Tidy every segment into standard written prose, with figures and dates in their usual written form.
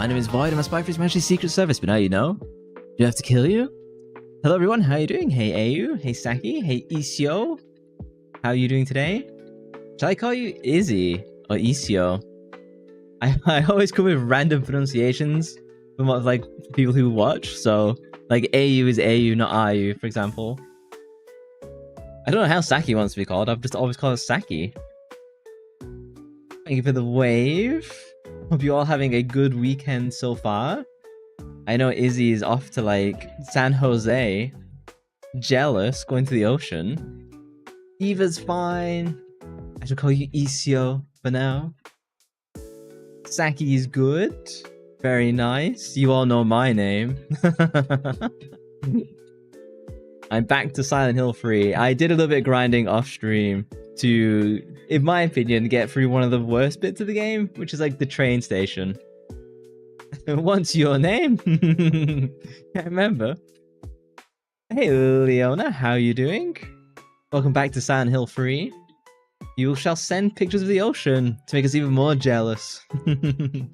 My name is Void. I'm a spy for His Majesty's Secret Service, but now you know. Do you have to kill you? Hello everyone, how are you doing? Hey Ayu, hey Saki, hey Isio. How are you doing today? Shall I call you Izzy or Isio? I always come with random pronunciations from what, like, people who watch. So like Ayu is Ayu, not Ayu, for example. I don't know how Saki wants to be called. I've just always called her Saki. Thank you for the wave. Hope you're all having a good weekend so far. I know Izzy is off to like San Jose. Jealous, going to the ocean. Eva's fine. I should call you Isio for now. Saki is good. Very nice. You all know my name. I'm back to Silent Hill 3. I did a little bit of grinding off stream to, in my opinion, get through one of the worst bits of the game, which is like the train station. What's your name? Can't remember. Hey Leona, how you doing? Welcome back to Silent Hill 3. You shall send pictures of the ocean to make us even more jealous. The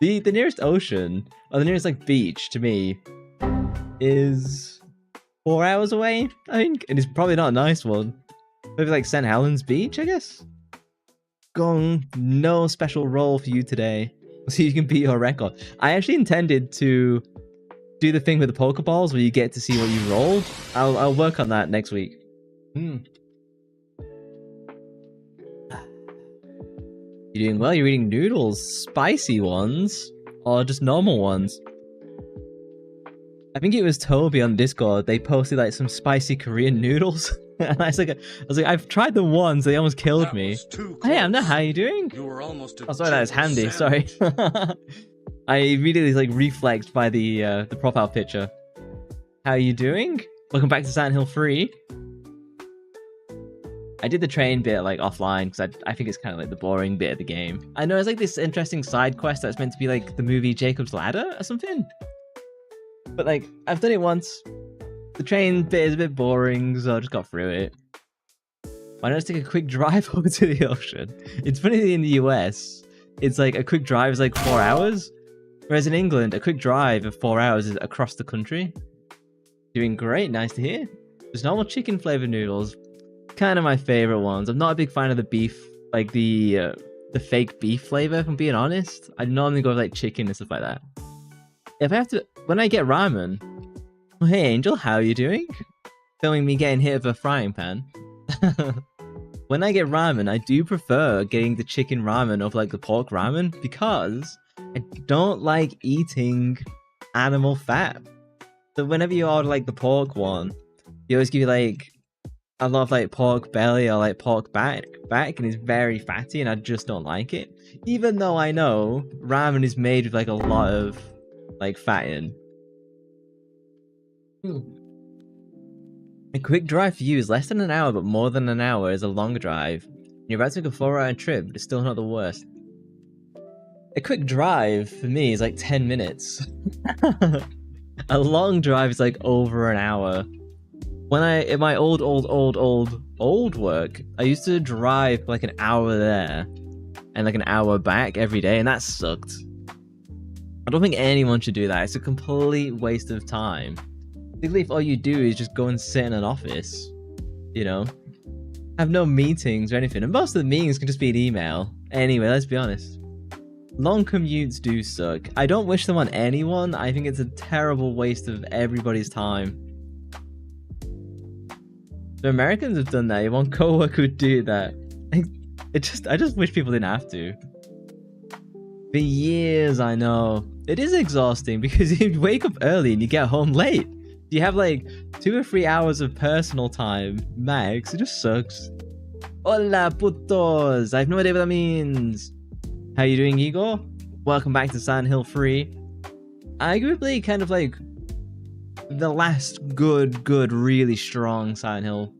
nearest ocean, or the nearest like beach to me, is 4 hours away, I think. And it's probably not a nice one. Maybe like St. Helens Beach, I guess? Gong, no special role for you today. So you can beat your record. I actually intended to do the thing with the Pokeballs where you get to see what you rolled. I'll work on that next week. You doing well? You're eating noodles? Spicy ones? Or just normal ones? I think it was Toby on Discord. They posted like some spicy Korean noodles. And I was like, I've tried them once. They almost killed me. Hey, Amna, how you doing? You were almost oh, sorry, that is handy. Sorry. I immediately like reflexed by the profile picture. How are you doing? Welcome back to Silent Hill 3. I did the train bit like offline because I think it's kind of like the boring bit of the game. I know it's like this interesting side quest that's meant to be like the movie Jacob's Ladder or something. But like, I've done it once. The train bit is a bit boring, so I just got through it. Why not just take a quick drive over to the ocean? It's funny in the US, it's like a quick drive is like 4 hours. Whereas in England, a quick drive of 4 hours is across the country. Doing great, nice to hear. There's normal chicken flavored noodles. Kind of my favorite ones. I'm not a big fan of the beef, like the fake beef flavor, if I'm being honest. I normally go with like chicken and stuff like that. If I have to, when I get ramen, oh, hey Angel, how are you doing? Filming me getting hit with a frying pan. When I get ramen, I do prefer getting the chicken ramen over like the pork ramen because I don't like eating animal fat. So whenever you order like the pork one, they always give you like a lot of like pork belly or like pork back, and it's very fatty, and I just don't like it. Even though I know ramen is made with like a lot of like fat in. A quick drive for you is less than an hour, but more than an hour is a long drive. You're about to make a 4-hour trip, but it's still not the worst. A quick drive for me is like 10 minutes. A long drive is like over an hour. When in my old work, I used to drive like an hour there and like an hour back every day, and that sucked. I don't think anyone should do that. It's a complete waste of time. Particularly if all you do is just go and sit in an office, you know? Have no meetings or anything. And most of the meetings can just be an email. Anyway, let's be honest. Long commutes do suck. I don't wish them on anyone. I think it's a terrible waste of everybody's time. The Americans have done that. If one coworker would do that. I just wish people didn't have to. For years, I know. It is exhausting because you wake up early and you get home late. You have like 2 or 3 hours of personal time max. It just sucks. Hola putos. I have no idea what that means. How you doing, Igor? Welcome back to Silent Hill 3. Arguably kind of like the last good, really strong Silent Hill.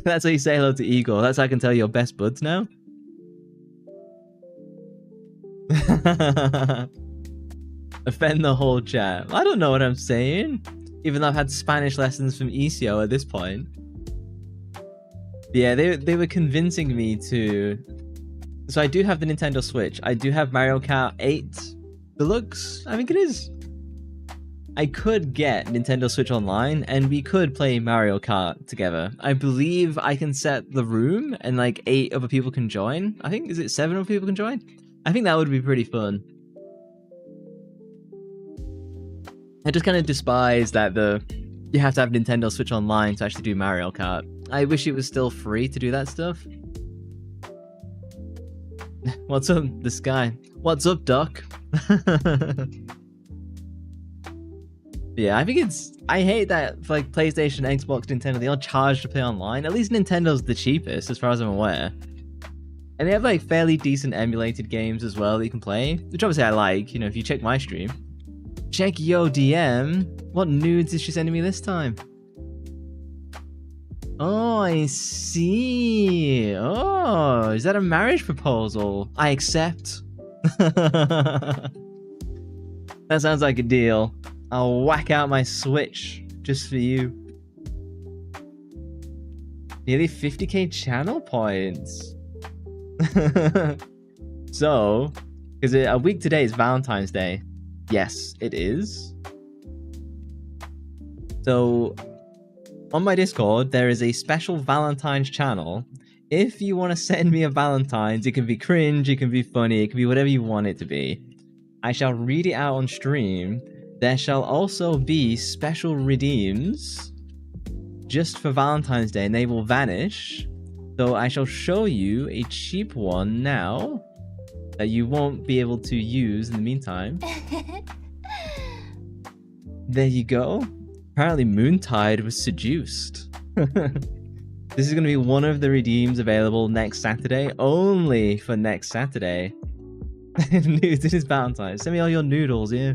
That's how you say hello to Igor. That's how I can tell you're best buds now. Offend the whole chat. I don't know what I'm saying. Even though I've had Spanish lessons from Isio at this point. Yeah, they were convincing me to So I do have the Nintendo Switch. I do have Mario Kart 8 Deluxe, I think it is. I could get Nintendo Switch Online and we could play Mario Kart together. I believe I can set the room and like 8 other people can join. I think, is it 7 other people can join? I think that would be pretty fun. I just kind of despise that you have to have Nintendo Switch Online to actually do Mario Kart. I wish it was still free to do that stuff. What's up, this guy? What's up, Doc? Yeah, I think I hate that for like PlayStation, Xbox, Nintendo, they all charge to play online. At least Nintendo's the cheapest, as far as I'm aware. And they have like fairly decent emulated games as well that you can play, which obviously I like, you know, if you check my stream. Check yo DM. What nudes is she sending me this time? Oh, I see. Oh, is that a marriage proposal? I accept. That sounds like a deal. I'll whack out my Switch just for you. Nearly 50k channel points. So, because a week today is Valentine's Day. Yes, it is. So, on my Discord, there is a special Valentine's channel. If you want to send me a Valentine's, it can be cringe, it can be funny, it can be whatever you want it to be. I shall read it out on stream. There shall also be special redeems just for Valentine's Day, and they will vanish. So I shall show you a cheap one now that you won't be able to use in the meantime. There you go. Apparently Moontide was seduced. This is going to be one of the redeems available next Saturday, only for next Saturday. Nudes, it is Valentine's. Send me all your noodles, yeah.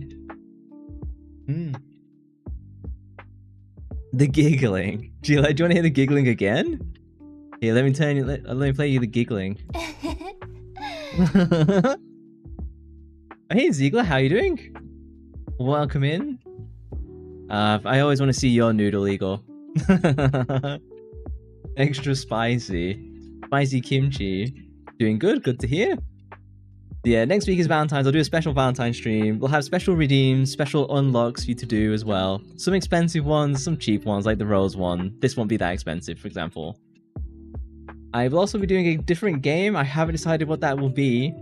The giggling. Do you want to hear the giggling again? Here, let me play you the giggling. Hey Ziegler, how you doing? Welcome in. I always want to see your noodle, Eagle. Extra spicy. Spicy kimchi. Doing good, good to hear. Yeah, next week is Valentine's. I'll do a special Valentine's stream. We'll have special redeems, special unlocks for you to do as well. Some expensive ones, some cheap ones, like the Rose one. This won't be that expensive, for example. I will also be doing a different game. I haven't decided what that will be.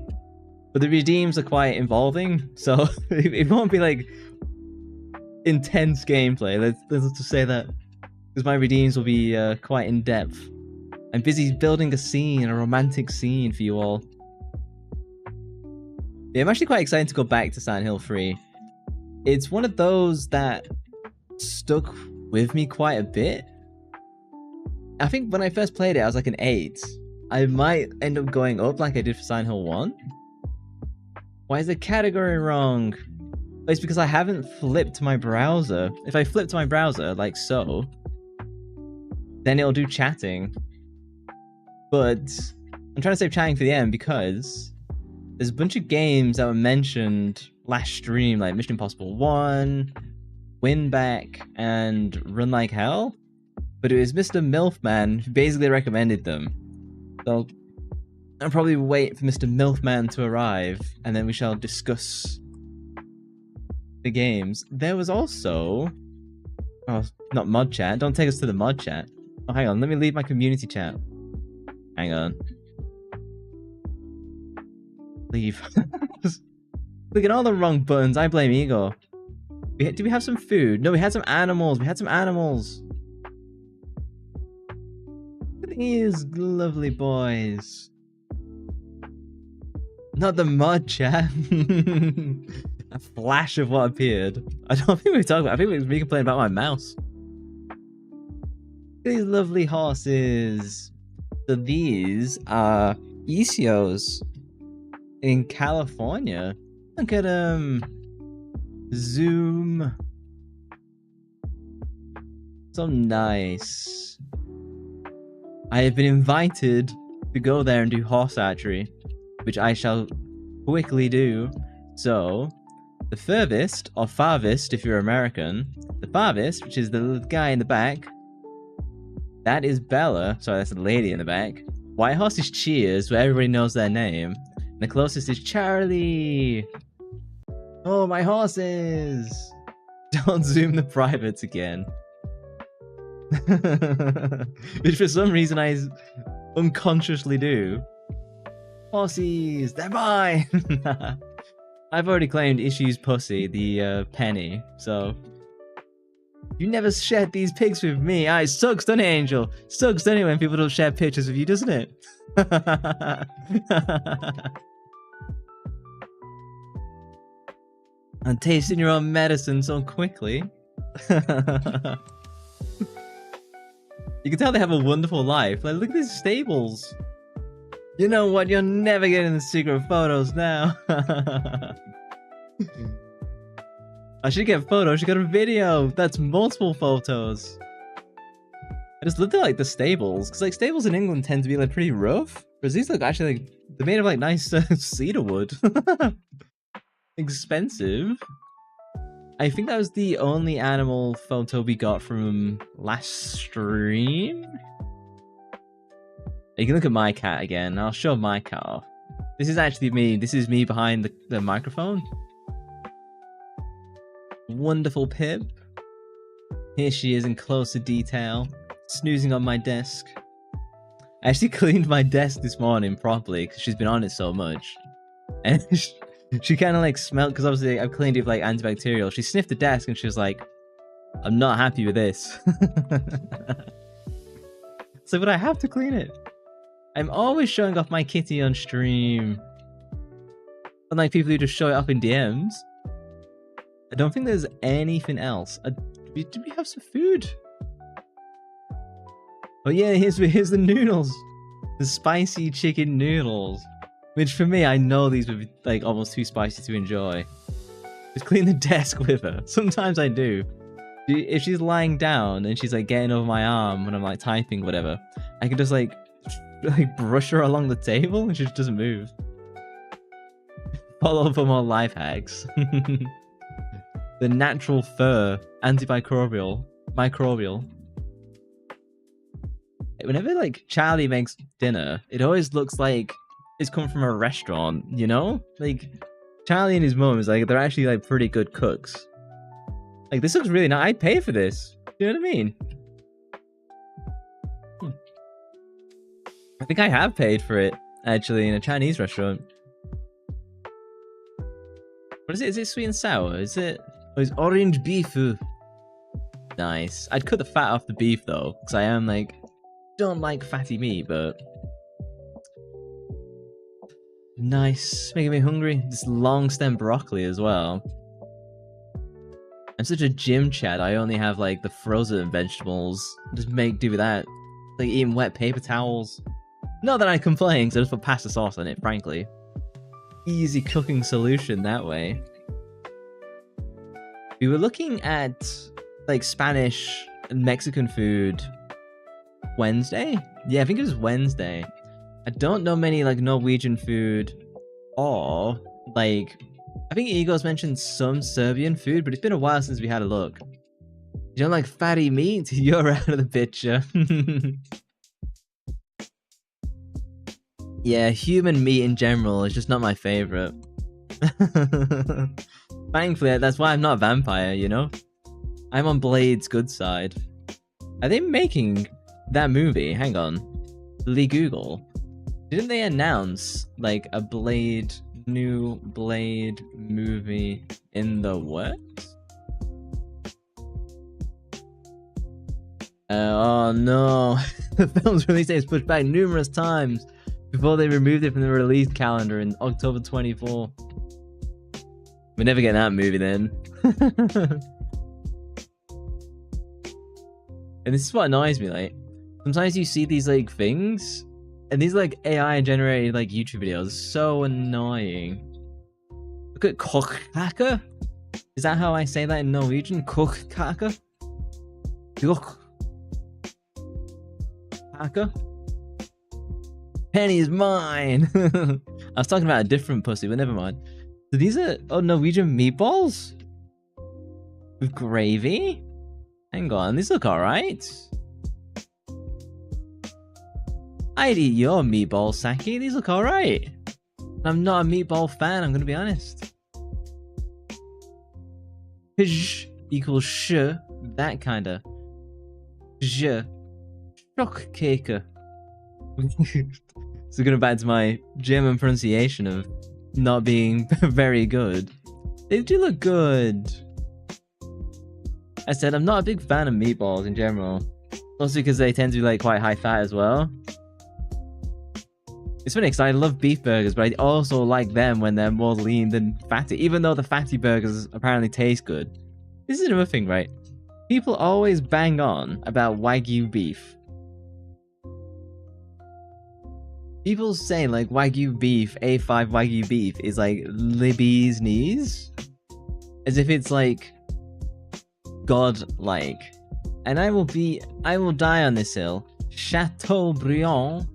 But the redeems are quite involving, so it won't be like intense gameplay. Let's just say that. Because my redeems will be quite in-depth. I'm busy building a scene, a romantic scene for you all. Yeah, I'm actually quite excited to go back to Silent Hill 3. It's one of those that stuck with me quite a bit. I think when I first played it, I was like an 8. I might end up going up like I did for Silent Hill 1. Why is the category wrong? Oh, it's because I haven't flipped my browser. If I flip to my browser, like so, then it'll do chatting. But I'm trying to save chatting for the end because there's a bunch of games that were mentioned last stream, like Mission Impossible 1, Winback, and Run Like Hell. But it was Mr. Milfman who basically recommended them. So I'll probably wait for Mr. Milfman to arrive, and then we shall discuss the games. There was also... Oh, not mod chat. Don't take us to the mod chat. Oh, hang on. Let me leave my community chat. Hang on. Leave. Look at all the wrong buttons. I blame Igor. Did we have some food? No, we had some animals. We had some animals. Look at these lovely boys. Not the mod chat. A flash of what appeared. I don't think we were talking about. I think we were complaining about my mouse. These lovely horses. So these are Isios in California. Look at them. Zoom. So nice. I have been invited to go there and do horse archery, which I shall quickly do. So, the furthest, or farthest if you're American, the farthest, which is the guy in the back, that is Bella. Sorry, that's the lady in the back. White Horse is Cheers, where everybody knows their name. And the closest is Charlie. Oh, my horses! Don't zoom the privates again. Which for some reason I unconsciously do. Horses, they're mine! I've already claimed Issue's pussy, the penny, so... You never shared these pics with me. It sucks, doesn't it, Angel? Sucks, doesn't it, when people don't share pictures with you, doesn't it? And tasting your own medicine so quickly. You can tell they have a wonderful life. Like, look at these stables. You know what? You're never getting the secret photos now. I should get photos. She got a video. That's multiple photos. I just looked at like the stables, because like stables in England tend to be like pretty rough. Whereas these look actually like they're made of like nice cedar wood. Expensive. I think that was the only animal photo we got from last stream. You can look at my cat again. I'll show my cat off. This is actually me. This is me behind the microphone. Wonderful Pip. Here she is in closer detail, snoozing on my desk. I actually cleaned my desk this morning properly because she's been on it so much. And she kind of like smelled, because obviously I've cleaned it with like antibacterial. She sniffed the desk and she was like, I'm not happy with this. So, but I have to clean it. I'm always showing off my kitty on stream. Unlike people who just show it off in DMs. I don't think there's anything else. Did we have some food? Oh yeah, here's the noodles. The spicy chicken noodles. Which for me, I know these would be like almost too spicy to enjoy. Just clean the desk with her. Sometimes I do. If she's lying down and she's like getting over my arm when I'm like typing whatever, I can just like brush her along the table and she just doesn't move. Follow for more life hacks. The natural fur, antimicrobial, microbial. Whenever like Charlie makes dinner, it always looks like it's come from a restaurant, you know? Like Charlie and his mum is like, they're actually like pretty good cooks. Like this looks really nice. I'd pay for this. You know what I mean? I think I have paid for it actually in a Chinese restaurant. What is it? Is it sweet and sour? Is it? Oh, it's orange beef. Nice. I'd cut the fat off the beef though, because I am like, don't like fatty meat, but nice. Making me hungry. This long stem broccoli as well. I'm such a gym chad. I only have like the frozen vegetables. Just make do with that. Like eating wet paper towels. Not that I complain, because I just put pasta sauce on it, frankly. Easy cooking solution that way. We were looking at like Spanish and Mexican food Wednesday? Yeah, I think it was Wednesday. I don't know many like Norwegian food or like, I think Egos mentioned some Serbian food, but it's been a while since we had a look. You don't like fatty meat? You're out of the picture. Yeah, human meat in general is just not my favorite. Thankfully, that's why I'm not a vampire, you know? I'm on Blade's good side. Are they making that movie? Hang on. Lee Google. Didn't they announce like a new Blade movie in the works? Oh no. The film's release date was pushed back numerous times before they removed it from the release calendar in October 24. We're never getting that movie then. And this is what annoys me, like, sometimes you see these like things, and these like AI generated like YouTube videos, so annoying. Look at kokkake. Is that how I say that in Norwegian? Kokkake? Kokkake? Penny is mine! I was talking about a different pussy, but never mind. So these are Norwegian meatballs? With gravy? Hang on, these look alright. I'd eat your meatballs, Saki. These look alright. I'm not a meatball fan, I'm gonna be honest. Pizh equals sh, that kinda. J. Shock caker. So going back to my German pronunciation of not being very good. They do look good. I said I'm not a big fan of meatballs in general. Also because they tend to be like quite high fat as well. It's funny because I love beef burgers, but I also like them when they're more lean than fatty, even though the fatty burgers apparently taste good. This is another thing, right? People always bang on about Wagyu beef. People say like Wagyu beef, A5 Wagyu beef is like Libby's knees. As if it's like God-like. And I will die on this hill. Chateaubriand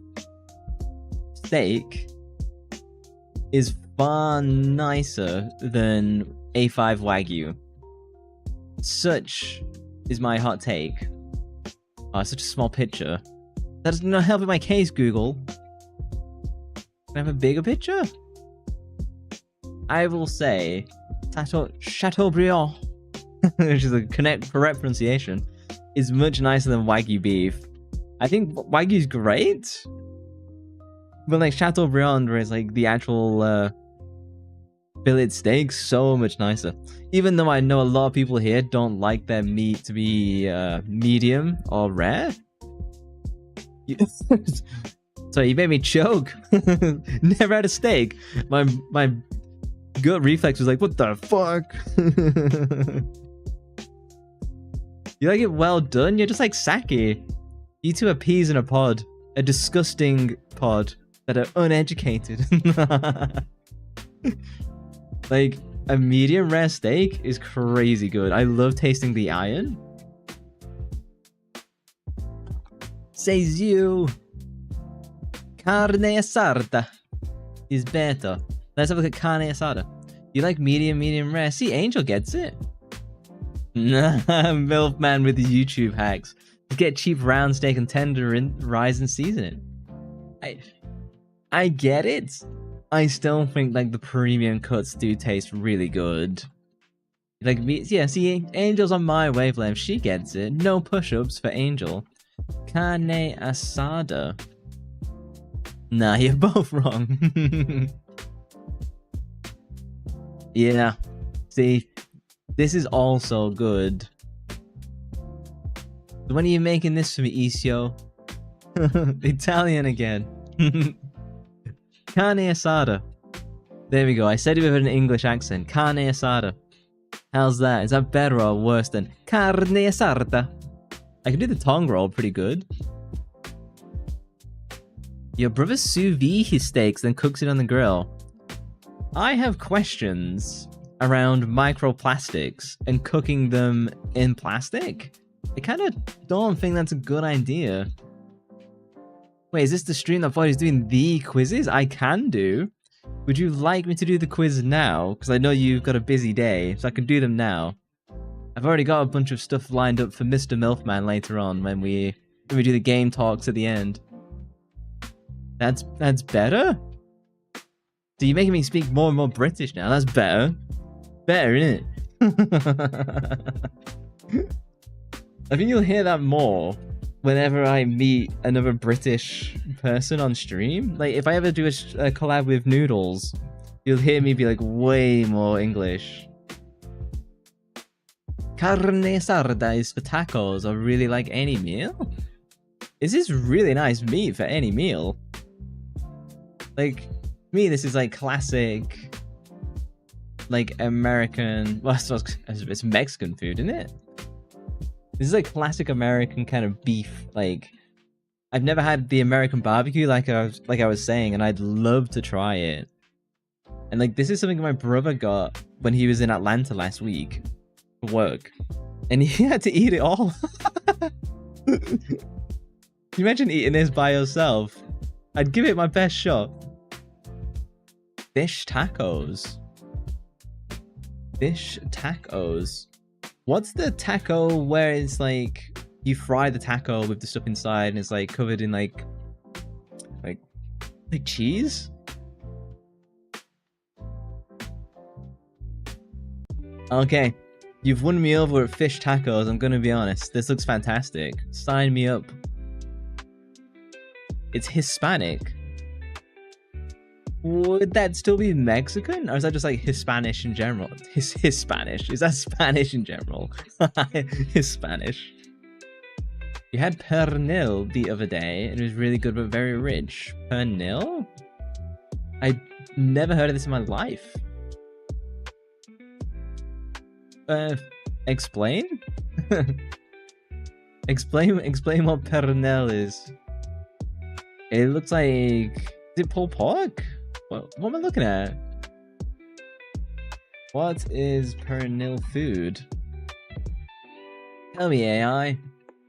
steak is far nicer than A5 Wagyu. Such is my hot take. Oh, such a small picture. That does not help in my case, Google. Can I have a bigger picture? I will say Chateaubriand, which is a correct pronunciation, is much nicer than Wagyu beef. I think Wagyu's great, but like Chateaubriand, where it's like the actual fillet steak, so much nicer. Even though I know a lot of people here don't like their meat to be medium or rare. Sorry, you made me choke. Never had a steak. My gut reflex was like, what the fuck? You like it well done? You're just like Saki. You two are peas in a pod. A disgusting pod that are uneducated. Like, a medium rare steak is crazy good. I love tasting the iron. Says you. Carne asada is better. Let's have a look at carne asada. You like medium rare? See, Angel gets it. Nah, MILF man with the YouTube hacks. Get cheap round steak and tender in rise and season it. I get it. I still think like the premium cuts do taste really good. Like me, yeah. See, Angel's on my wavelength. She gets it. No push-ups for Angel. Carne asada. Nah, you're both wrong. Yeah. See, this is also good. When are you making this for me, Isio? Italian again. Carne asada. There we go. I said it with an English accent. Carne asada. How's that? Is that better or worse than carne asada? I can do the tongue roll pretty good. Your brother sous vide his steaks, then cooks it on the grill. I have questions around microplastics and cooking them in plastic. I kind of don't think that's a good idea. Wait, is this the stream that Floyd is doing the quizzes? I can do. Would you like me to do the quiz now? Because I know you've got a busy day, so I can do them now. I've already got a bunch of stuff lined up for Mr. Milfman later on when we do the game talks at the end. That's better? So you're making me speak more and more British now. That's better. Better, isn't it? I think you'll hear that more whenever I meet another British person on stream. Like, if I ever do a collab with Noodles, you'll hear me be like way more English. Carne asada is for tacos or really like any meal? This is really nice meat for any meal. Like, to me, this is like classic, like American, well, it's Mexican food, isn't it? This is like classic American kind of beef. Like, I've never had the American barbecue, like I was saying, and I'd love to try it. And like, this is something my brother got when he was in Atlanta last week for work, and he had to eat it all. Can you imagine eating this by yourself? I'd give it my best shot. Fish tacos. Fish tacos. What's the taco where it's like you fry the taco with the stuff inside and it's like covered in like Like cheese? Okay. You've won me over at fish tacos, I'm gonna be honest. This looks fantastic. Sign me up. It's Hispanic. Would that still be Mexican? Or is that just like Hispanish in general? Hispanish. Is that Spanish in general? Hispanish. You had pernil the other day, and it was really good but very rich. Pernil? I never heard of this in my life. Explain? explain what pernil is. It looks like... Is it pulled pork? What am I looking at? What is pernil food? Tell me, AI.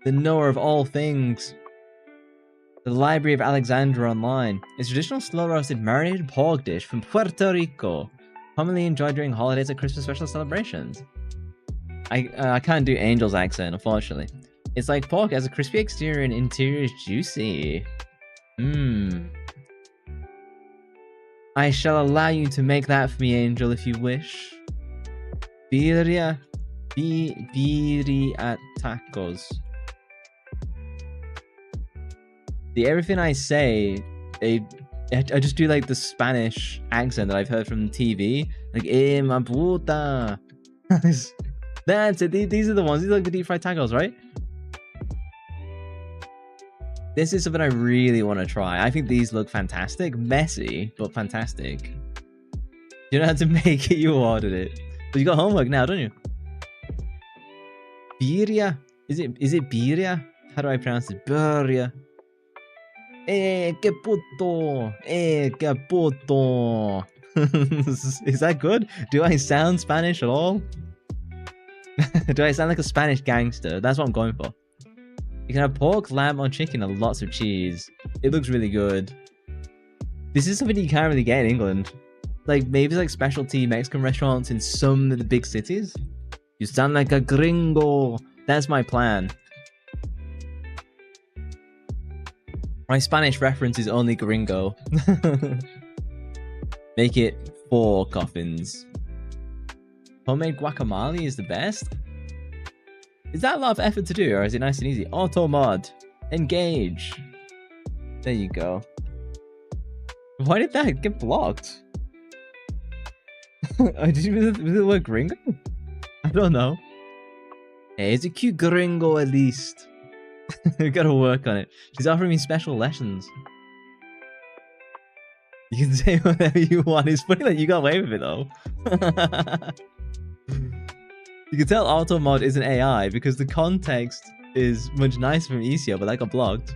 The knower of all things. The Library of Alexandra Online. It's a traditional slow-roasted marinated pork dish from Puerto Rico. Commonly enjoyed during holidays and Christmas special celebrations. I can't do Angel's accent, unfortunately. It's like pork, has a crispy exterior and interior is juicy. I shall allow you to make that for me, Angel, if you wish. Birria tacos. Everything I say, I just do like the Spanish accent that I've heard from TV. Like, ma puta. That's it. These are the ones. These are like the deep fried tacos, right? This is something I really want to try. I think these look fantastic. Messy, but fantastic. You don't have to make it, you ordered it. But you got homework now, don't you? Birria? Is it birria? How do I pronounce it? Birria. Que puto. Que puto. Is that good? Do I sound Spanish at all? Do I sound like a Spanish gangster? That's what I'm going for. You can have pork, lamb, or chicken, and lots of cheese. It looks really good. This is something you can't really get in England. Like, maybe like specialty Mexican restaurants in some of the big cities. You sound like a gringo. That's my plan. My Spanish reference is only gringo. Make it 4 coffins. Homemade guacamole is the best. Is that a lot of effort to do, or is it nice and easy? Auto mod. Engage. There you go. Why did that get blocked? Did you miss the word gringo? I don't know. Hey, it's a cute gringo at least. We gotta work on it. She's offering me special lessons. You can say whatever you want. It's funny that you got away with it though. You can tell Automod isn't AI because the context is much nicer from Isio, but that got blocked.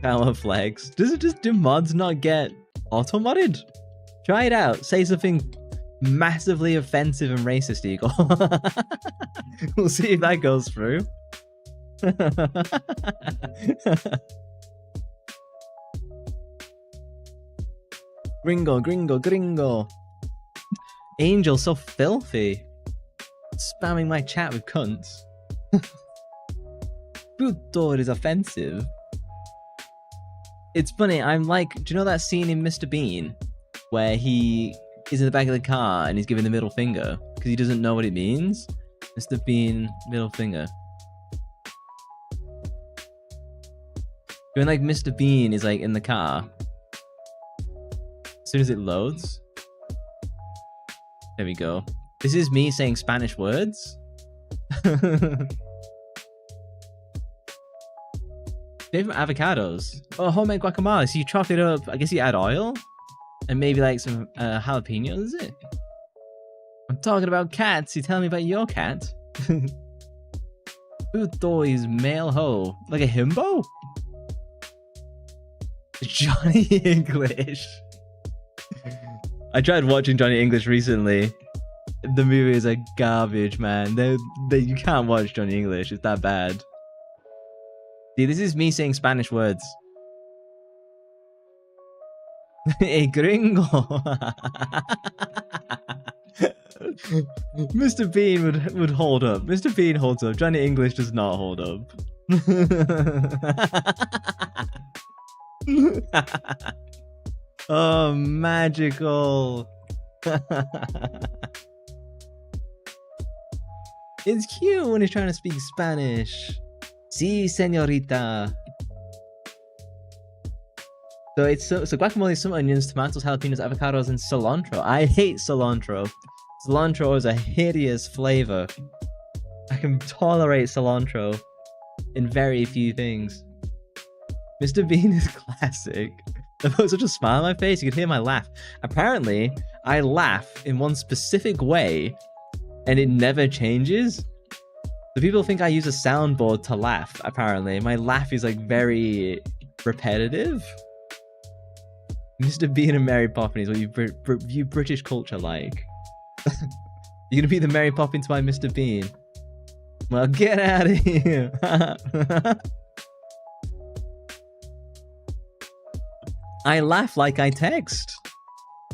Power flex. Do mods not get auto-modded? Try it out. Say something massively offensive and racist, Eagle. We'll see if that goes through. Gringo, gringo, gringo. Angel, so filthy. Spamming my chat with cunts. Puto is offensive. It's funny, I'm like, do you know that scene in Mr. Bean? Where he is in the back of the car and he's giving the middle finger because he doesn't know what it means? Mr. Bean, middle finger. When like Mr. Bean is like in the car. As soon as it loads. There we go. This is me saying Spanish words. Favorite avocados. Oh, homemade guacamole. So you chop it up. I guess you add oil. And maybe like some jalapenos, is it? I'm talking about cats. You tell me about your cat. Puto is male ho. Like a himbo? Johnny English. I tried watching Johnny English recently. The movie is like garbage, man. You can't watch Johnny English. It's that bad. See, this is me saying Spanish words. Hey, gringo. Mr. Bean would hold up. Mr. Bean holds up. Johnny English does not hold up. Oh, magical. It's cute when he's trying to speak Spanish. Sí, señorita. So it's so guacamole, some onions, tomatoes, jalapenos, avocados, and cilantro. I hate cilantro. Cilantro is a hideous flavor. I can tolerate cilantro in very few things. Mr. Bean is classic. I put such a smile on my face, you could hear my laugh. Apparently, I laugh in one specific way, and it never changes. So people think I use a soundboard to laugh, apparently. My laugh is like very repetitive. Mr. Bean and Mary Poppins, what you view British culture like. You're gonna be the Mary Poppins by Mr. Bean. Well, get out of here. I laugh like I text.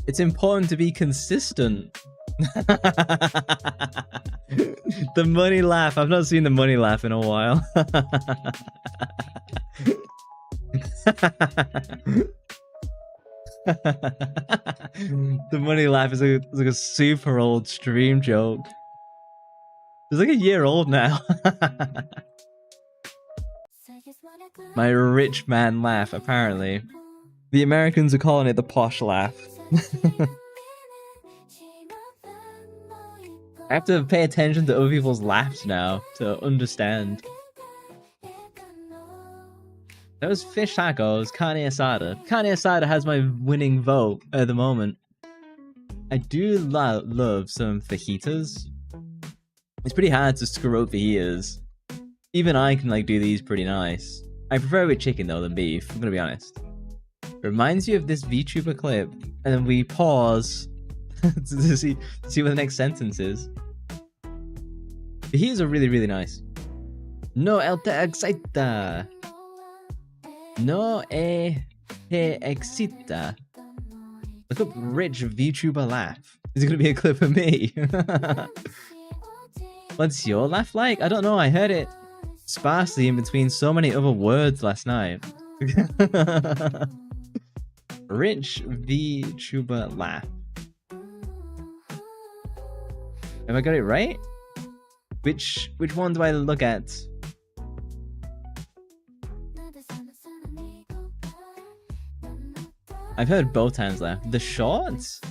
It's important to be consistent. The money laugh. I've not seen the money laugh in a while. The money laugh is like a super old stream joke. It's like a year old now. My rich man laugh, apparently. The Americans are calling it the posh laugh. I have to pay attention to other people's laughs now to understand. That was fish tacos, carne asada. Carne asada has my winning vote at the moment. I do love some fajitas. It's pretty hard to screw up fajitas. Even I can like do these pretty nice. I prefer with chicken though than beef, I'm gonna be honest. Reminds you of this VTuber clip, and then we pause to see what the next sentence is. Fajitas are really nice. No te excita. No te excita. Look up rich VTuber laugh. Is it gonna be a clip of me? What's your laugh like? I don't know, I heard it sparsely in between so many other words last night. Rich VTuber laugh. Have I got it right? Which one do I look at? I've heard both times laugh. The shorts?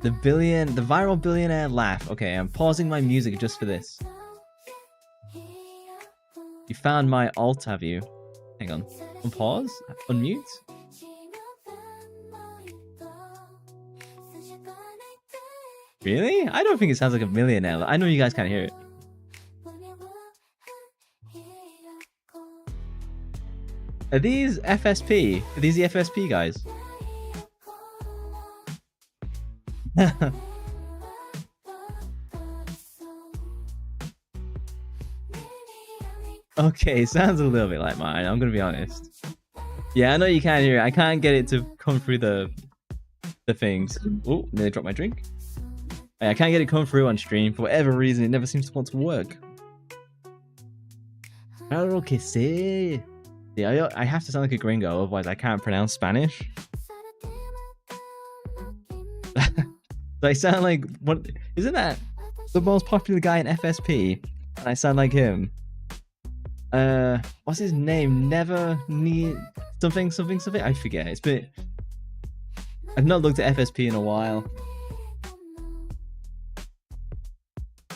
The viral billionaire laugh. Okay, I'm pausing my music just for this. You found my alt, have you? Hang on. Unpause? Unmute? Really? I don't think it sounds like a millionaire. I know you guys can't hear it. Are these FSP? Are these the FSP guys? Okay, sounds a little bit like mine, I'm gonna be honest. Yeah, I know you can't hear it. I can't get it to come through the things. Oh, nearly dropped my drink. I can't get it come through on stream. For whatever reason, it never seems to want to work. Claro que sí. Yeah, I have to sound like a gringo, otherwise I can't pronounce Spanish. So I sound like, what? Isn't that the most popular guy in FSP? And I sound like him. What's his name? Never need something. I forget. It's been. I've not looked at FSP in a while.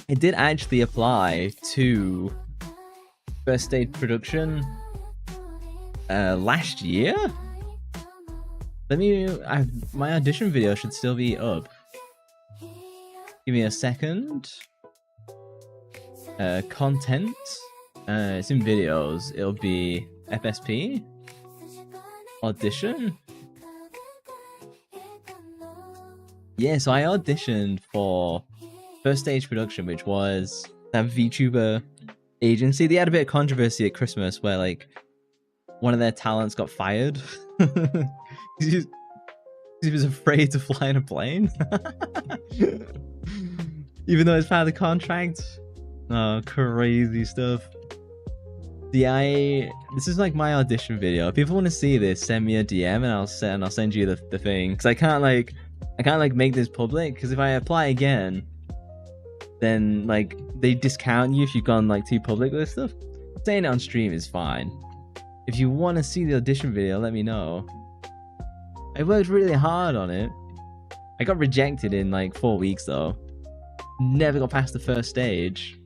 I did actually apply to First Stage Production last year. My audition video should still be up. Give me a second. Content. It's in videos. It'll be FSP. Audition. Yeah, so I auditioned for First Stage Production, which was that VTuber agency. They had a bit of controversy at Christmas where like one of their talents got fired. He was afraid to fly in a plane. Even though it's part of the contract. Oh, crazy stuff. This is like my audition video. If people want to see this, send me a DM and I'll send you the thing. Because I can't like make this public, because if I apply again, then like they discount you if you've gone like too public with this stuff. Saying it on stream is fine. If you want to see the audition video, let me know. I worked really hard on it. I got rejected in like 4 weeks though. Never got past the first stage.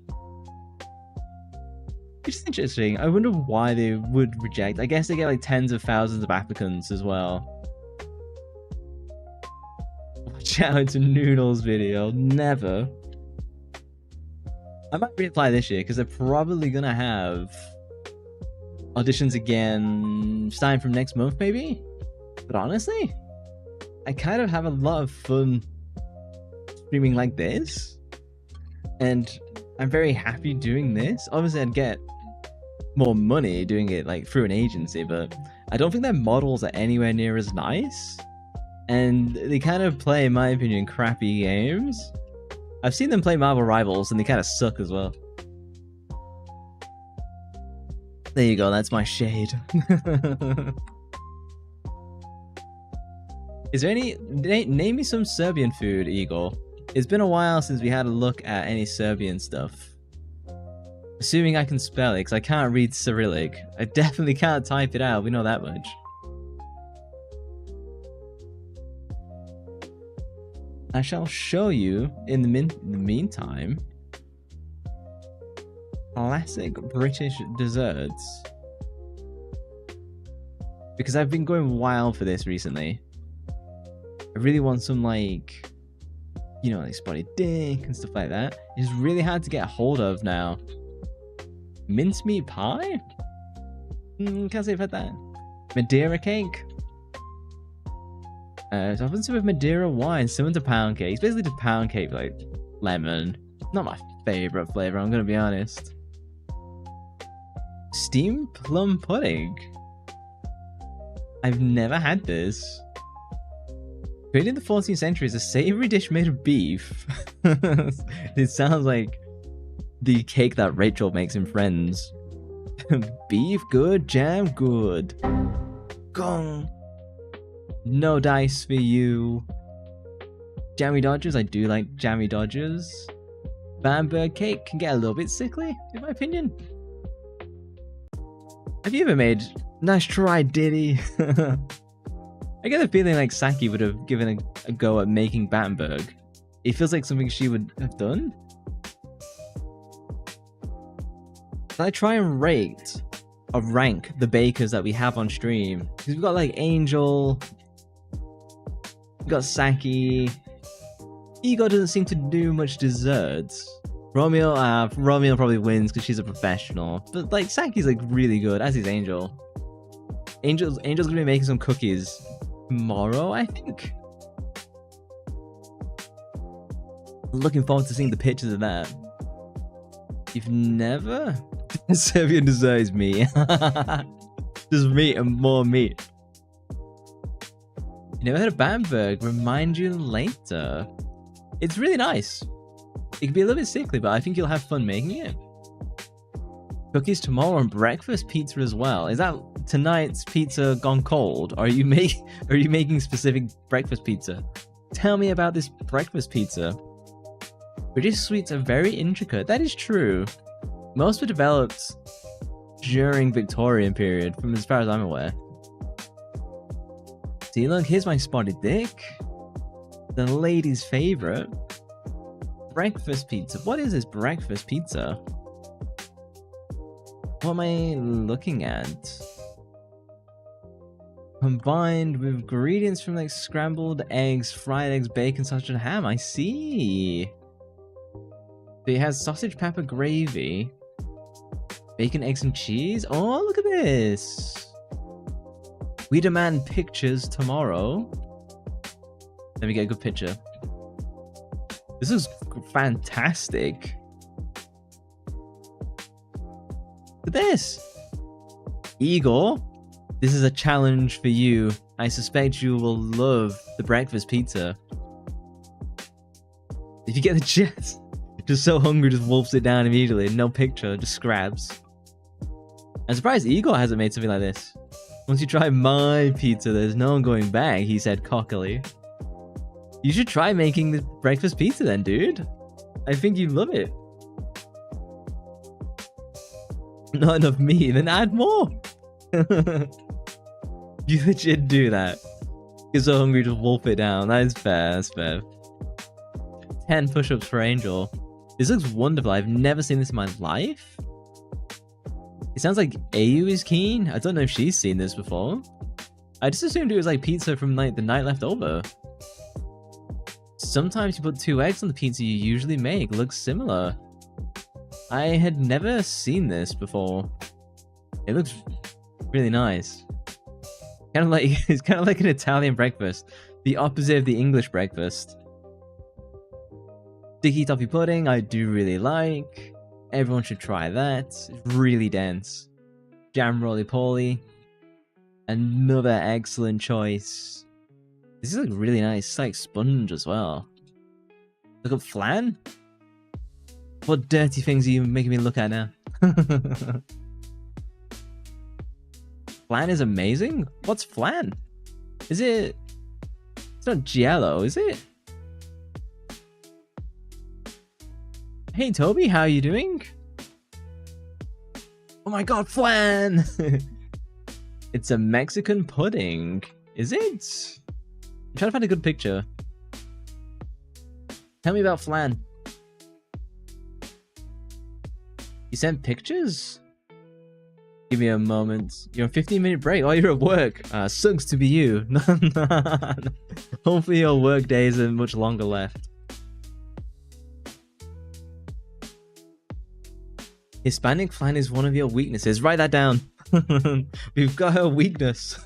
Which is interesting. I wonder why they would reject. I guess they get like tens of thousands of applicants as well. Watch out to Noodle's video. Never. I might reapply this year because they're probably gonna have auditions again starting from next month maybe. But honestly, I kind of have a lot of fun streaming like this, and I'm very happy doing this. Obviously I'd get more money doing it like through an agency, but I don't think their models are anywhere near as nice, and they kind of play, in my opinion, crappy games. I've seen them play Marvel Rivals and they kind of suck as well. There you go, that's my shade. Is there any... Name me some Serbian food, Igor. It's been a while since we had a look at any Serbian stuff. Assuming I can spell it, because I can't read Cyrillic. I definitely can't type it out, we know that much. I shall show you, in the meantime, classic British desserts. Because I've been going wild for this recently. I really want some, like, you know, like spotted dick and stuff like that. It's really hard to get a hold of now. Mincemeat pie? Can't say I've had that. Madeira cake? So I've been with Madeira wine, similar to pound cake. It's basically just pound cake, like lemon. Not my favorite flavor, I'm gonna be honest. Steamed plum pudding? I've never had this. Created in the 14th century is a savory dish made of beef. It sounds like the cake that Rachel makes in Friends. Beef good, jam good. Gong. No dice for you. Jammy Dodgers, I do like Jammy Dodgers. Bamberg cake can get a little bit sickly, in my opinion. Have you ever made... Nice try, Diddy. I get the feeling like Saki would have given a go at making Battenberg. It feels like something she would have done. Can I try and rate or rank the bakers that we have on stream? Because we've got like Angel, we've got Saki. Igor doesn't seem to do much desserts. Romeo probably wins because she's a professional. But like Saki's like really good, as is Angel. Angel's gonna be making some cookies tomorrow, I think. Looking forward to seeing the pictures of that. You've never? Serbian dessert is meat. Just meat and more meat. You never heard of Bamberg? Remind you later. It's really nice. It can be a little bit sickly, but I think you'll have fun making it. Cookies tomorrow and breakfast pizza as well. Is that tonight's pizza gone cold? Or are you making specific breakfast pizza? Tell me about this breakfast pizza. British sweets are very intricate. That is true. Most were developed during Victorian period, from as far as I'm aware. See, look, here's my spotted dick. The lady's favorite. Breakfast pizza. What is this breakfast pizza? What am I looking at? Combined with ingredients from like scrambled eggs, fried eggs, bacon, sausage, and ham. I see. So it has sausage, pepper, gravy, bacon, eggs, and cheese. Oh, look at this. We demand pictures tomorrow. Let me get a good picture. This is fantastic. Look at this. Igor, this is a challenge for you. I suspect you will love the breakfast pizza. If you get the chance, just so hungry, just wolfs it down immediately. No picture, just scrabs. I'm surprised Igor hasn't made something like this. Once you try my pizza, there's no one going back, he said cockily. You should try making the breakfast pizza then, dude. I think you'd love it. Not enough meat, then add more. You legit do that. You're so hungry to wolf it down. That is fair, that's fair. 10 push-ups for Angel. This looks wonderful. I've never seen this in my life. It sounds like Ayu is keen. I don't know if she's seen this before. I just assumed it was like pizza from like the night left over. Sometimes you put 2 eggs on the pizza you usually make. Looks similar. I had never seen this before. It looks really nice. Kind of like it's kind of like an Italian breakfast, the opposite of the English breakfast. Sticky toffee pudding, I do really like. Everyone should try that. It's really dense. Jam roly-poly. Another excellent choice. This is like really nice. It's like sponge as well. Look up flan. What dirty things are you making me look at now? Flan is amazing? What's flan? Is it... It's not Jello, is it? Hey Toby, how are you doing? Oh my god, flan! It's a Mexican pudding. Is it? I'm trying to find a good picture. Tell me about flan. You sent pictures? Give me a moment. You're on a 15-minute break. Oh, you're at work. Sucks to be you. Hopefully your work day isn't much longer left. Hispanic flan is one of your weaknesses. Write that down. We've got a weakness.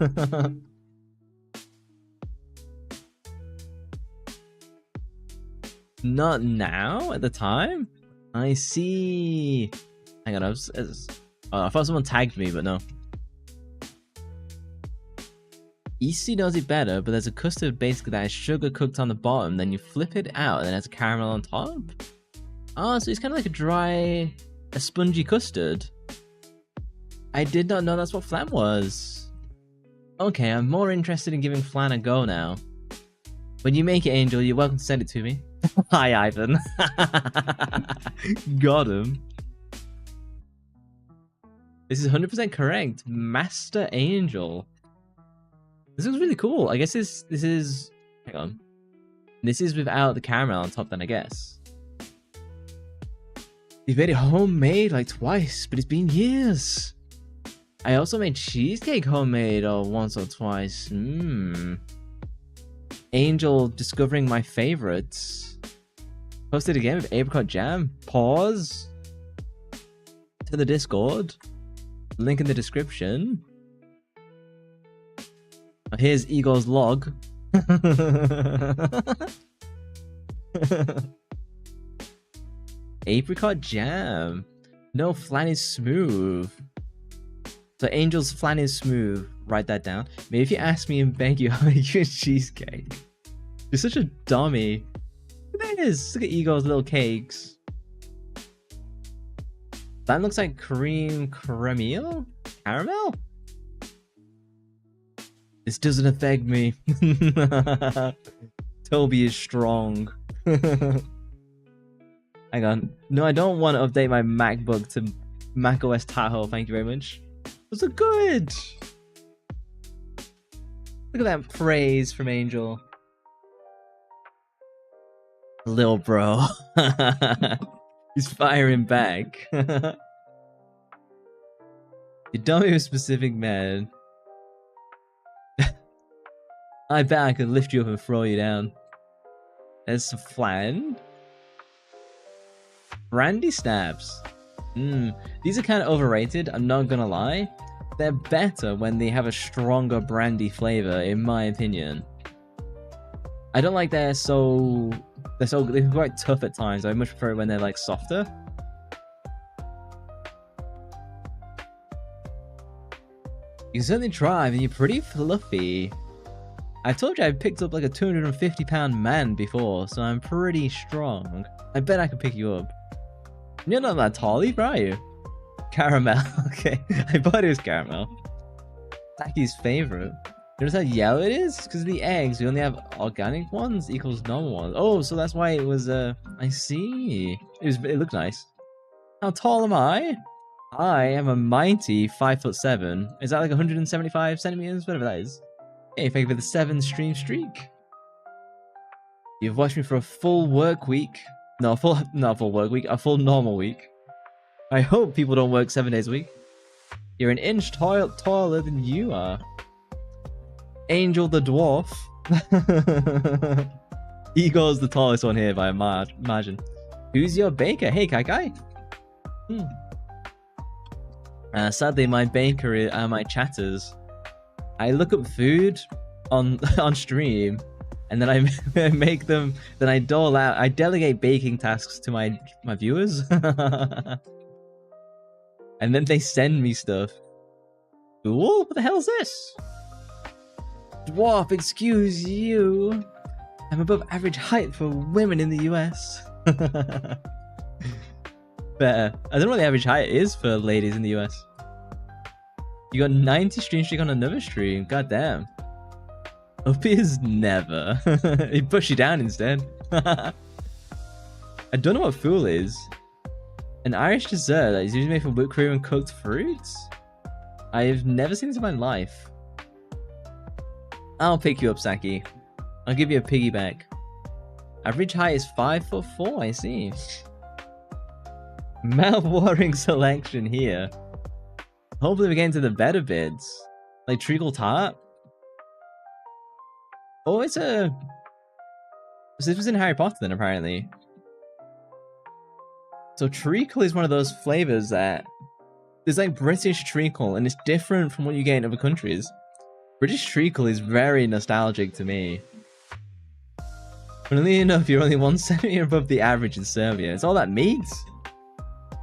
Not now, at the time? I see. Hang on, I thought someone tagged me, but no. EC does it better, but there's a custard basically that is sugar cooked on the bottom, then you flip it out, and then there's a caramel on top? Oh, so it's kind of like a spongy custard. I did not know that's what flan was. Okay, I'm more interested in giving flan a go now. When you make it, Angel, you're welcome to send it to me. Hi, Ivan. Got him. This is 100% correct. Master Angel. This looks really cool. I guess this is... Hang on. This is without the caramel on top then, I guess. You've made it homemade like twice, but it's been years. I also made cheesecake homemade once or twice. Angel discovering my favorites. Posted again with apricot jam. Pause. To the Discord. Link in the description. Here's Igor's log. Apricot jam. No, flan is smooth. So Angel's flan is smooth. Write that down. Maybe if you ask me and beg you, I'll make you a cheesecake. You're such a dummy. Look at this. Look at Igor's little cakes. That looks like cream caramel? Caramel? This doesn't affect me. Toby is strong. Hang on. No, I don't want to update my MacBook to macOS Tahoe. Thank you very much. Those are good. Look at that praise from Angel. Little bro. He's firing back. You don't be a specific man. I bet I could lift you up and throw you down. There's some flan. Brandy snaps. These are kind of overrated, I'm not gonna lie. They're better when they have a stronger brandy flavor, in my opinion. I don't like they're quite tough at times. I much prefer it when they're like softer. You can certainly try, I mean, you're pretty fluffy. I told you I picked up like a 250-pound man before, so I'm pretty strong. I bet I could pick you up. You're not that tall either, are you? Caramel. Okay, I thought it was caramel. Saki's favorite. Notice how yellow it is? Because of the eggs. We only have organic ones equals normal ones. Oh, so that's why it was. I see. It looked nice. How tall am I? I am a mighty 5'7". Is that like 175 centimeters? Whatever that is. Hey, thank you for the 7 stream streak. You've watched me for a full work week. No, not a full work week. A full normal week. I hope people don't work 7 days a week. You're an inch taller than you are. Angel the dwarf. Igor's the tallest one here by a margin. Who's your baker? Hey, Kai Kai. Sadly, my baker are my chatters. I look up food on stream, and then I make them. Then I dole out. I delegate baking tasks to my viewers, and then they send me stuff. Cool. What the hell is this? Dwarf, excuse you. I'm above average height for women in the US. Better. I don't know what the average height is for ladies in the US. You got 90 stream streak on another stream. God damn. Up is never. He push you down instead. I don't know what fool is. An Irish dessert that is usually made from whipped cream and cooked fruits? I've never seen this in my life. I'll pick you up, Saki. I'll give you a piggyback. Average height is 5'4", I see. Mouth-watering selection here. Hopefully we get into the better bits. Like treacle tart. Oh, it's a... This was in Harry Potter then, apparently. So treacle is one of those flavors that... There's like British treacle, and it's different from what you get in other countries. British treacle is very nostalgic to me. Funnily enough, you're only 1 centimeter above the average in Serbia. It's all that meat.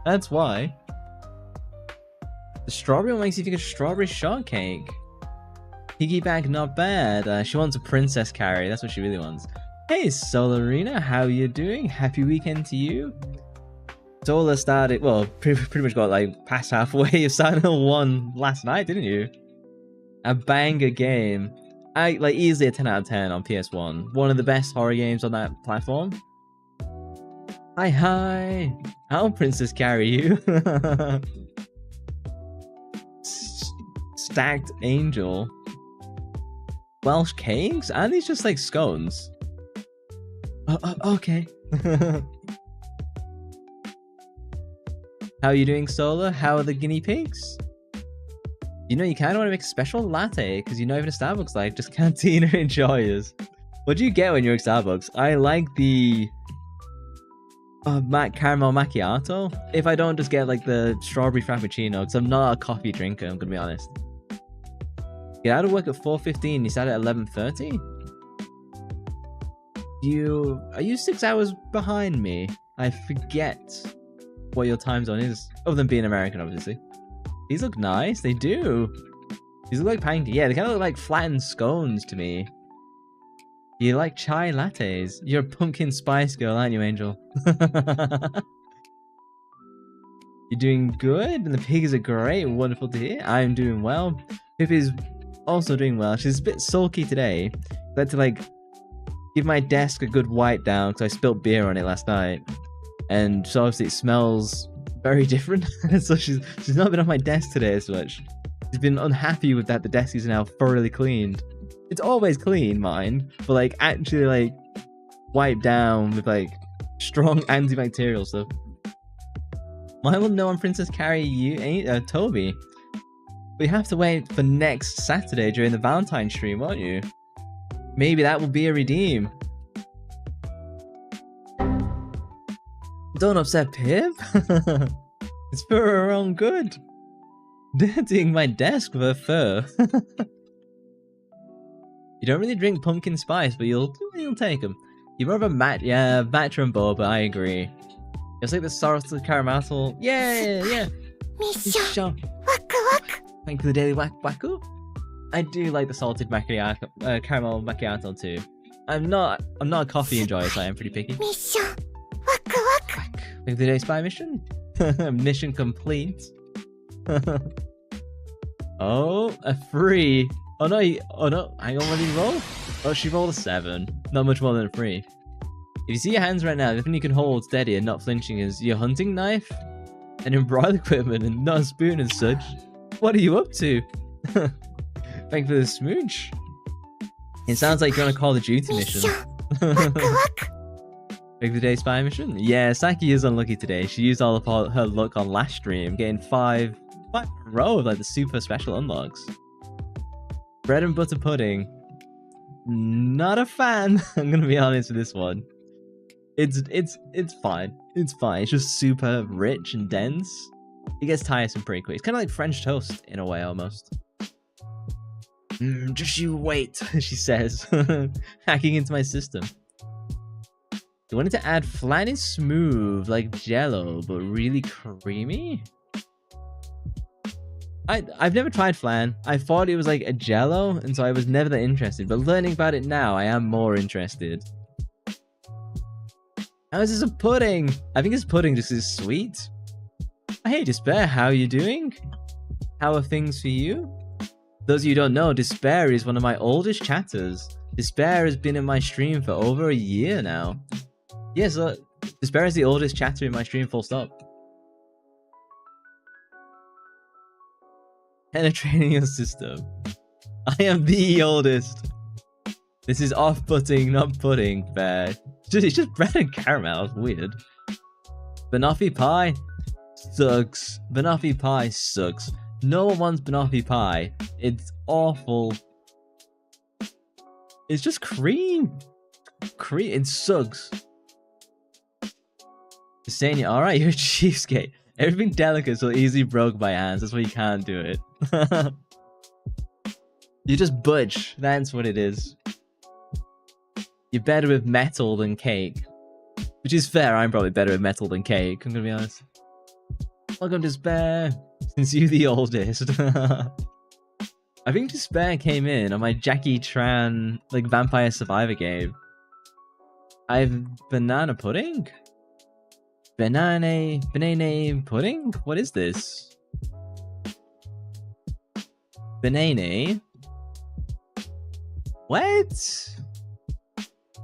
That's why. The strawberry one makes you think of strawberry shortcake. Piggyback, not bad. She wants a princess carry. That's what she really wants. Hey, Solarina, how you doing? Happy weekend to you. Solar started, well, pretty much got like past halfway. You started 1 last night, didn't you? A banger game. I like easily a 10 out of 10 on PS1. One of the best horror games on that platform. Hi. I'll princess carry you. Stacked angel. Welsh cakes? Aren't these just like scones? Okay. How are you doing, Solar? How are the guinea pigs? You know, you kind of want to make a special latte because you're not even a Starbucks like, just Cantina enjoyers. What do you get when you're at Starbucks? I like the caramel macchiato. If I don't just get like the strawberry frappuccino, because I'm not a coffee drinker, I'm gonna be honest. Get out of work at 4:15. You start at 11:30. Are you 6 hours behind me? I forget what your time zone is, other than being American, obviously. These look nice. They do. These look like pancakes. Yeah, they kind of look like flattened scones to me. You like chai lattes? You're a pumpkin spice girl, aren't you, Angel? You're doing good, and the pigs are great. Wonderful to hear. I'm doing well. Pip is also doing well. She's a bit sulky today. I had to like give my desk a good wipe down because I spilled beer on it last night, and so obviously it smells very different. So she's not been on my desk today as much. She's been unhappy with that. The desk is now thoroughly cleaned. It's always clean, mind, but like actually like wiped down with like strong antibacterial stuff. Why will no one Princess carry you, Toby? We have to wait for next Saturday during the Valentine stream, won't you? Maybe that will be a redeem. Don't upset Pip. It's for her own good. Dirtying my desk with her fur. You don't really drink pumpkin spice, but you'll take them. You're more of a matcha and boba, I agree. It's like the salted caramel. Yeah. Mission. Thank you for the daily waku. I do like the salted macchiato, caramel macchiato too. I'm not a coffee enjoyer, so I am pretty picky. Mission. Thank you for the daily spy mission. Mission complete. Oh, a 3. Oh no, oh no, hang on, what did he roll? Oh, she rolled a 7. Not much more than a 3. If you see your hands right now, the thing you can hold steady and not flinching is your hunting knife and embroil equipment and not a spoon and such. What are you up to? Thank for the smooch. It sounds like you're on a Call of Duty mission. Pick the day spy mission? Yeah, Saki is unlucky today. She used all of her luck on last stream, getting 5 in a row of like the super special unlocks. Bread and butter pudding. Not a fan. I'm gonna be honest with this one. It's fine. It's fine. It's just super rich and dense. It gets tiresome pretty quick. It's kind of like French toast in a way, almost. Just you wait, she says, hacking into my system. You wanted to add flat is smooth, like Jello, but really creamy? I've never tried flan. I thought it was like a Jello, and so I was never that interested. But learning about it now, I am more interested. How is this a pudding? I think it's pudding just is sweet. Hey, Despair, how are you doing? How are things for you? Those of you who don't know, Despair is one of my oldest chatters. Despair has been in my stream for over a year now. Yeah, so Despair is the oldest chatter in my stream, full stop. Penetrating your system. I am the oldest. This is off-putting, not pudding, Bear. It's just bread and caramel. It's weird. Banoffee pie sucks. Banoffee pie sucks. No one wants banoffee pie. It's awful. It's just cream. It sucks. Just saying, alright, you're a cheapskate. Everything delicate so easily broke by hands. That's why you can't do it. You just budge. That's what it is. You're better with metal than cake. Which is fair, I'm probably better with metal than cake, I'm gonna be honest. Welcome, Despair. Since you're the oldest. I think Despair came in on my Jackie Tran, like, Vampire Survivor game. I have banana pudding? Banana pudding? What is this? Banana? What?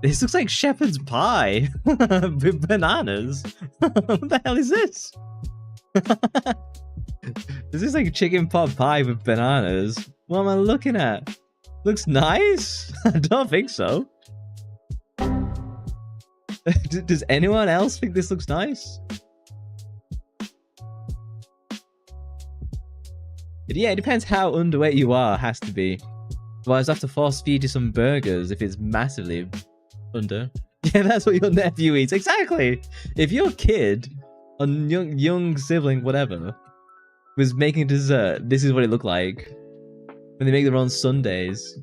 This looks like shepherd's pie with bananas. What the hell is this? This is like chicken pot pie with bananas. What am I looking at? Looks nice? I don't think so. Does anyone else think this looks nice? But yeah, it depends how underweight you are, has to be. Otherwise I have to force feed you some burgers if it's massively under. Yeah, that's what your nephew eats. Exactly! If your kid, or young sibling, whatever, was making dessert, this is what it looked like. When they make their own sundaes.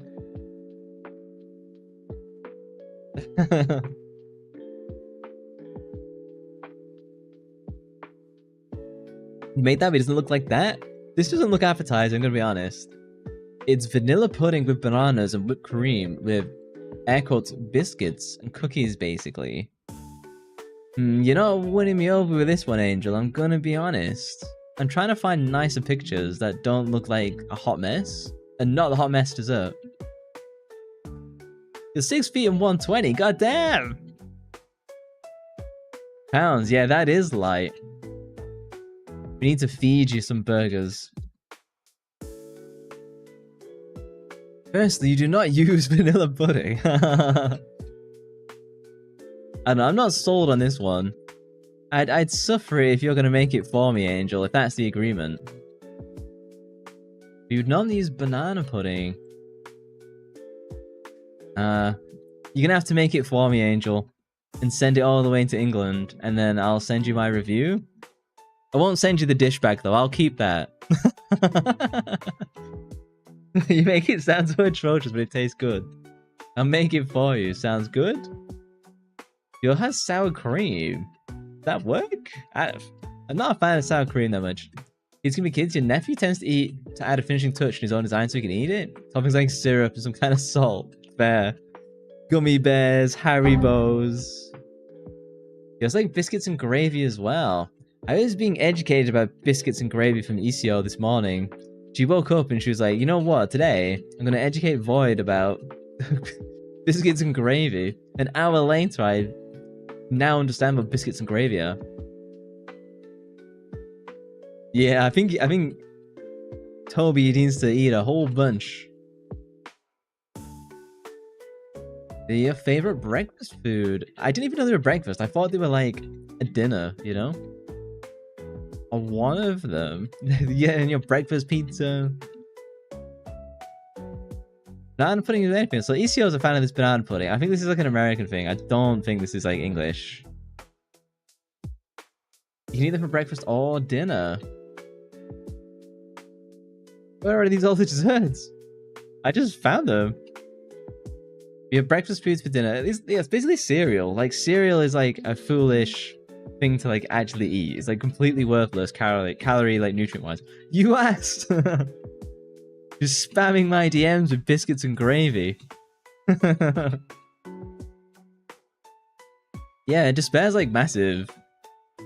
You made that, but it doesn't look like that? This doesn't look appetizing, I'm gonna be honest. It's vanilla pudding with bananas and whipped cream with air quotes biscuits and cookies, basically. You're not winning me over with this one, Angel, I'm gonna be honest. I'm trying to find nicer pictures that don't look like a hot mess, and not the hot mess dessert. You're 6 feet and 120, goddamn! Pounds, yeah, that is light. We need to feed you some burgers. Firstly, you do not use vanilla pudding. I don't know, I'm not sold on this one. I'd suffer it if you're going to make it for me, Angel, if that's the agreement. You'd normally use banana pudding. You're going to have to make it for me, Angel. And send it all the way to England. And then I'll send you my review. I won't send you the dish back, though. I'll keep that. You make it sound so atrocious, but it tastes good. I'll make it for you. Sounds good? Yours has sour cream. Does that work? I'm not a fan of sour cream that much. Kids can be kids. Your nephew tends to add a finishing touch in his own design so he can eat it. Toppings like syrup and some kind of salt. Fair. Gummy bears, Haribos. There's like biscuits and gravy as well. I was being educated about biscuits and gravy from ECO this morning. She woke up and she was like, you know what, today I'm going to educate Void about biscuits and gravy. An hour later, I now understand what biscuits and gravy are. Yeah, I think Toby needs to eat a whole bunch. Your favorite breakfast food? I didn't even know they were breakfast. I thought they were like a dinner, you know? Or one of them. Yeah, and your breakfast pizza. Banana pudding is anything. So ECO is a fan of this banana pudding. I think this is like an American thing. I don't think this is like English. You can eat them for breakfast or dinner. Where are these all the desserts? I just found them. We have breakfast foods for dinner. It's basically cereal. Like, cereal is like a foolish thing to like actually eat. It's like completely worthless calorie like nutrient wise. You asked. Just spamming my DMs with biscuits and gravy. Yeah, Despair's like massive.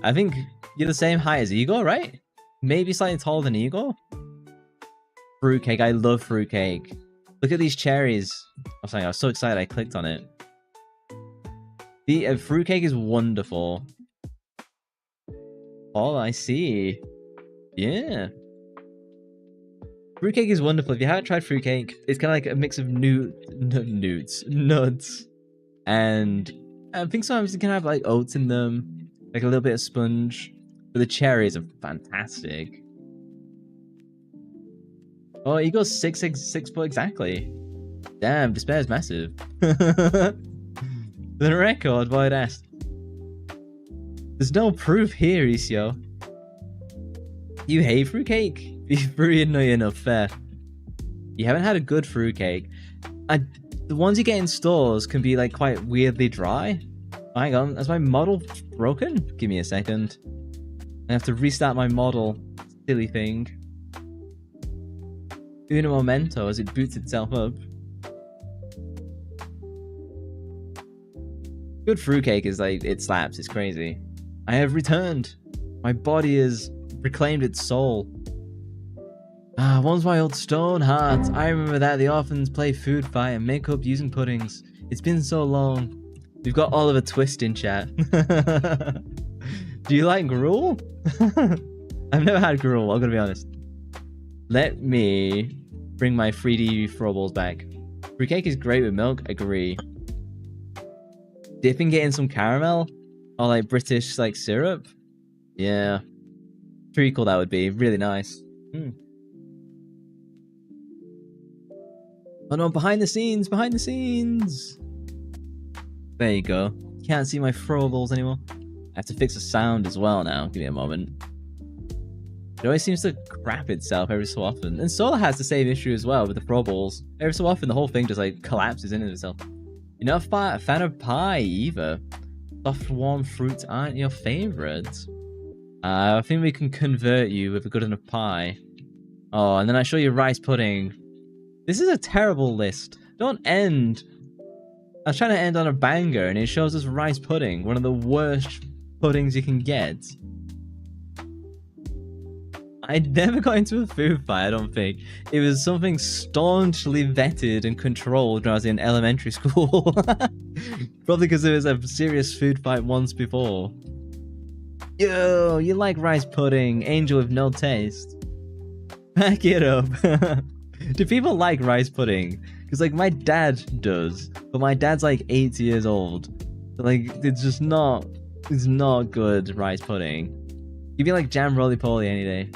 I think you're the same height as Igor, right? Maybe slightly taller than Igor. Fruitcake. I love fruitcake. Look at these cherries. I'm sorry, I was so excited I clicked on it. The fruitcake is wonderful. Oh, I see. Yeah. Fruitcake is wonderful. If you haven't tried fruitcake, it's kind of like a mix of nuts. And I think sometimes you can have like oats in them, like a little bit of sponge. But the cherries are fantastic. Oh, he goes 6 foot exactly. Damn, Despair's massive. The record, Void asked. There's no proof here, ECO. You hate fruitcake? You really know you're not fair. You haven't had a good fruitcake. The ones you get in stores can be like quite weirdly dry. Oh, hang on, is my model broken? Give me a second. I have to restart my model. Silly thing. Uno momento as it boots itself up. Good fruitcake is like, it slaps, it's crazy. I have returned. My body has reclaimed its soul. Ah, one's my old stone heart. I remember that the orphans play food fight and make up using puddings. It's been so long. We've got Oliver Twist in chat. Do you like gruel? I've never had gruel, I'm gonna be honest. Let me bring my 3D throwables back. Fruitcake is great with milk, agree. Dipping it in some caramel? Or like British like syrup? Yeah. Treacle that would be, really nice. Oh no, behind the scenes! There you go. Can't see my throwables anymore. I have to fix the sound as well now, give me a moment. It always seems to crap itself every so often. And Solar has the same issue as well with the throwables. Every so often the whole thing just like collapses into itself. You're not a fan of pie either. Soft warm fruits aren't your favourite. I think we can convert you with a good enough pie. Oh, and then I show you rice pudding. This is a terrible list. Don't end. I was trying to end on a banger and it shows us rice pudding. One of the worst puddings you can get. I never got into a food fight, I don't think. It was something staunchly vetted and controlled when I was in elementary school. Probably because there was a serious food fight once before. Yo, you like rice pudding, angel with no taste. Back it up. Do people like rice pudding? Because like my dad does, but my dad's like 80 years old. So, like it's just not, it's not good rice pudding. You'd be like jam roly-poly any day.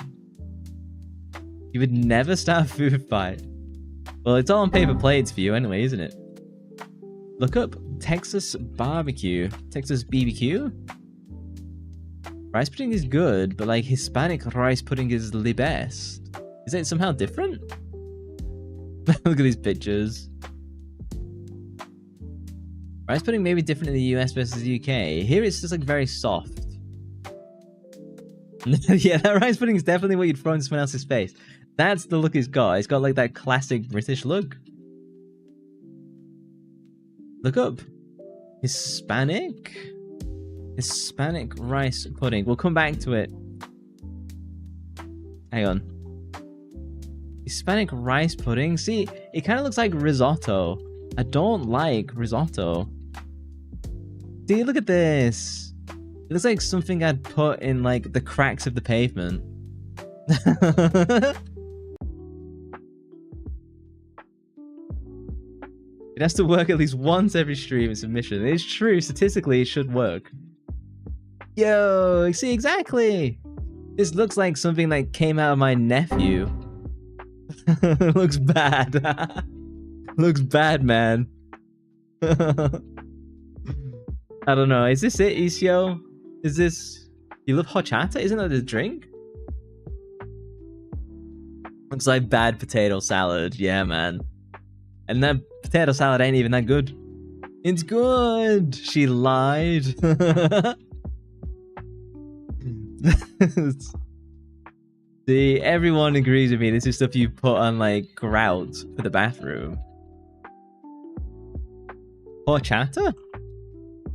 You would never start a food fight. Well, it's all on paper plates for you anyway, isn't it? Look up Texas barbecue. Texas BBQ? Rice pudding is good, but like Hispanic rice pudding is the best. Is it somehow different? Look at these pictures. Rice pudding may be different in the US versus the UK. Here it's just like very soft. Yeah, that rice pudding is definitely what you'd throw in someone else's face. That's the look it's got. It's got like that classic British look. Look up. Hispanic Hispanic rice pudding. We'll come back to it. Hang on. Hispanic rice pudding? See, it kind of looks like risotto. I don't like risotto. See, look at this. It looks like something I'd put in, like, the cracks of the pavement. It has to work at least once every stream in submission. It's true, statistically it should work. Yo, see, exactly! This looks like something that came out of my nephew. Looks bad. Looks bad, man. I don't know, is this it, Isio? Is this... You love horchata? Isn't that a drink? Looks like bad potato salad, yeah, man. And that potato salad ain't even that good. It's good! She lied. See, everyone agrees with me. This is stuff you put on, like, grout for the bathroom. Horchata?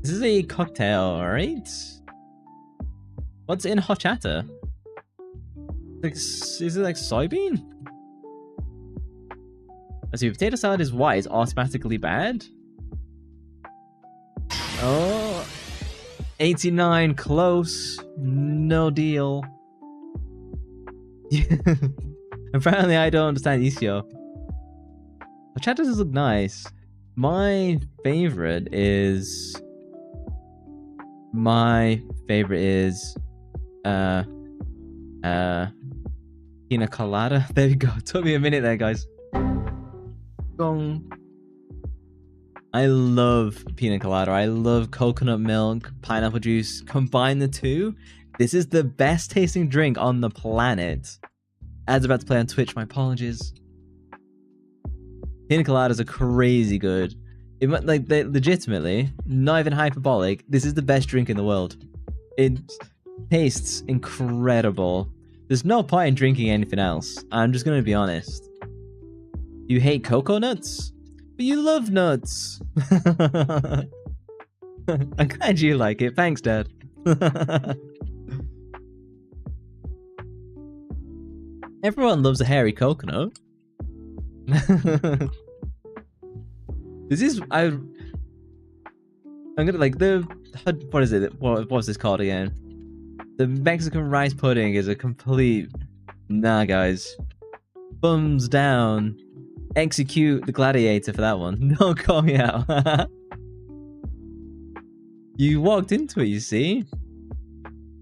This is a cocktail, right? What's in horchata? Like, is it like soybean? Let's see, if potato salad is white, it's automatically bad? Oh, 89, close. No deal. Apparently I don't understand Isio. Horchata does look nice. My favorite is... Pina colada. There we go. Took me a minute there, guys. Gong. I love pina colada. I love coconut milk, pineapple juice. Combine the two. This is the best tasting drink on the planet. Ads about to play on Twitch. My apologies. Pina coladas are crazy good. It, like, they legitimately, not even hyperbolic, this is the best drink in the world. It tastes incredible. There's no point in drinking anything else. I'm just gonna be honest. You hate cocoa nuts? But you love nuts! I'm glad you like it. Thanks, Dad. Everyone loves a hairy coconut. This is... I'm gonna, like, what is it? What's this called again? The Mexican rice pudding is a complete... Nah, guys. Thumbs down. Execute the gladiator for that one. Don't call me out. You walked into it, you see?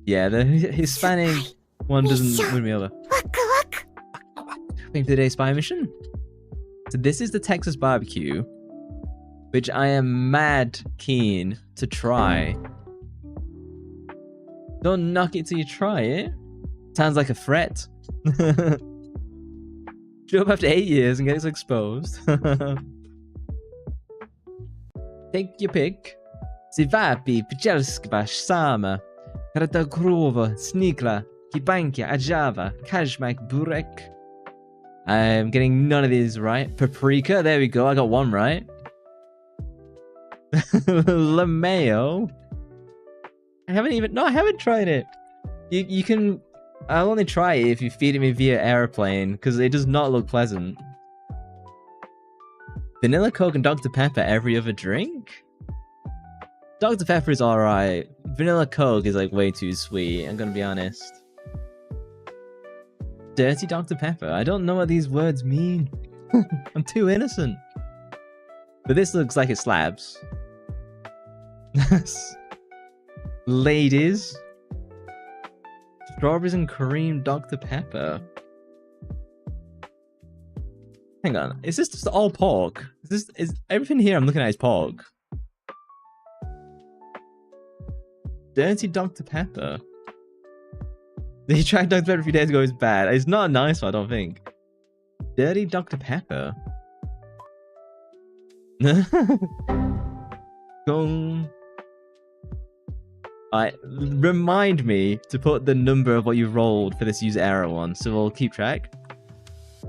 Yeah, the Hispanic one doesn't win me over. Think today's spy mission? So this is the Texas barbecue, which I am mad keen to try. Don't knock it till you try it. Sounds like a threat. Show up after 8 years and gets exposed. Take your pick. Zivapi, Pijelskba, Sama, Karatakrova, Snikla, Kibankia, Ajava, Kajmak, Burek. I'm getting none of these right. Paprika, there we go. I got one right. Lameo. I haven't tried it. You can... I'll only try it if you feed it me via airplane, because it does not look pleasant. Vanilla Coke and Dr. Pepper every other drink? Dr. Pepper is alright. Vanilla Coke is like way too sweet, I'm gonna be honest. Dirty Dr. Pepper? I don't know what these words mean. I'm too innocent. But this looks like it slaps. Ladies. Strawberries and cream Dr. Pepper. Hang on, is this just all pork? Is everything here I'm looking at is pork? Dirty Dr. Pepper. He tried Dr. Pepper a few days ago, it's bad. It's not a nice one, I don't think. Dirty Dr. Pepper. Gong. Remind me to put the number of what you rolled for this user error one, so we'll keep track.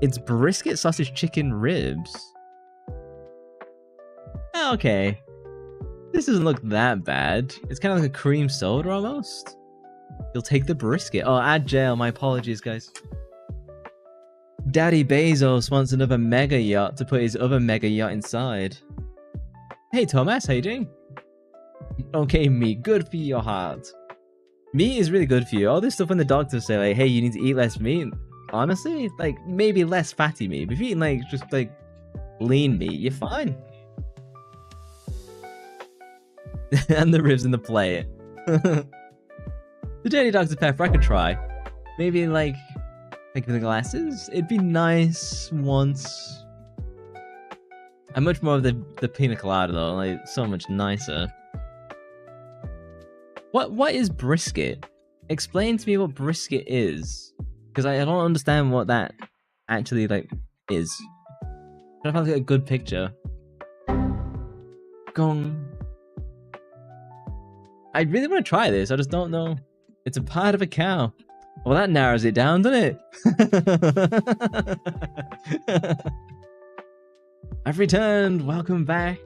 It's brisket sausage chicken ribs. Okay. This doesn't look that bad. It's kind of like a cream soda almost. You'll take the brisket. Oh, add jail. My apologies, guys. Daddy Bezos wants another mega yacht to put his other mega yacht inside. Hey, Thomas, how you doing? Okay, meat. Good for your heart. Meat is really good for you. All this stuff when the doctors say, like, hey, you need to eat less meat. Honestly, like, maybe less fatty meat. But if you're eating, like, just, like, lean meat, you're fine. And the ribs in the plate. The Dirty Dr. Pepper, I could try. Maybe, like the glasses? It'd be nice once. I'm much more of the pina colada, though. Like, so much nicer. What is brisket? Explain to me what brisket is. Because I don't understand what that actually, like, is. I'm trying to find, like, a good picture. Gong. I really want to try this, I just don't know. It's a part of a cow. Well, that narrows it down, doesn't it? I've returned, welcome back.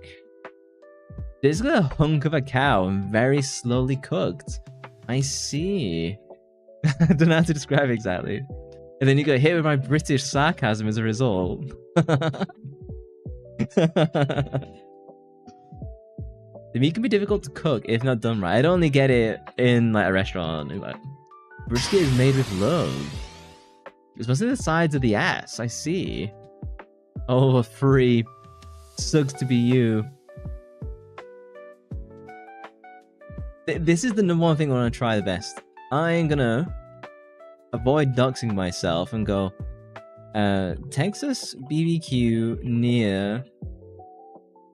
This is a hunk of a cow and very slowly cooked. I see. I don't know how to describe it exactly. And then you got hit with my British sarcasm as a result. The meat can be difficult to cook if not done right. I'd only get it in like a restaurant. Brisket is made with love. It's mostly the sides of the ass. I see. Oh, free. Sucks to be you. This is the number one thing I want to try the best. I'm gonna avoid doxing myself and go Texas BBQ near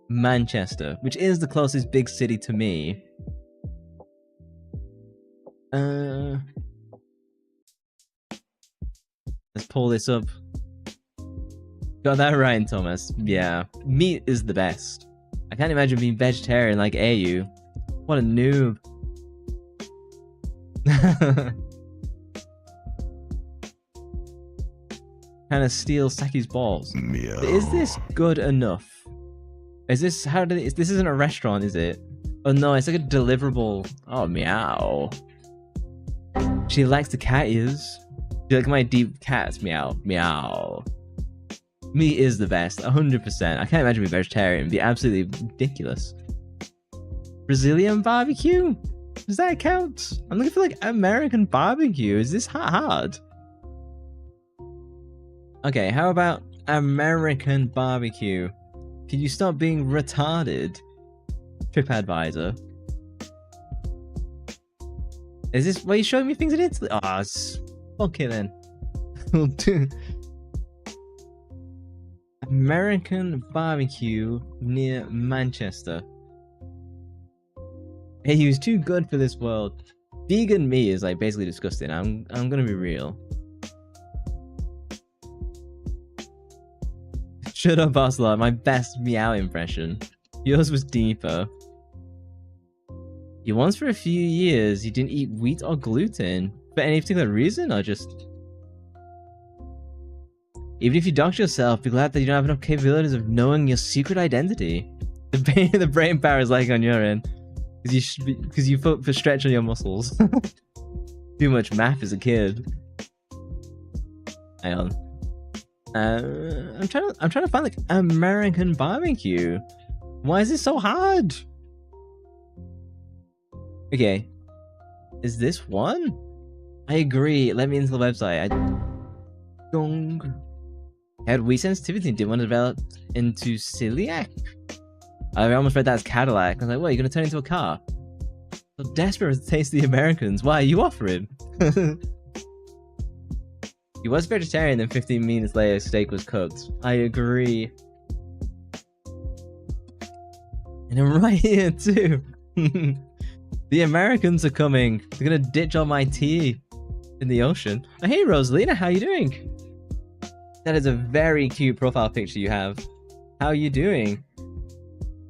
Manchester, which is the closest big city to me. Let's pull this up. Got that right, Thomas. Yeah, meat is the best. I can't imagine being vegetarian like AU. What a noob. Kind of steal Saki's balls. Meow. Is this good enough? Is this this isn't a restaurant, is it? Oh no, it's like a deliverable. Oh, meow. She likes the cat ears. She likes my deep cats. Meow, meow. Meat is the best, 100%. I can't imagine being vegetarian. It'd be absolutely ridiculous. Brazilian barbecue? Does that count? I'm looking for like American barbecue. Is this hard? Okay, how about American barbecue? Can you stop being retarded? TripAdvisor. Is this why you showing me things in Italy? Oh, okay then. We'll do American barbecue near Manchester. Hey, he was too good for this world. Vegan meat is like basically disgusting. I'm gonna be real. Shut up, Ocelot. My best meow impression. Yours was deeper. You once for a few years you didn't eat wheat or gluten for any particular reason, or just even if you dox yourself, be glad that you don't have enough capabilities of knowing your secret identity. The brain power is like on your end. Because you put stretch on your muscles. Too much math as a kid. Hang on. I'm trying to find like American barbecue. Why is this so hard? Okay. Is this one? I agree. Let me into the website. I had wheat sensitivity and didn't want to develop into celiac. I almost read that as Cadillac. I was like, what, you're going to turn into a car? So desperate to taste the Americans. Why are you offering? He was vegetarian, then 15 minutes later, steak was cooked. I agree. And I'm right here, too. The Americans are coming. They're going to ditch all my tea in the ocean. Oh, hey, Rosalina, how you doing? That is a very cute profile picture you have. How are you doing?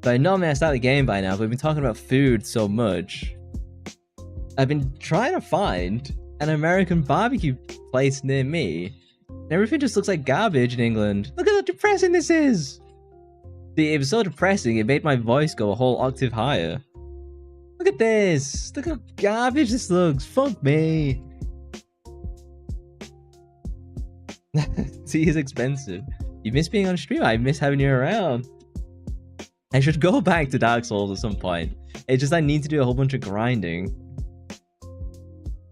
So I normally I start the game by now, but we've been talking about food so much. I've been trying to find an American barbecue place near me. And everything just looks like garbage in England. Look at how depressing this is! It was so depressing, it made my voice go a whole octave higher. Look at this! Look how garbage this looks! Fuck me! Tea is expensive. You miss being on stream, I miss having you around. I should go back to Dark Souls at some point. It's just I need to do a whole bunch of grinding.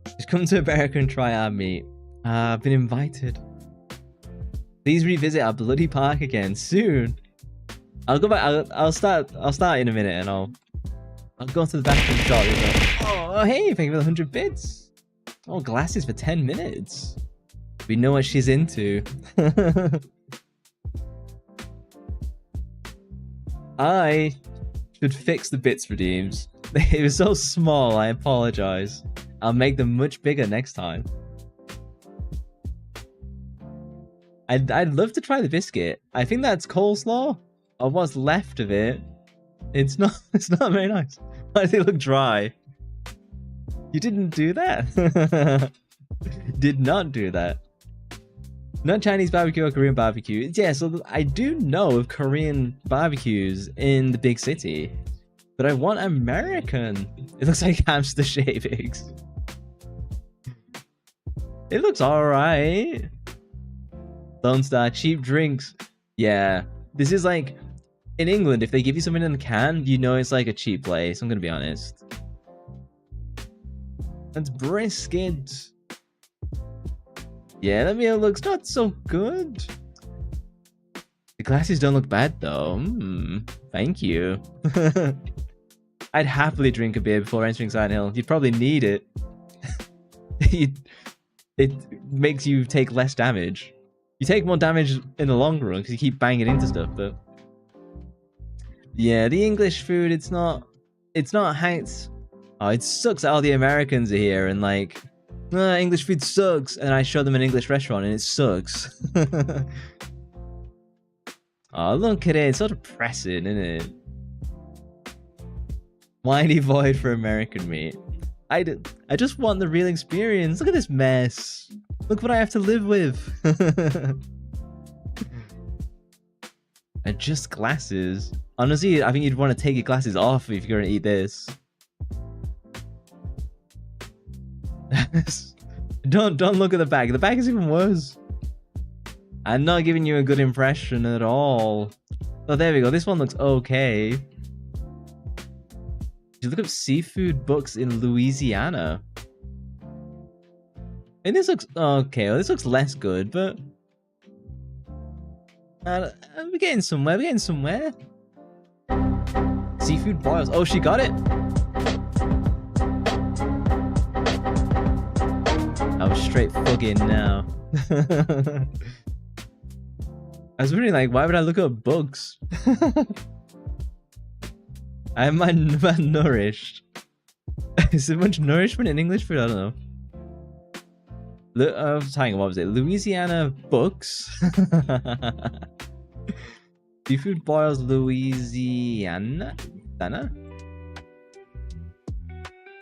Just come to America and try our meat. I've been invited. Please revisit our bloody park again soon. I'll go back. I'll start in a minute, and I'll go to the bathroom shortly. Oh, hey! Thank you for the 100 bits. Oh, glasses for 10 minutes. We know what she's into. I should fix the bits redeems. It was so small. I apologize. I'll make them much bigger next time. I'd love to try the biscuit. I think that's coleslaw, or what's left of it. It's not very nice. Why does it look dry? You didn't do that. Did not do that. Not Chinese barbecue or Korean barbecue. Yeah, so I do know of Korean barbecues in the big city, but I want American. It looks like hamster shavings. It looks alright. Lone Star, cheap drinks. Yeah, this is like, in England, if they give you something in a can, you know it's like a cheap place, I'm gonna be honest. That's brisket. Yeah, that meal looks not so good. The glasses don't look bad though. Thank you. I'd happily drink a beer before entering Silent Hill. You'd probably need it. It makes you take less damage. You take more damage in the long run because you keep banging into stuff, but yeah, the English food, it's not hyped. Oh, it sucks that all the Americans are here and like, English food sucks, and I show them an English restaurant and it sucks. Oh, look at it, it's so depressing, isn't it? Whiny void for American meat. I just want the real experience. Look at this mess. Look what I have to live with. And just glasses. Honestly, I think you'd want to take your glasses off if you're going to eat this. Don't look at the back. The back is even worse. I'm not giving you a good impression at all. Oh, there we go. This one looks okay. You look up seafood books in Louisiana. And this looks okay. Well, this looks less good, but we're getting somewhere. We're getting somewhere. Seafood boils. Oh, she got it. I was straight fucking now. I was wondering, like, why would I look up books? I'm malnourished. Is there much nourishment in English food? I don't know. Hang on, what was it? Louisiana books? Seafood boils Louisiana? Dana?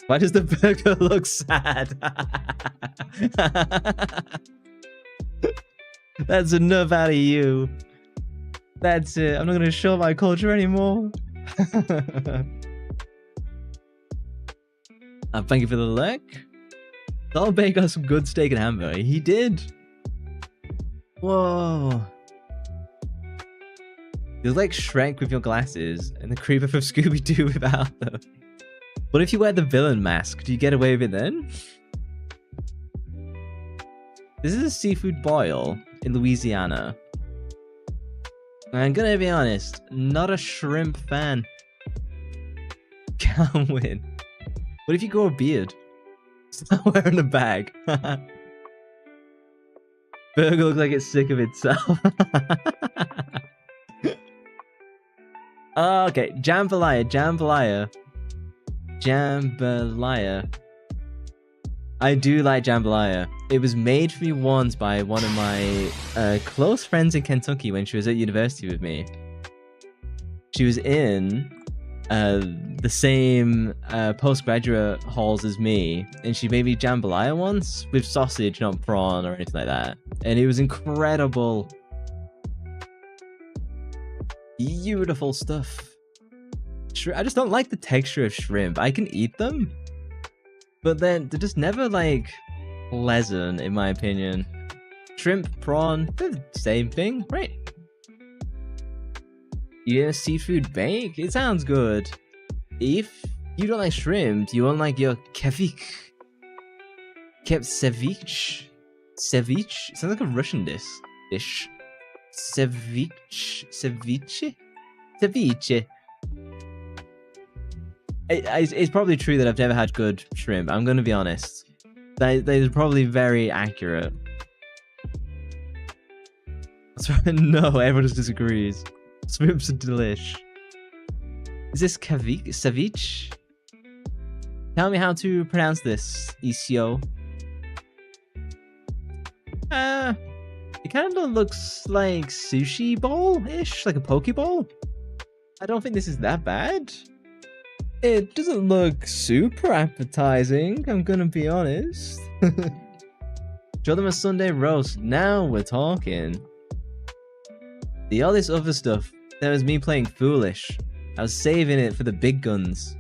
Why does the burger look sad? That's enough out of you. That's it. I'm not going to show my culture anymore. Thank you for the luck. Dalbay got some good steak and hamburger. He did. Whoa. You're like Shrek with your glasses and the creeper from Scooby-Doo without them. What if you wear the villain mask? Do you get away with it then? This is a seafood boil in Louisiana. I'm gonna be honest, not a shrimp fan. Can't win. What if you grow a beard? It's not wearing a bag. Burger looks like it's sick of itself. Oh, okay, jambalaya. Jambalaya. I do like jambalaya. It was made for me once by one of my close friends in Kentucky when she was at university with me. She was in the same postgraduate halls as me, and she made me jambalaya once with sausage, not prawn or anything like that, and it was incredible. Beautiful stuff. I just don't like the texture of shrimp. I can eat them, but then they're just never like pleasant in my opinion. Shrimp, prawn, they're the same thing, right? Yeah, seafood bake? It sounds good. If you don't like shrimp, you won't like your ceviche. Ceviche? Ceviche? It sounds like a Russian dish. Ceviche? Ceviche? Ceviche. It's probably true that I've never had good shrimp. I'm going to be honest. They're probably very accurate. No, everyone just disagrees. Shrimp's a delish. Is this ceviche? Tell me how to pronounce this, Isio. It kind of looks like sushi bowl-ish, like a poke bowl. I don't think this is that bad. It doesn't look super appetizing, I'm gonna be honest. Show them a Sunday roast. Now we're talking. All this other stuff, that was me playing foolish. I was saving it for the big guns.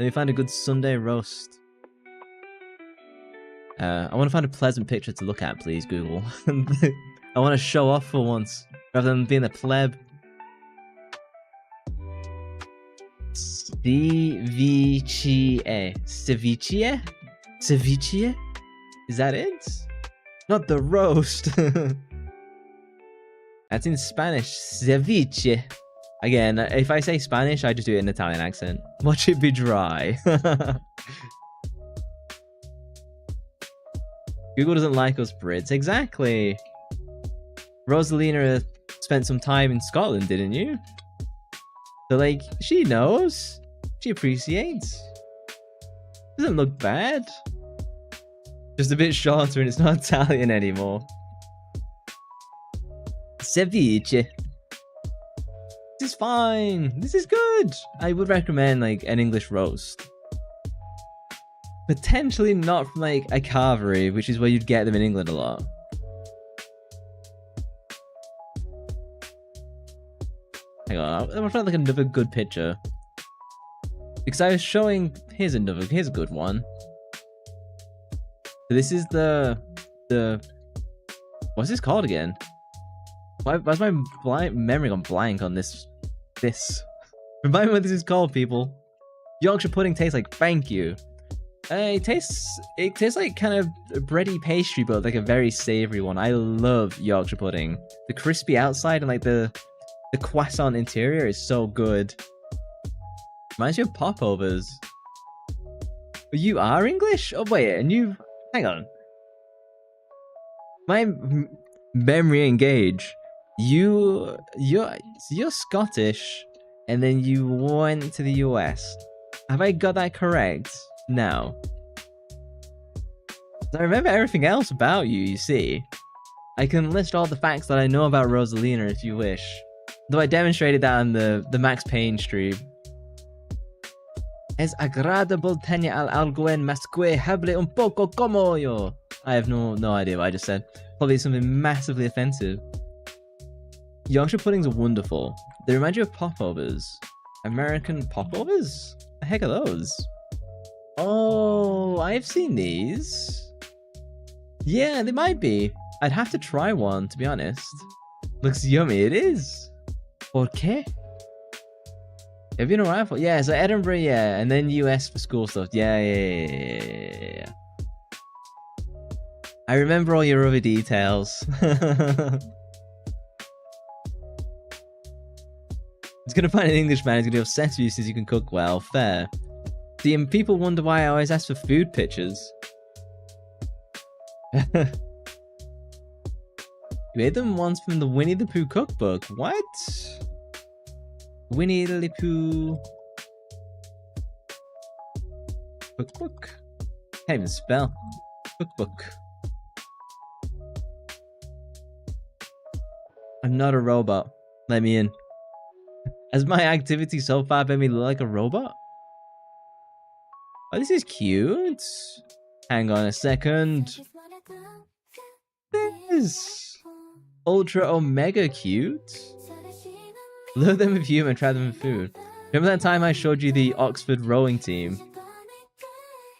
Let me find a good Sunday roast. I want to find a pleasant picture to look at, please, Google. I want to show off for once, rather than being a pleb. Ceviche. Ceviche? Ceviche? Is that it? Not the roast. That's in Spanish. Ceviche. Again, if I say Spanish, I just do it in an Italian accent. Watch it be dry. Google doesn't like us Brits. Exactly. Rosalina spent some time in Scotland, didn't you? So, like, she knows. She appreciates. Doesn't look bad. Just a bit shorter and it's not Italian anymore. Ceviche. This is fine. This is good. I would recommend, like, an English roast. Potentially not from, like, a carvery, which is where you'd get them in England a lot. Hang on, I'm gonna find, like, another good picture. Because I was showing... Here's a good one. So this is the... What's this called again? Why's my memory gone blank on this? Remind me what this is called, people. Yorkshire pudding tastes like thank you. It tastes like kind of a bready pastry, but like a very savory one. I love Yorkshire pudding. The crispy outside and like the croissant interior is so good. Reminds you of popovers. You are English? Oh wait, and you... Hang on. My memory engage. You're Scottish, and then you went to the US. Have I got that correct? No. I remember everything else about you, you see. I can list all the facts that I know about Rosalina if you wish. Though I demonstrated that on the Max Payne stream. Es agradable tener algo en masque hable un poco como yo. I have no idea what I just said. Probably something massively offensive. Yorkshire puddings are wonderful. They remind you of popovers. American popovers? The heck are those? Oh, I've seen these. Yeah, they might be. I'd have to try one, to be honest. Looks yummy, it is. ¿Por qué? Have you been around for? Yeah, so Edinburgh, yeah, and then US for school stuff. Yeah. I remember all your other details. He's gonna find an Englishman who's gonna be obsessed with you since you can cook well. Fair. See, and people wonder why I always ask for food pictures. You made them once from the Winnie the Pooh cookbook. What? Winnie the Pooh cookbook? Can't even spell. Cookbook. I'm not a robot. Let me in. Has my activity so far made me look like a robot? Oh, this is cute. Hang on a second. This is ultra omega cute. Load them with humor and try them with food. Remember that time I showed you the Oxford rowing team?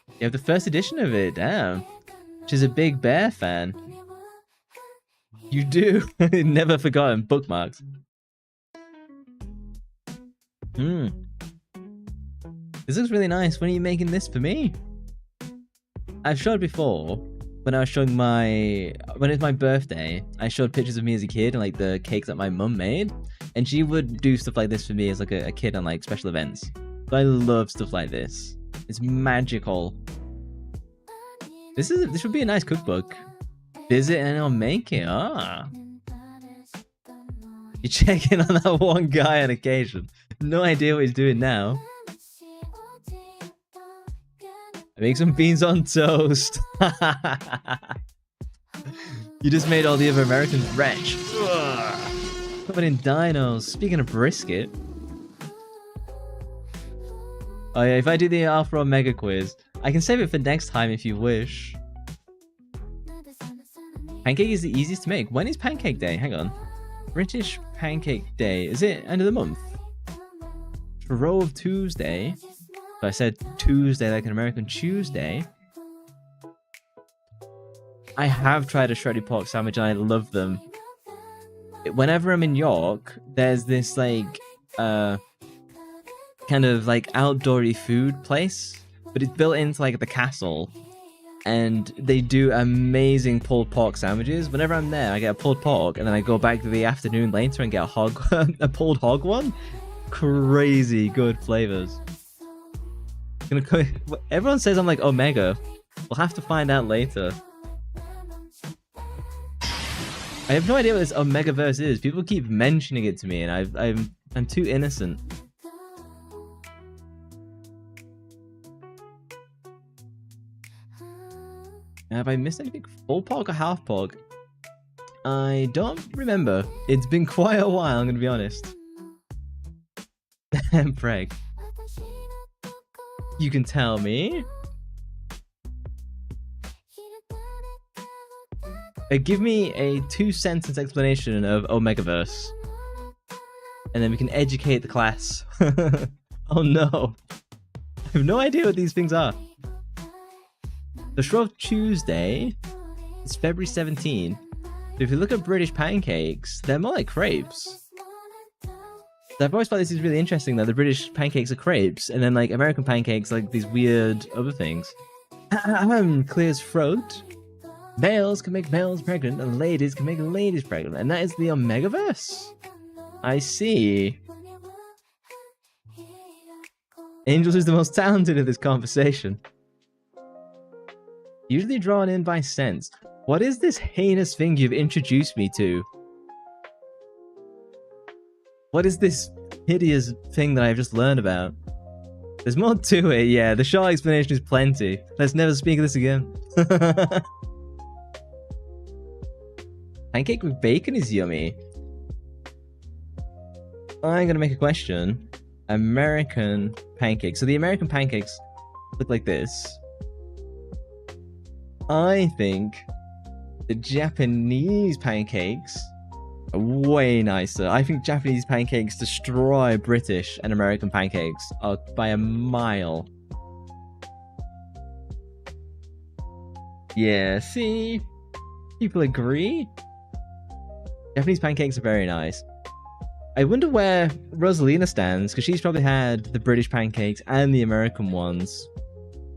You have the first edition of it, damn. She's a big bear fan. You do. Never forgotten. Bookmarks. This looks really nice. When are you making this for me? I've showed before. When I was showing when it's my birthday, I showed pictures of me as a kid and like the cake that my mum made. And she would do stuff like this for me as like a kid on like special events. So I love stuff like this. It's magical. This would be a nice cookbook. Visit and I'll make it. Ah. You check in on that one guy on occasion. No idea what he's doing now. I make some beans on toast. You just made all the other Americans wretch. Covered in dinos. Speaking of brisket. Oh yeah, if I do the Alpha Omega quiz, I can save it for next time if you wish. Pancake is the easiest to make. When is Pancake Day? Hang on. British Pancake Day. Is it end of the month? Shrove Tuesday. So I said Tuesday like an American Tuesday. I have tried a shredded pork sandwich and I love them. Whenever I'm in York, there's this like kind of like outdoory food place, but it's built into like the castle, and they do amazing pulled pork sandwiches. Whenever I'm there, I get a pulled pork, and then I go back to the afternoon later and get a pulled hog one. Crazy good flavors. Everyone says I'm like Omega. We'll have to find out later. I have no idea what this Omegaverse is. People keep mentioning it to me, and I'm too innocent. Have I missed anything? Full pork or half pork? I don't remember. It's been quite a while, I'm gonna be honest. Damn, Preg. You can tell me. Give me a 2-sentence explanation of Omegaverse. And then we can educate the class. Oh no. I have no idea what these things are. The Shrove Tuesday is February 17. So if you look at British pancakes, they're more like crepes. So I've always thought this is really interesting that the British pancakes are crepes, and then like American pancakes like these weird other things. Clears throat. Males can make males pregnant, and ladies can make ladies pregnant, and that is the Omegaverse. I see. Angels is the most talented in this conversation. Usually drawn in by sense. What is this heinous thing you've introduced me to? What is this hideous thing that I've just learned about? There's more to it, yeah. The short explanation is plenty. Let's never speak of this again. Pancake with bacon is yummy. I'm gonna make a question. American pancakes. So the American pancakes look like this. I think the Japanese pancakes are way nicer. I think Japanese pancakes destroy British and American pancakes by a mile. Yeah, see? People agree? Japanese pancakes are very nice. I wonder where Rosalina stands, because she's probably had the British pancakes and the American ones.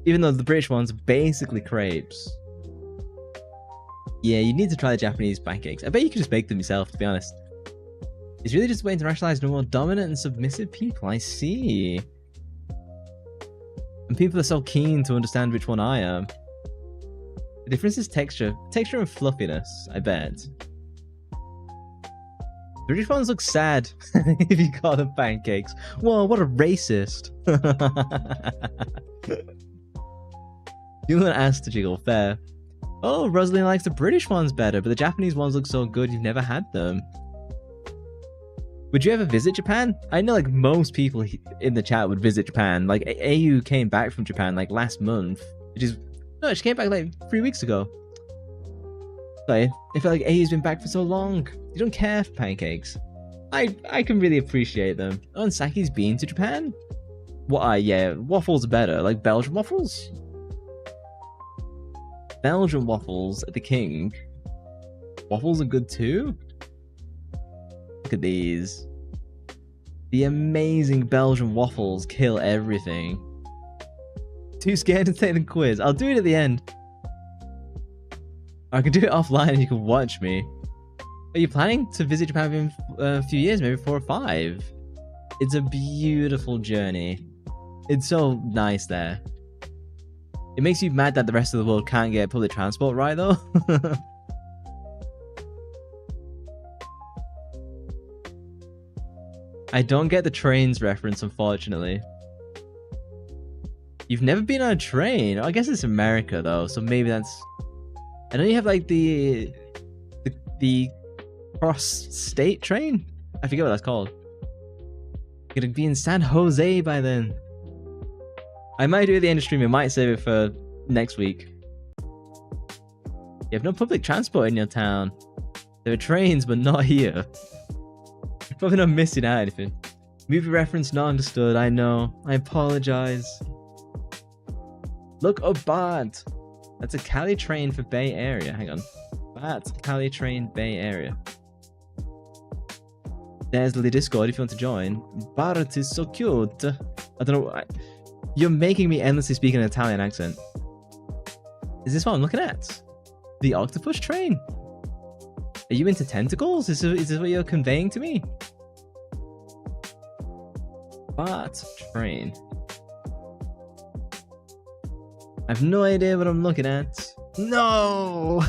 Even though the British ones are basically crepes. Yeah, you need to try the Japanese pancakes. I bet you can just make them yourself, to be honest. It's really just a way to rationalize the more dominant and submissive people, I see. And people are so keen to understand which one I am. The difference is texture. Texture and fluffiness, I bet. British ones look sad if you call them pancakes. Whoa, what a racist. You want to ask to jiggle, fair. Oh, Rosaline likes the British ones better, but the Japanese ones look so good you've never had them. Would you ever visit Japan? I know like most people in the chat would visit Japan. Like AU came back from Japan like last month. No, she came back like 3 weeks ago. Like, I feel like AU's been back for so long. You don't care for pancakes. I can really appreciate them. Oh, and Saki's been to Japan? What? Yeah, waffles are better. Like Belgian waffles? Belgian waffles are the king. Waffles are good too? Look at these. The amazing Belgian waffles kill everything. Too scared to take the quiz. I'll do it at the end. I can do it offline and you can watch me. Are you planning to visit Japan in a few years, maybe 4 or 5? It's a beautiful journey. It's so nice there. It makes you mad that the rest of the world can't get public transport right, though. I don't get the trains reference, unfortunately. You've never been on a train? I guess it's America, though, so maybe that's... I know you have, like, the cross-state train? I forget what that's called. You're gonna be in San Jose by then. I might do it at the end of stream. I might save it for next week. You have no public transport in your town. There are trains, but not here. You're probably not missing out anything. Movie reference not understood. I know. I apologize. Look up Bart. That's a Cali train for Bay Area. Hang on. Bart, Cali train, Bay Area. There's the Discord if you want to join. Bart is so cute. I don't know. You're making me endlessly speak an Italian accent. Is this what I'm looking at? The octopus train? Are you into tentacles? Is this what you're conveying to me? Bart train. I have no idea what I'm looking at. No!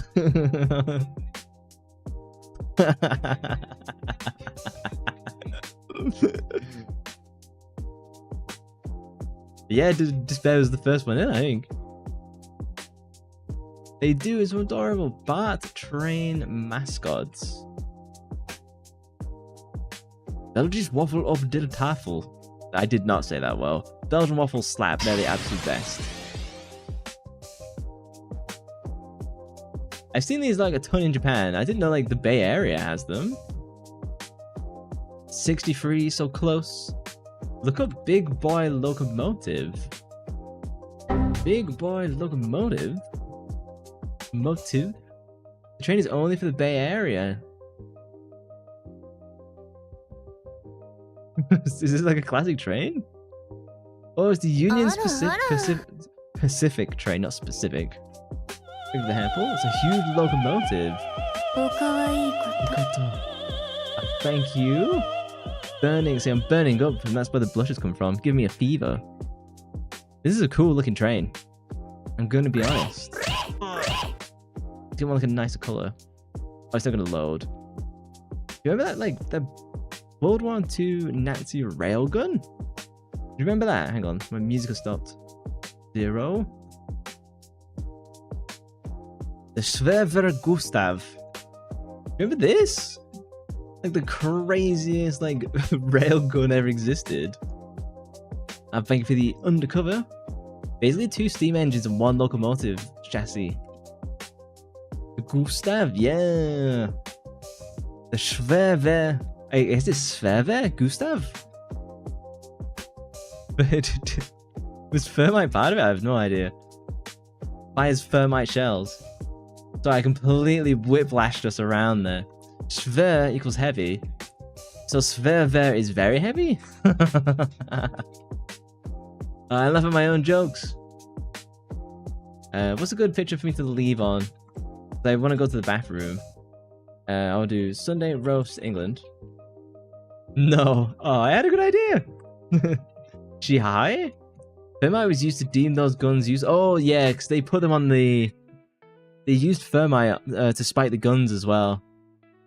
Yeah, Despair was the first one in, I think. They do, it's adorable. Bart train mascots. Belgian waffle up der Tafel. I did not say that well. Belgian waffles slap, they're the absolute best. I've seen these like a ton in Japan. I didn't know like the Bay Area has them. 63, so close. Look up Big Boy Locomotive. Big Boy Locomotive? Motive? The train is only for the Bay Area. Is this like a classic train? Oh, it's the Union Pacific train, not specific. Look at the handful. It's a huge locomotive. Thank you. Burning. See, I'm burning up, and that's where the blushes come from. Give me a fever. This is a cool looking train. I'm gonna be honest. Do you want like a nicer color? Oh, it's not gonna load. You remember that, like, the World War II Nazi railgun? Do you remember that? Hang on, my music has stopped. 0. The Schwerver Gustav. Remember this? Like the craziest like railgun ever existed. And thank you for the undercover. Basically 2 steam engines and 1 locomotive chassis. The Gustav, yeah. The Schwerver. Is this Schwerver Gustav? Was Thermite part of it? I have no idea. Fires Thermite shells. So I completely whiplashed us around there. Schwer equals heavy. So Schwerver is very heavy? I laugh at my own jokes. What's a good picture for me to leave on? I want to go to the bathroom. I'll do Sunday roast England. No. Oh, I had a good idea. She high? Thermite was used to deem those guns used. Oh yeah, because they put them on the. They used Thermite to spike the guns as well.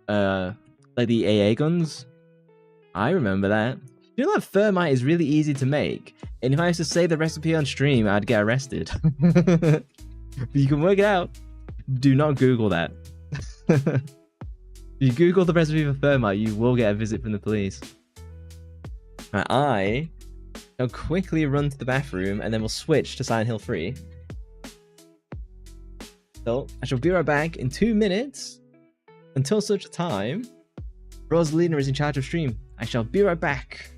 Like the AA guns. I remember that. You know that Thermite is really easy to make, and if I was to say the recipe on stream, I'd get arrested. But you can work it out. Do not Google that. If you Google the recipe for Thermite, you will get a visit from the police. Right, I'll quickly run to the bathroom, and then we'll switch to Silent Hill 3. So, I shall be right back in 2 minutes. Until such a time, Rosalina is in charge of stream. I shall be right back.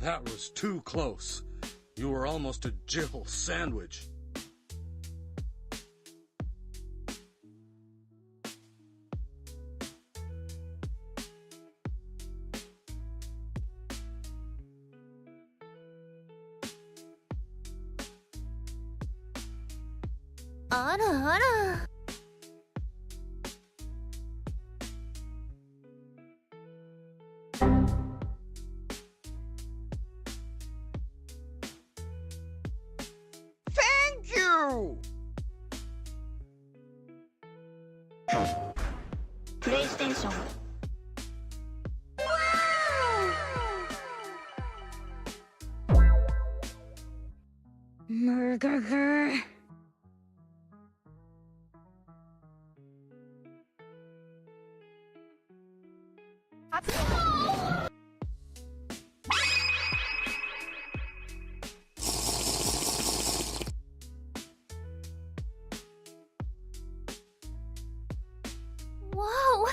That was too close. You were almost a Jill sandwich. Thank you! PlayStation. Murder. Whoa!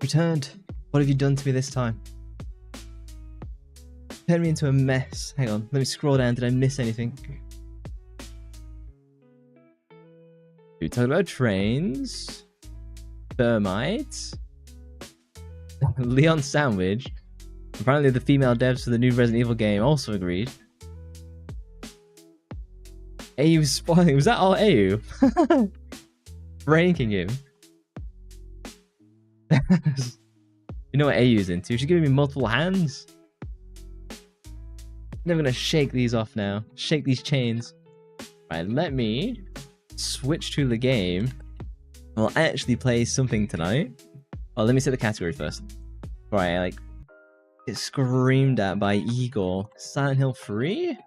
Returned. What have you done to me this time? Turned me into a mess. Hang on, let me scroll down. Did I miss anything? We talked about trains, thermites, Leon sandwich. Apparently the female devs for the new Resident Evil game also agreed. AU spoiling. Was that all AU? Ranking him. You know what AU's into? She's giving me multiple hands. Never gonna shake these off now. Shake these chains. Right, let me switch to the game. I'll actually play something tonight. Oh, let me set the category first. Right, like get screamed at by Igor. Silent Hill 3?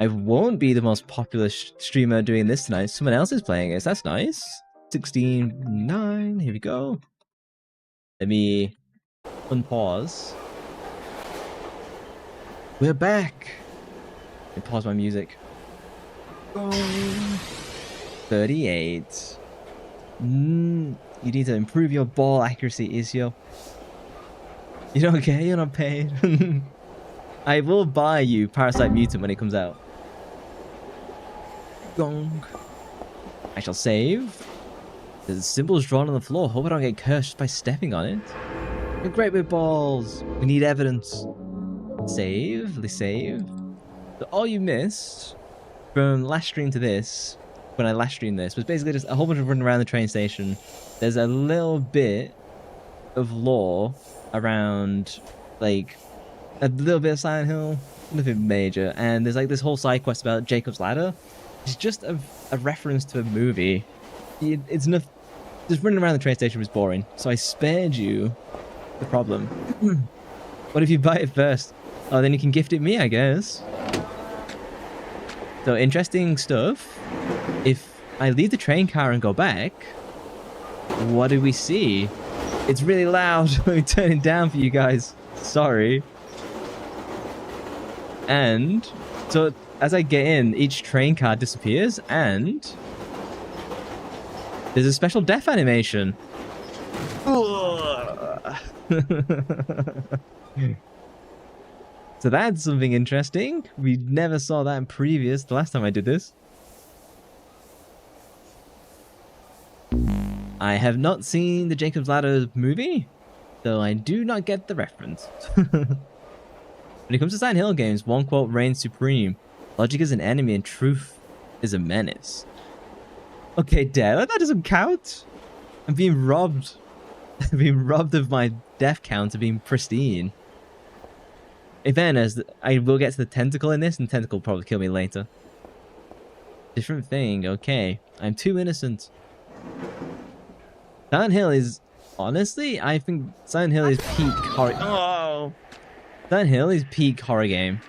I won't be the most popular streamer doing this tonight. Someone else is playing it. That's nice. 16:9. Here we go. Let me unpause. We're back. Let me pause my music. 38. You need to improve your ball accuracy, Isio. You don't care? You're not paid. I will buy you Parasite Mutant when it comes out. Gong. I shall save. There's symbols drawn on the floor. Hope I don't get cursed by stepping on it. You're great with balls. We need evidence. Save. Let's save. So all you missed from last stream to this, when I last streamed this, was basically just a whole bunch of running around the train station. There's a little bit of lore around, like, a little bit of Silent Hill, nothing major, and there's like this whole side quest about Jacob's Ladder. It's just a reference to a movie. It's not just running around the train station was boring, so I spared you the problem. What if you buy it first? Oh, then you can gift it me, I guess. So interesting stuff. If I leave the train car and go back, what do we see? It's really loud. I'm turning down for you guys. Sorry. And so as I get in, each train car disappears, and there's a special death animation. So that's something interesting. We never saw that in the last time I did this. I have not seen the Jacob's Ladder movie, so I do not get the reference. When it comes to Silent Hill games, one quote reigns supreme. Logic is an enemy and truth is a menace. Okay, Dad, that doesn't count. I'm being robbed. I'm being robbed of my death count of being pristine. In fairness, I will get to the tentacle in this, and tentacle will probably kill me later. Different thing, okay. I'm too innocent. Silent Hill is, honestly, I think Silent Hill is peak horror. Oh! Silent Hill is peak horror game.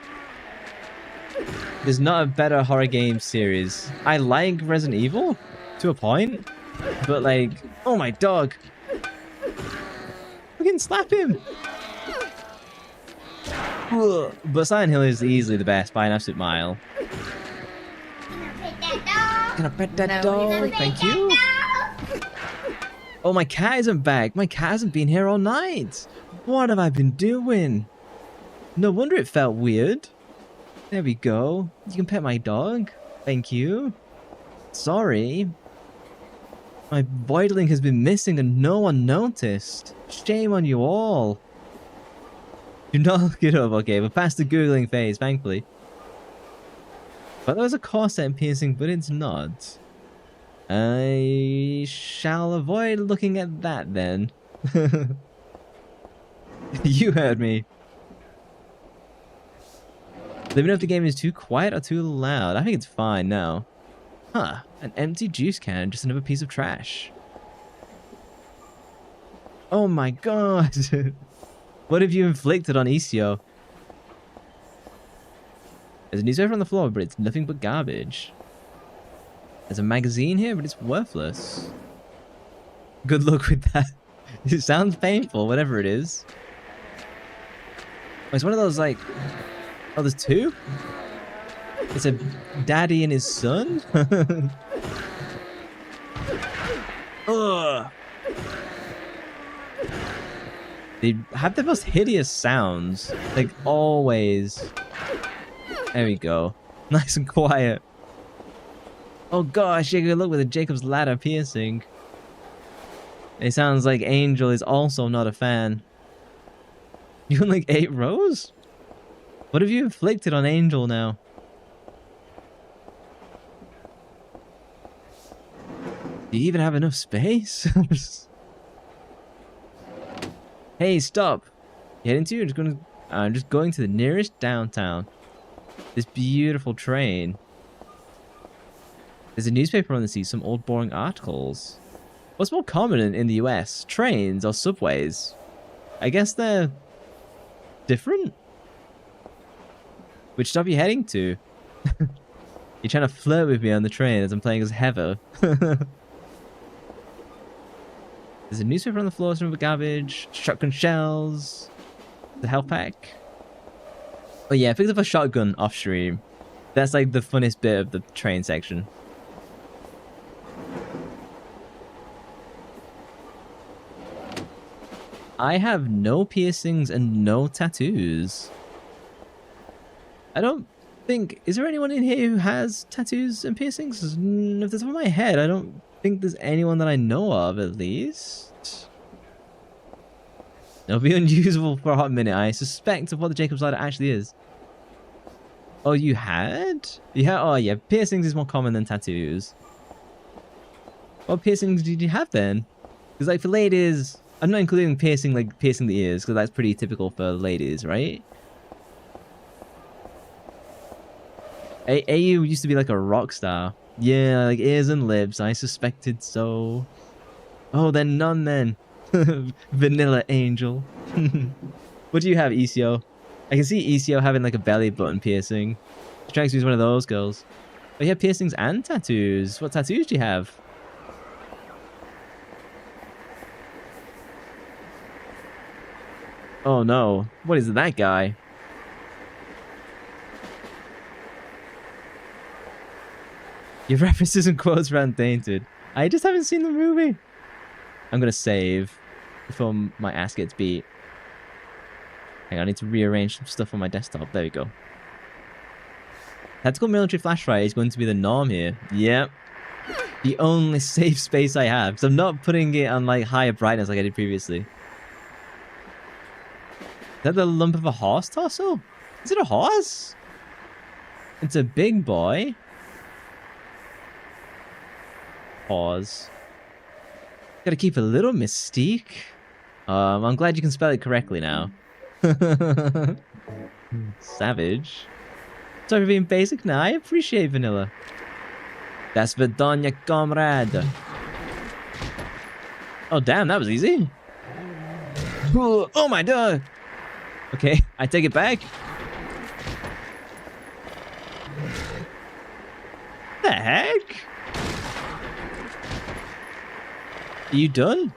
There's not a better horror game series. I like Resident Evil to a point, but like, oh my dog. We can slap him. Ugh. But Silent Hill is easily the best by an absolute mile. Gonna pet that dog. Thank you. Oh, my cat isn't back. My cat hasn't been here all night. What have I been doing? No wonder it felt weird. There we go. You can pet my dog. Thank you. Sorry. My voidling has been missing and no one noticed. Shame on you all. Do not look it up. Okay, we're past the Googling phase, thankfully. But there was a corset piercing, but it's not. I shall avoid looking at that then. You heard me. Let me know if the game is too quiet or too loud. I think it's fine now. Huh, an empty juice can, just another piece of trash. Oh my god. What have you inflicted on Isio? There's a newspaper on the floor, but it's nothing but garbage. There's a magazine here, but it's worthless. Good luck with that. It sounds painful, whatever it is. Oh, it's one of those, like... Oh, there's two? It's a daddy and his son? Ugh. They have the most hideous sounds. Like, always. There we go. Nice and quiet. Oh gosh, you can look with a Jacob's Ladder piercing. It sounds like Angel is also not a fan. You want like 8 rows? What have you inflicted on Angel now? Do you even have enough space? Hey, stop. You heading to? I'm just going to the nearest downtown. This beautiful train. There's a newspaper on the seat, some old boring articles. What's more common in the US? Trains or subways? I guess they're different? Which stop are you heading to? You're trying to flirt with me on the train as I'm playing as Heather. There's a newspaper on the floor, some of the garbage, shotgun shells, the health pack. Oh yeah, I picked up a shotgun off stream. That's like the funnest bit of the train section. I have no piercings and no tattoos. I don't think... Is there anyone in here who has tattoos and piercings? Off the top of my head, I don't think there's anyone that I know of, at least. It'll be unusable for a hot minute. I suspect of what the Jacob's Ladder actually is. Oh, you had? Oh, yeah. Piercings is more common than tattoos. What piercings did you have then? Because, like, for ladies... I'm not including piercing, like, piercing the ears, because that's pretty typical for ladies, right? AU used to be like a rock star. Yeah, like ears and lips. I suspected so. Oh, then none then. Vanilla Angel. What do you have, Isio? I can see Isio having like a belly button piercing. Strikes me as one of those girls. But you have piercings and tattoos. What tattoos do you have? Oh no. What is that guy? Your references and quotes ran tainted. I just haven't seen the movie. I'm gonna save before my ass gets beat. Hang on, I need to rearrange some stuff on my desktop. There we go. Tactical military flashfire is going to be the norm here. Yep. The only safe space I have. So I'm not putting it on like higher brightness like I did previously. Is that the lump of a horse torso? Is it a horse? It's a big boy. Pause. Gotta keep a little mystique. I'm glad you can spell it correctly now. Savage. Sorry for being basic. Nah, I appreciate vanilla. That's Vidonia, comrade. Oh, damn, that was easy. Oh my god. Okay, I take it back. The heck? Are you done?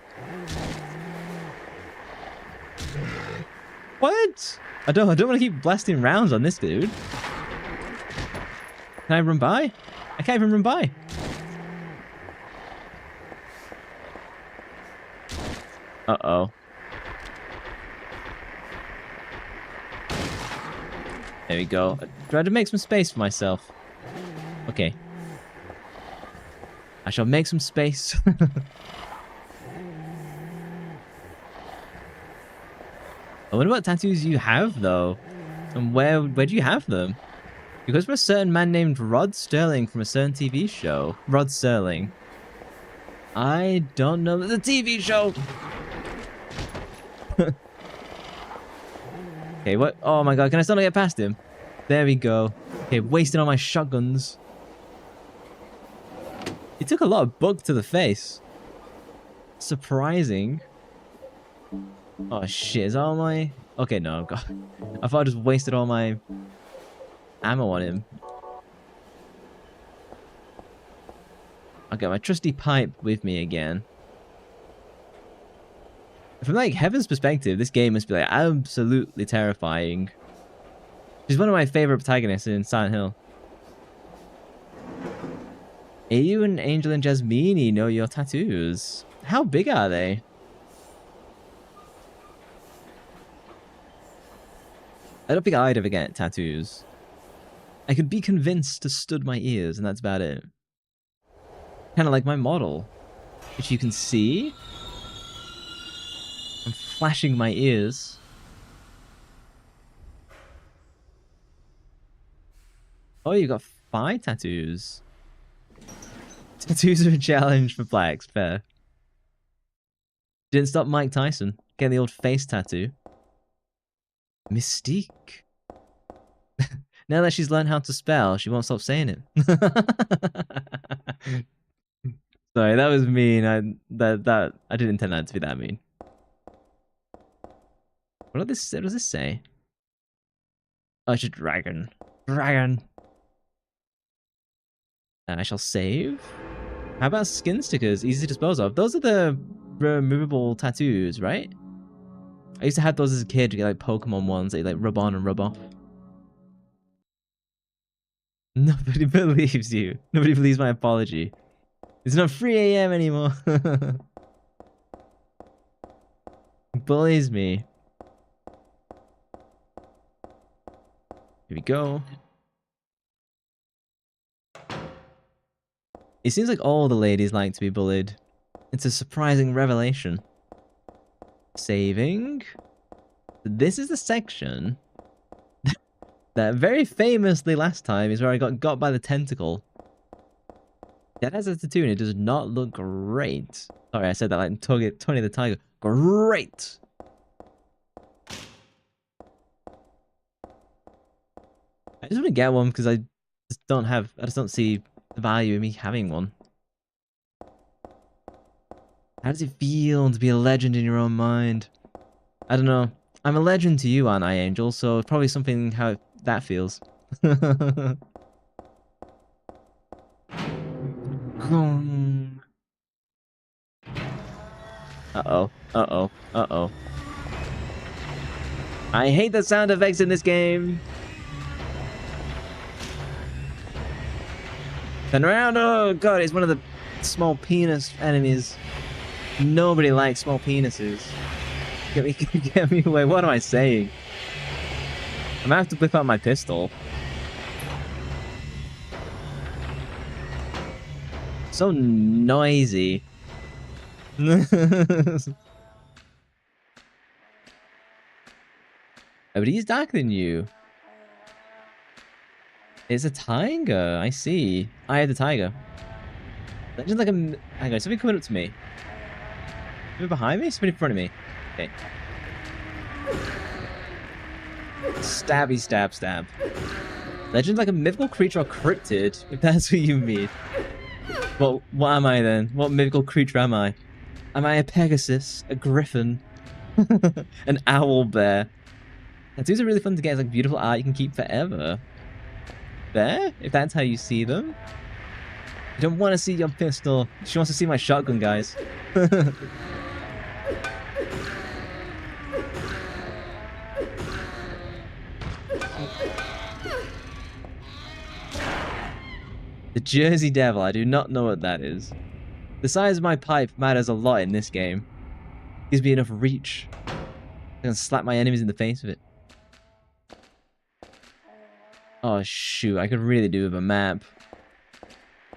What? I don't want to keep blasting rounds on this dude. Can I run by? I can't even run by. Uh-oh. There we go. Try to make some space for myself. Okay. I shall make some space. I wonder what tattoos you have, though. And where do you have them? Because from a certain man named Rod Sterling from a certain TV show. Rod Sterling. I don't know. There's a TV show! Okay, what? Oh my god, can I still not get past him? There we go. Okay, wasting all my shotguns. He took a lot of bug to the face. Surprising. Oh shit, is all my... Okay, no, God. I thought I just wasted all my ammo on him. I'll get my trusty pipe with me again. From like Heaven's perspective, this game must be like absolutely terrifying. She's one of my favorite protagonists in Silent Hill. You and Angel and Jasmine know your tattoos. How big are they? I don't think I'd ever get tattoos. I could be convinced to stud my ears, and that's about it. Kind of like my model, which you can see. I'm flashing my ears. Oh, you got 5 tattoos. Tattoos are a challenge for blacks, fair. Didn't stop Mike Tyson getting the old face tattoo. Mystique. Now that she's learned how to spell, she won't stop saying it. Sorry, that was mean. I didn't intend that to be that mean. What does this say? Oh, it's a dragon. Dragon. I shall save. How about skin stickers? Easy to dispose of. Those are the removable tattoos, right? I used to have those as a kid to get like Pokemon ones that you like rub on and rub off. Nobody believes you. Nobody believes my apology. It's not 3 AM anymore. Bullies me. Here we go. It seems like all the ladies like to be bullied. It's a surprising revelation. Saving. This is the section that very famously last time is where I got by the tentacle. That has a tattoo and it does not look great. Sorry, I said that like Tony the Tiger. Great! I just want to get one because I just don't see the value in me having one. How does it feel to be a legend in your own mind? I don't know. I'm a legend to you, aren't I, Angel? So it's probably something how that feels. Uh-oh. Uh-oh. Uh-oh. I hate the sound effects in this game. Turn around. Oh, God. It's one of the small penis enemies. Nobody likes small penises. Get me away. What am I saying? I'm gonna have to whip out my pistol. So noisy. Oh, but he's darker than you. It's a tiger. I see. I have the tiger. That's just like a... Hang on, something coming up to me. Something behind me? Something in front of me. Okay. Stabby stab stab. Legend like a mythical creature or cryptid, if that's what you mean. Well, what am I then? What mythical creature am I? Am I a Pegasus? A Griffin? An owl bear? Tattoos are really fun to get. It's like beautiful art you can keep forever. There? If that's how you see them? You don't want to see your pistol. She wants to see my shotgun, guys. The Jersey Devil, I do not know what that is. The size of my pipe matters a lot in this game. Gives me enough reach. I can slap my enemies in the face with it. Oh shoot, I could really do with a map.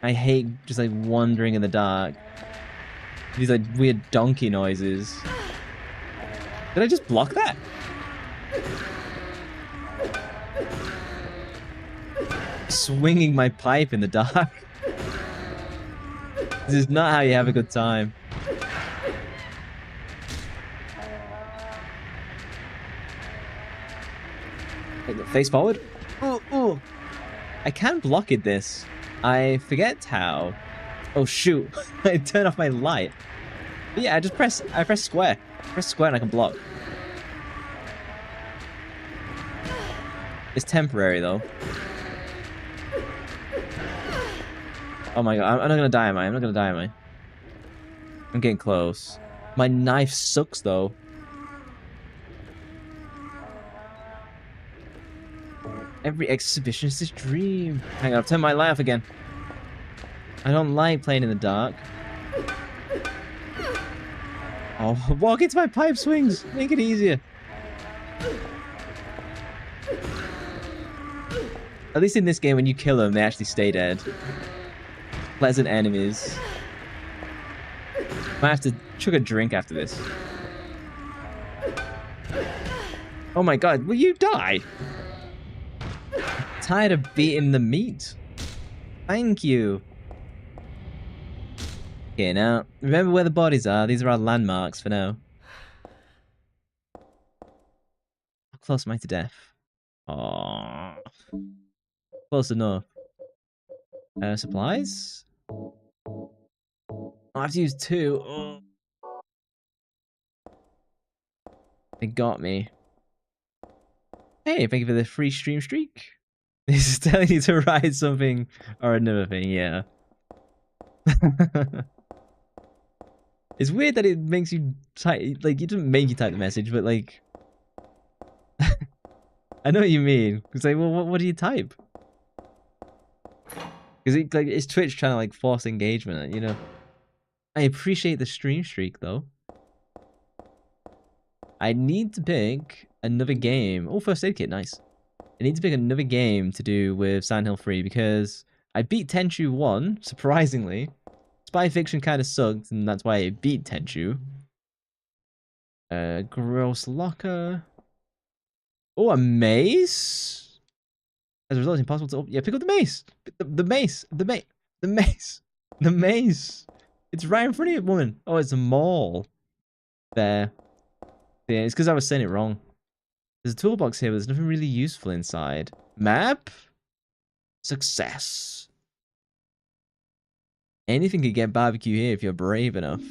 I hate just like wandering in the dark. These like weird donkey noises. Did I just block that? Swinging my pipe in the dark. This is not how you have a good time. Face forward. Oh, oh. I can block it this. I forget how. Oh shoot. I turned off my light. But yeah, I press square. Press square and I can block. It's temporary though. Oh my god, I'm not gonna die, am I? I'm not gonna die, am I? I'm getting close. My knife sucks though. Every exhibition is this dream. Hang on, I've turned my light off again. I don't like playing in the dark. Oh, walk into my pipe swings. Make it easier. At least in this game, when you kill them, they actually stay dead. Pleasant enemies. Might have to chug a drink after this. Oh my god, will you die? Tired of beating the meat. Thank you. Okay, now, remember where the bodies are. These are our landmarks for now. How close am I to death? Aww. Close enough. Supplies? Oh, I have to use 2. Oh. They got me. Hey, thank you for the free stream streak. This is telling you to write something or another thing, yeah. It's weird that it makes you type, like, it doesn't make you type the message, but like... I know what you mean. It's like, well, what do you type? Because it, like, it's Twitch trying to like force engagement, you know? I appreciate the stream streak, though. I need to pick another game. Oh, first aid kit, nice. I need to pick another game to do with Silent Hill 3 because I beat Tenchu 1, surprisingly. Spy Fiction kind of sucked, and that's why I beat Tenchu. Gross Locker. Oh, a mace? As a result, it's impossible to open. Yeah, pick up the mace. The mace. The mace. The mace. It's right in front of you, woman. Oh, it's a mall. There. Yeah, it's because I was saying it wrong. There's a toolbox here, but there's nothing really useful inside. Map? Success. Anything could get barbecue here if you're brave enough.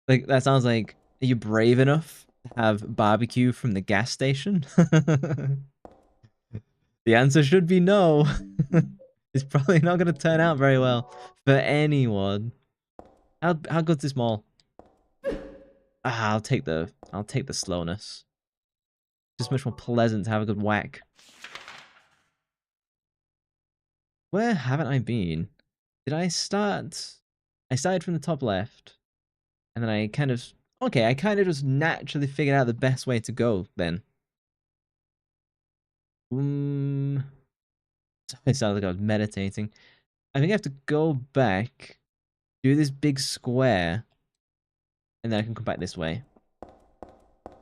Like, that sounds like, are you brave enough to have barbecue from the gas station? The answer should be no. It's probably not going to turn out very well for anyone. How good's this mall? Ah, I'll take the slowness. Just much more pleasant to have a good whack. Where haven't I been? Did I start? I started from the top left. And then I kind of... Okay, I kind of just naturally figured out the best way to go then. It sounds like I was meditating. I think I have to go back, do this big square, and then I can come back this way.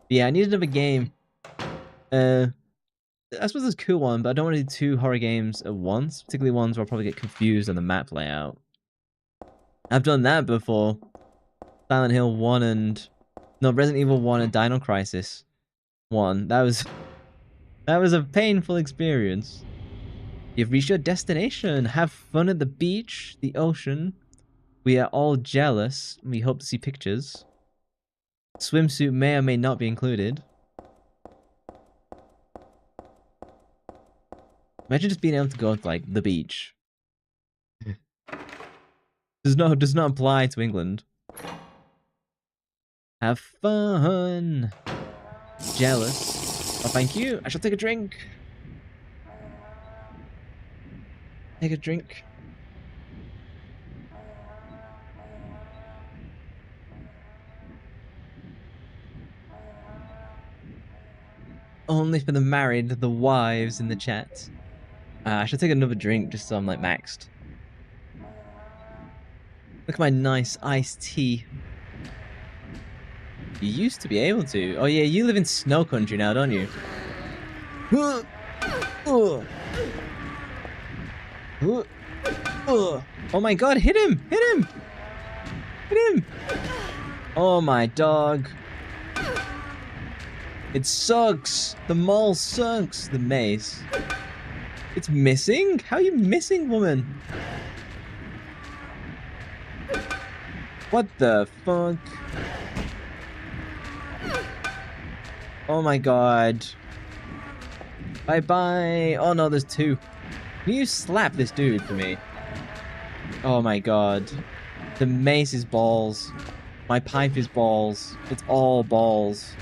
Yeah, I need another game. I suppose it's a cool one, but I don't want to do 2 horror games at once, particularly ones where I'll probably get confused on the map layout. I've done that before. Silent Hill 1 and... No, Resident Evil 1 and Dino Crisis 1. That was a painful experience. You've reached your destination. Have fun at the beach, the ocean, We are all jealous. We hope to see pictures. Swimsuit may or may not be included. Imagine just being able to go to, like, the beach. does not apply to England. Have fun. Jealous. Oh, thank you. I shall take a drink. Take a drink. Only for the married, the wives in the chat. I should take another drink just so I'm like maxed. Look at my nice iced tea. You used to be able to. Oh yeah, you live in snow country now, don't you? Oh my god, hit him! Hit him! Hit him! Oh my dog. It sucks! The mall sucks! The mace. It's missing? How are you missing, woman? What the fuck? Oh my god. Bye-bye. Oh no, there's two. Can you slap this dude for me? Oh my god. The mace is balls. My pipe is balls. It's all balls.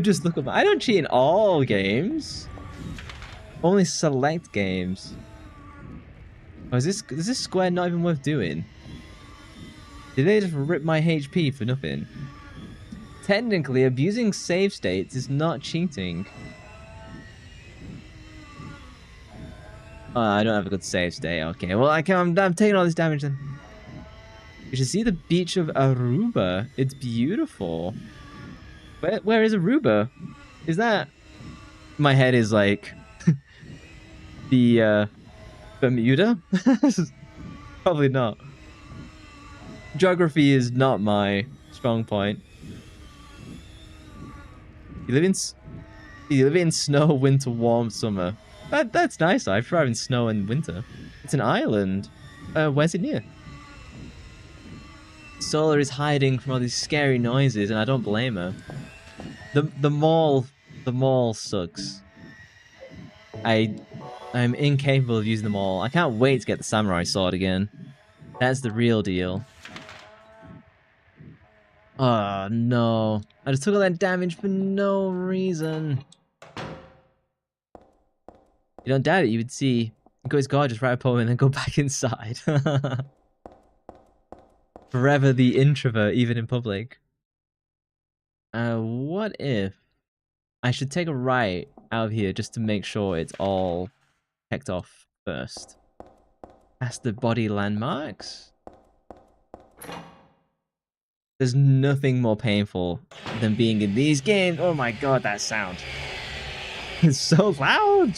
Just look at I don't cheat in all games. Only select games. Oh, is this square not even worth doing? Did they just rip my HP for nothing? Technically, abusing save states is not cheating. Oh, I don't have a good save state. Okay, well, I'm taking all this damage then. You should see the beach of Aruba. It's beautiful. Where is Aruba? Is that... My head is like... the, Bermuda? Probably not. Geography is not my strong point. You live in snow, winter, warm, summer. That's nice. I thrive in snow and winter. It's an island. Where's it near? Solar is hiding from all these scary noises, and I don't blame her. The mall sucks. I'm incapable of using them all. I can't wait to get the samurai sword again. That's the real deal. Oh no. I just took all that damage for no reason. You don't doubt it, you would see. Go his guard, just write a poem and then go back inside. Forever the introvert, even in public. What if I should take a right out of here just to make sure it's all checked off first? Past the body landmarks? There's nothing more painful than being in these games. Oh my god, that sound. It's so loud.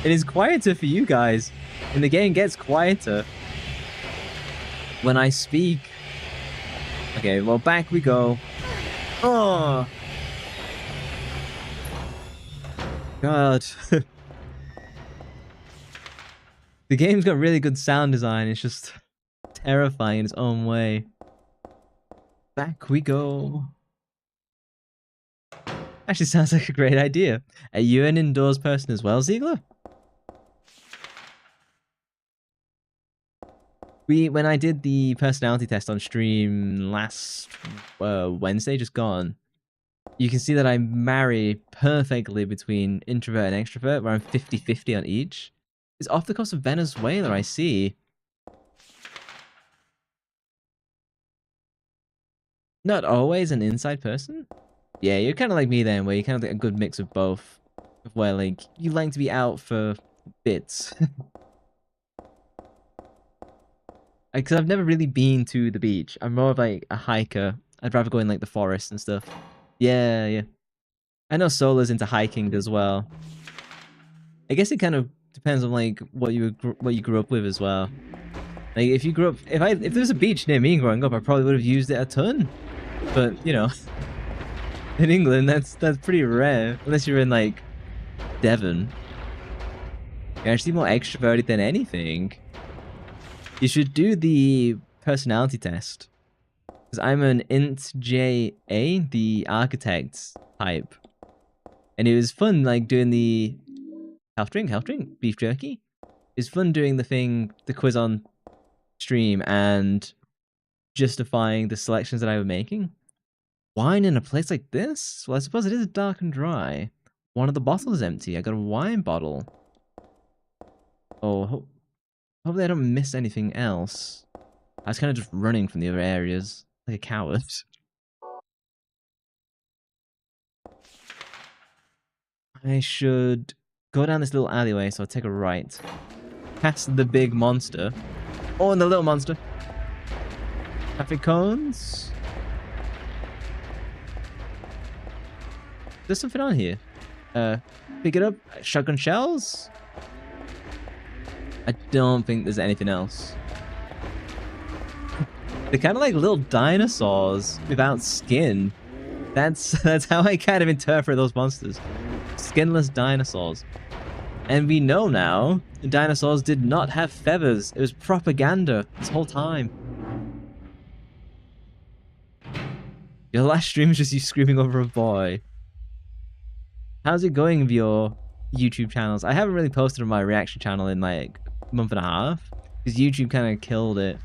It is quieter for you guys. And the game gets quieter when I speak. Okay, well, back we go. Oh! God. The game's got really good sound design. It's just terrifying in its own way. Back we go. Actually sounds like a great idea. Are you an indoors person as well, Ziegler? When I did the personality test on stream last Wednesday, just gone, you can see that I marry perfectly between introvert and extrovert, where I'm 50-50 on each. It's off the coast of Venezuela, I see. Not always an inside person? Yeah, you're kind of like me then, where you're kind of like a good mix of both. Where, like, you like to be out for bits. Because I've never really been to the beach. I'm more of like a hiker. I'd rather go in like the forest and stuff. Yeah, yeah. I know Solar's into hiking as well. I guess it kind of depends on like what you grew up with as well. Like if you grew up, if there was a beach near me growing up, I probably would have used it a ton. But you know, in England, that's pretty rare unless you're in like Devon. You're actually more extroverted than anything. You should do the personality test. Because I'm an int JA, the architect type. And it was fun, like, doing the health drink, beef jerky. It was fun doing the quiz on stream and justifying the selections that I was making. Wine in a place like this? Well, I suppose it is dark and dry. One of the bottles is empty. I got a wine bottle. Oh, hopefully I don't miss anything else. I was kind of just running from the other areas, like a coward. I should go down this little alleyway, so I'll take a right. Past the big monster. Oh, and the little monster. Traffic cones. There's something on here. Pick it up. Shotgun shells. I don't think there's anything else. They're kind of like little dinosaurs without skin. That's how I kind of interpret those monsters. Skinless dinosaurs. And we know now, dinosaurs did not have feathers. It was propaganda this whole time. Your last stream is just you screaming over a boy. How's it going with your YouTube channels? I haven't really posted on my reaction channel in like a month and a half. Because YouTube kind of killed it.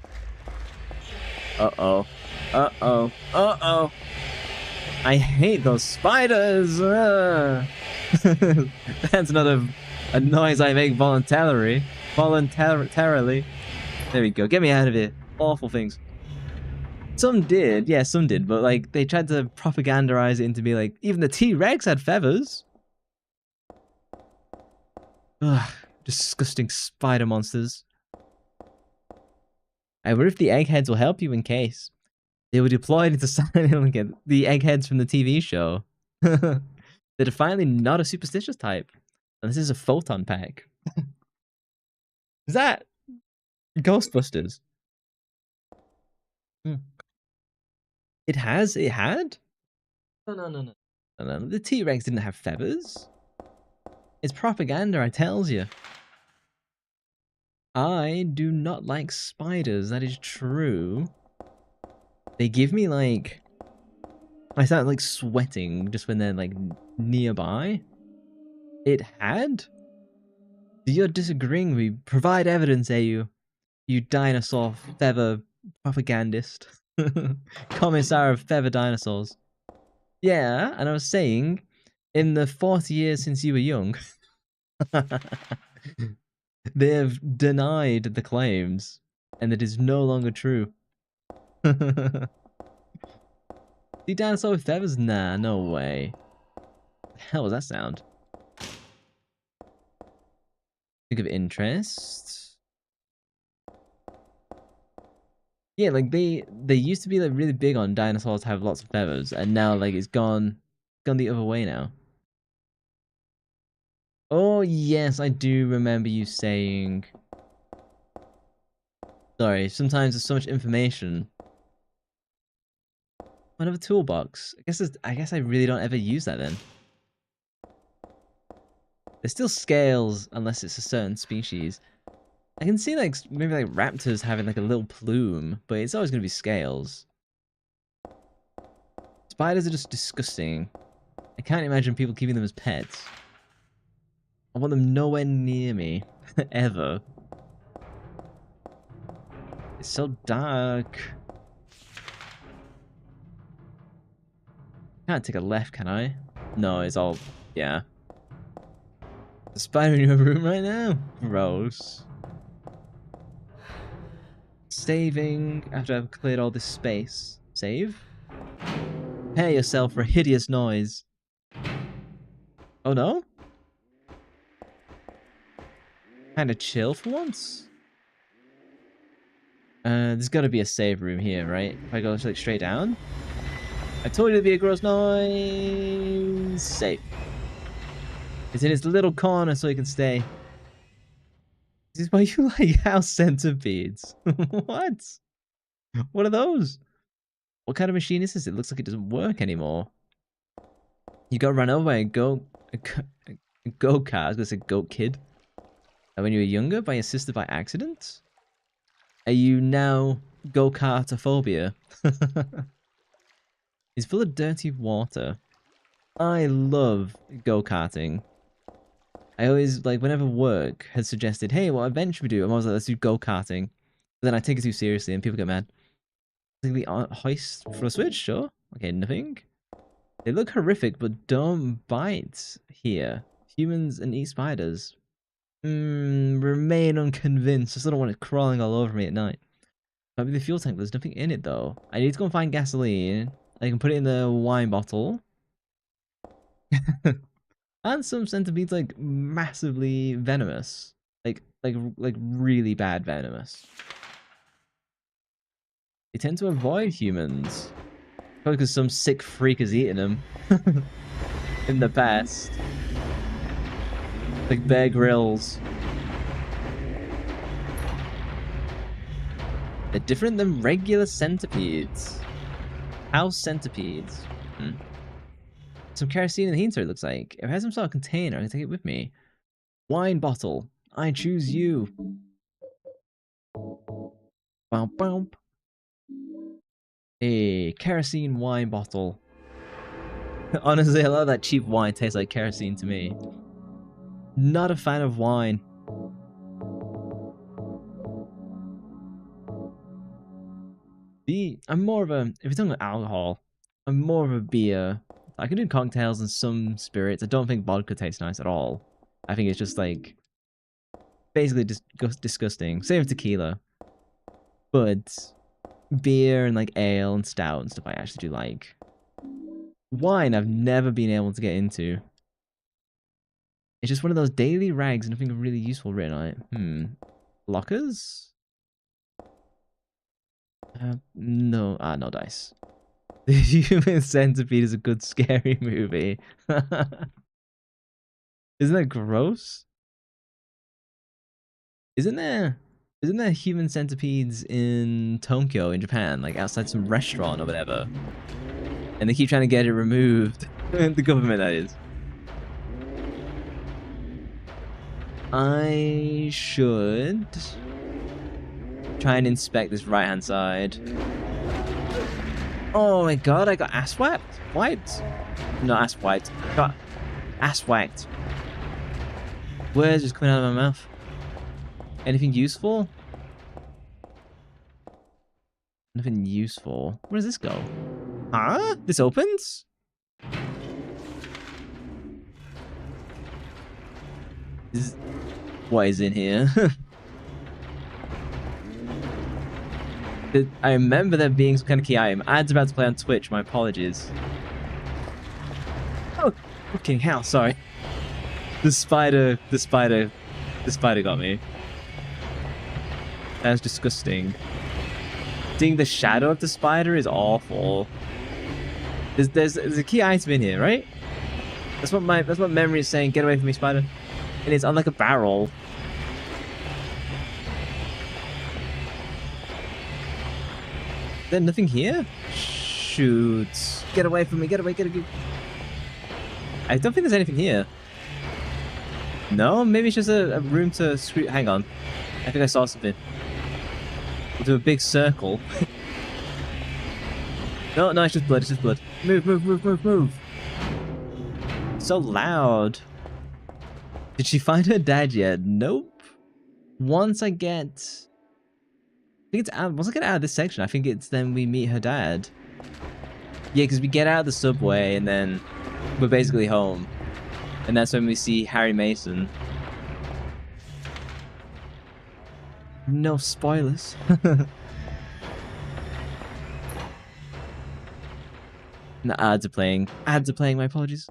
Uh-oh. Uh-oh. Uh-oh. I hate those spiders! That's not a noise I make voluntarily. Voluntarily. There we go. Get me out of here. Awful things. Some did. Yeah, some did. But, like, they tried to propagandize it into be like, even the T-Rex had feathers. Ugh. Disgusting spider monsters. I wonder if the eggheads will help you in case. They were deployed into Silent Hill again. The eggheads from the TV show. They're finally not a superstitious type. And this is a photon pack. Is that Ghostbusters? Hmm. It has? It had? No. The T-Rex didn't have feathers. It's propaganda, I tells you. I do not like spiders, that is true. They give me like... I start like sweating just when they're like nearby. It had? You're disagreeing with me. Provide evidence, you dinosaur feather propagandist. Commissar of feather dinosaurs. Yeah, and I was saying, in the 40 years since you were young, they have denied the claims, and it is no longer true. The dinosaur with feathers? Nah, no way. What the hell was that sound? Think of interest. Yeah, like they used to be like really big on dinosaurs have lots of feathers, and now like it's gone the other way now. Oh yes, I do remember you saying. Sorry, sometimes there's so much information. Another toolbox. I guess I really don't ever use that then. There's still scales unless it's a certain species. I can see like maybe like raptors having like a little plume, but it's always gonna be scales. Spiders are just disgusting. I can't imagine people keeping them as pets. I want them nowhere near me. Ever. It's so dark. Can't take a left, can I? No, it's all... yeah. There's a spider in your room right now? Gross. Saving after I've cleared all this space. Save? Prepare yourself for a hideous noise. Oh no? Kinda chill for once? There's gotta be a save room here, right? If I go like straight down? I told you to be a gross noise. Safe. It's in its little corner so you can stay. This is why you like house centipedes. What? What are those? What kind of machine is this? It looks like it doesn't work anymore. You gotta run over and go kart. I was gonna say goat kid. When you were younger, by your sister by accident? Are you now go-kartophobia? It's full of dirty water. I love go-karting. I always, like, whenever work has suggested, hey, what event should we do? I'm always like, let's do go-karting. But then I take it too seriously and people get mad. Like the hoist for a Switch, sure. Okay, nothing. They look horrific, but don't bite here. Humans and eat spiders. Remain unconvinced. I still don't want it crawling all over me at night. Might be the fuel tank, but there's nothing in it though. I need to go and find gasoline. I can put it in the wine bottle. And some centipedes like massively venomous. Like really bad venomous. They tend to avoid humans. Probably because some sick freak has eaten them in the past. Like Bear Grylls. They're different than regular centipedes. House centipedes. Some kerosene in the heater, it looks like. If it has some sort of container, I can take it with me. Wine bottle. I choose you. Bump bump. A kerosene wine bottle. Honestly, a lot of that cheap wine tastes like kerosene to me. Not a fan of wine. I'm more of a, if you're talking about alcohol, I'm more of a beer. I can do cocktails and some spirits. I don't think vodka tastes nice at all. I think it's just like, basically disgusting. Same with tequila. But beer and like ale and stout and stuff I actually do like. Wine I've never been able to get into. It's just one of those daily rags and nothing really useful written on it. Lockers? No, no dice. The Human Centipede is a good scary movie. Isn't that gross? Isn't there human centipedes in Tokyo in Japan, like outside some restaurant or whatever? And they keep trying to get it removed. The government, that is. I should try and inspect this right-hand side. Oh my god, I got ass whacked. Wiped. Not ass wiped. Got ass whacked. Words just coming out of my mouth. Anything useful? Nothing useful. Where does this go? Huh? This opens? What is in here? I remember there being some kind of key item. Ad's about to play on Twitch, my apologies. Oh, fucking hell, sorry. The spider got me. That was disgusting. Seeing the shadow of the spider is awful. There's a key item in here, right? That's what memory is saying. Get away from me, spider. And it's on like a barrel. Is there nothing here? Shoot. Get away from me. Get away. I don't think there's anything here. No? Maybe it's just a room to screw. Hang on. I think I saw something. We'll do a big circle. No, it's just blood. It's just blood. Move. So loud. Did she find her dad yet? Nope. Once I get out of this section, I think it's then we meet her dad. Yeah, because we get out of the subway and then we're basically home. And that's when we see Harry Mason. No spoilers. The ads are playing. My apologies.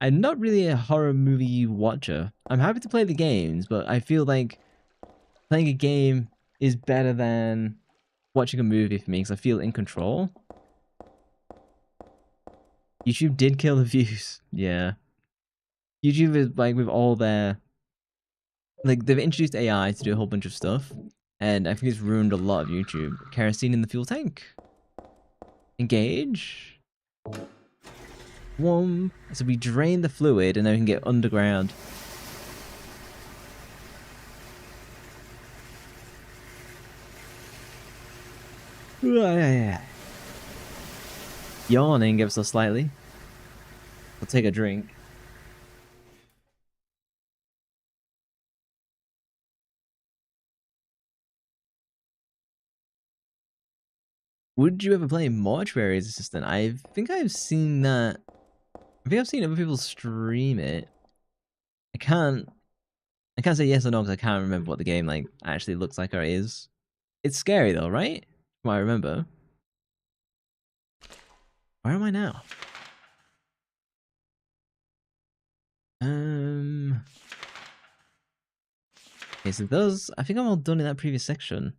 I'm not really a horror movie watcher. I'm happy to play the games, but I feel like playing a game is better than watching a movie for me because I feel in control. YouTube did kill the views. Yeah. YouTube is like with all their... Like, they've introduced AI to do a whole bunch of stuff. And I think it's ruined a lot of YouTube. Kerosene in the fuel tank. Engage. So we drain the fluid and then we can get underground. Yawning ever so slightly. We'll take a drink. Would you ever play Mortuary's Assistant? I think I've seen that. I think I've seen other people stream it. I can't say yes or no because I can't remember what the game like actually looks like or is. It's scary though, right? From what I remember. Where am I now? Okay, so those, I think I'm all done in that previous section.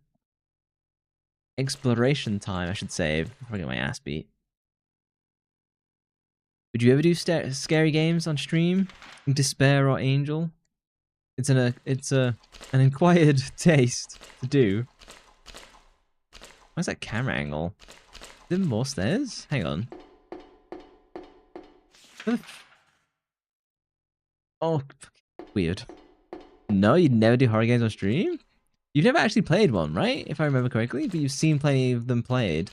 Exploration time, I should say, before I get my ass beat. Would you ever do scary games on stream? Despair or Angel? It's an acquired taste to do. Where's that camera angle? Is there more stairs? Hang on. Oh, weird. No, you'd never do horror games on stream? You've never actually played one, right? If I remember correctly, but you've seen plenty of them played.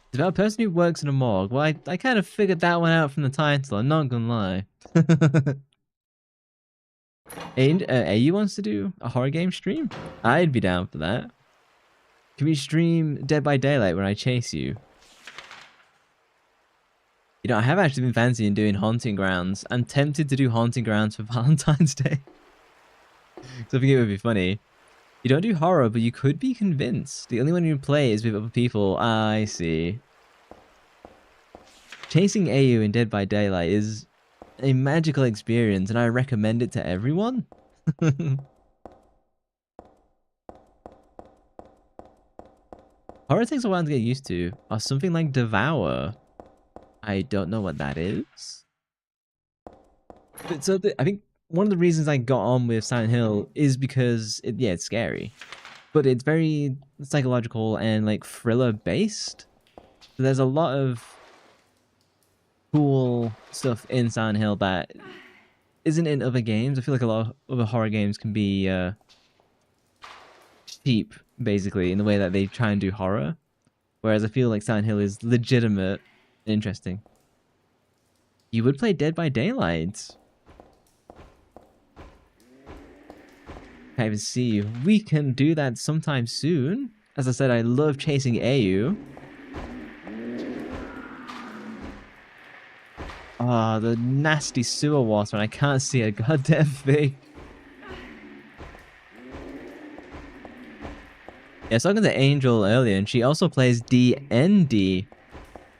It's about a person who works in a morgue. Well, I kind of figured that one out from the title, I'm not gonna lie. And AU wants to do a horror game stream? I'd be down for that. Can we stream Dead by Daylight when I chase you? You know, I have actually been fancying doing Haunting Grounds. I'm tempted to do Haunting Grounds for Valentine's Day. So I think it would be funny. You don't do horror, but you could be convinced. The only one you play is with other people. I see. Chasing AU in Dead by Daylight is a magical experience, and I recommend it to everyone. Horror takes a while to get used to. Or something like Devour. I don't know what that is. But so I think one of the reasons I got on with Silent Hill is because it's scary, but it's very psychological and like thriller based. So there's a lot of cool stuff in Silent Hill that isn't in other games. I feel like a lot of other horror games can be cheap, basically, in the way that they try and do horror. Whereas I feel like Silent Hill is legitimate and interesting. You would play Dead by Daylight. Can't even see you. We can do that sometime soon. As I said, I love chasing AU. Oh, the nasty sewer water, and I can't see a goddamn thing. Yeah, I was talking to Angel earlier, and she also plays D&D,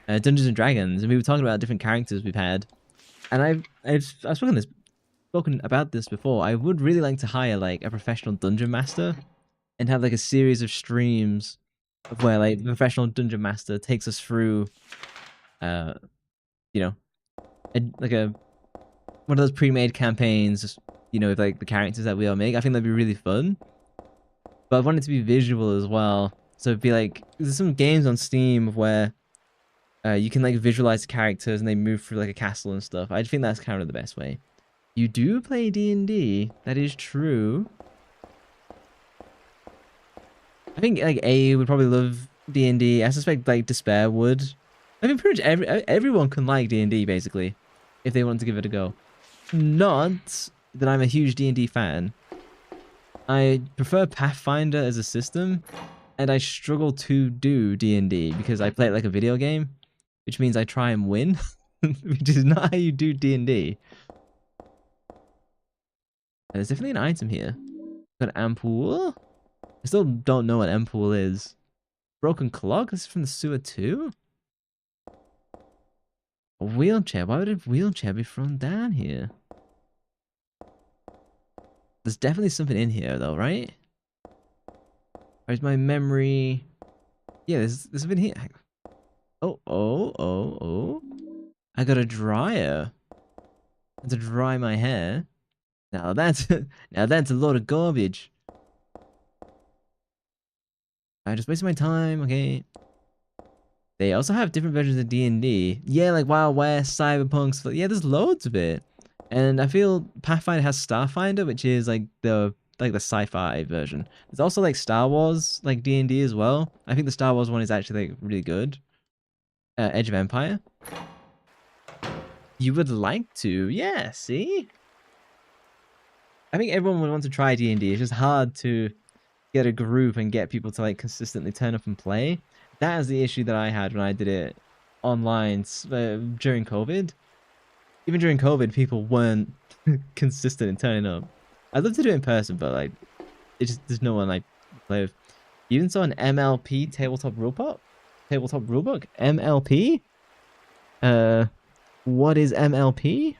Dungeons and Dragons, and we were talking about different characters we've had. And I've spoken about this before. I would really like to hire like a professional dungeon master, and have like a series of streams of where like the professional dungeon master takes us through, you know, one of those pre-made campaigns, you know, with like the characters that we all make. I think that'd be really fun. But I want it to be visual as well. So it'd be like, there's some games on Steam where you can like visualize the characters and they move through like a castle and stuff. I think that's kind of the best way. You do play D&D. That is true. I think like A would probably love D&D. I suspect like Despair would. I mean, pretty much everyone can like D&D basically, if they want to give it a go. Not that I'm a huge D&D fan. I prefer Pathfinder as a system, and I struggle to do D&D because I play it like a video game, which means I try and win, which is not how you do D&D. There's definitely an item here. Got an ampoule? I still don't know what ampoule is. Broken clock? This is from the sewer too? A wheelchair? Why would a wheelchair be thrown down here? There's definitely something in here though, right? Where's my memory? Yeah, there's something here. Oh. I got a dryer. To dry my hair. Now that's a lot of garbage. I just wasted my time, okay. They also have different versions of D&D. Yeah, like Wild West, Cyberpunk, stuff. Yeah, there's loads of it. And I feel Pathfinder has Starfinder, which is like the like the sci-fi version. There's also like Star Wars, like D&D as well. I think the Star Wars one is actually like really good. Edge of Empire. You would like to, yeah. See, I think everyone would want to try D&D. It's just hard to get a group and get people to like consistently turn up and play. That is the issue that I had when I did it online during COVID. Even during COVID, people weren't consistent in turning up. I'd love to do it in person, but like, it's just there's no one like play with. You even saw an MLP tabletop rulebook. Tabletop rulebook. MLP. What is MLP?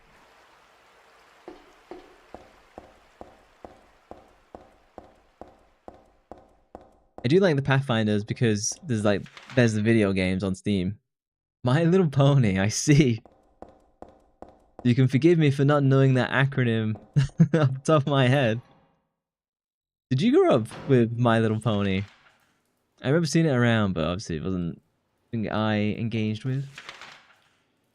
I do like the Pathfinders because there's the video games on Steam. My Little Pony, I see. You can forgive me for not knowing that acronym off the top of my head. Did you grow up with My Little Pony? I remember seeing it around, but obviously it wasn't something I engaged with.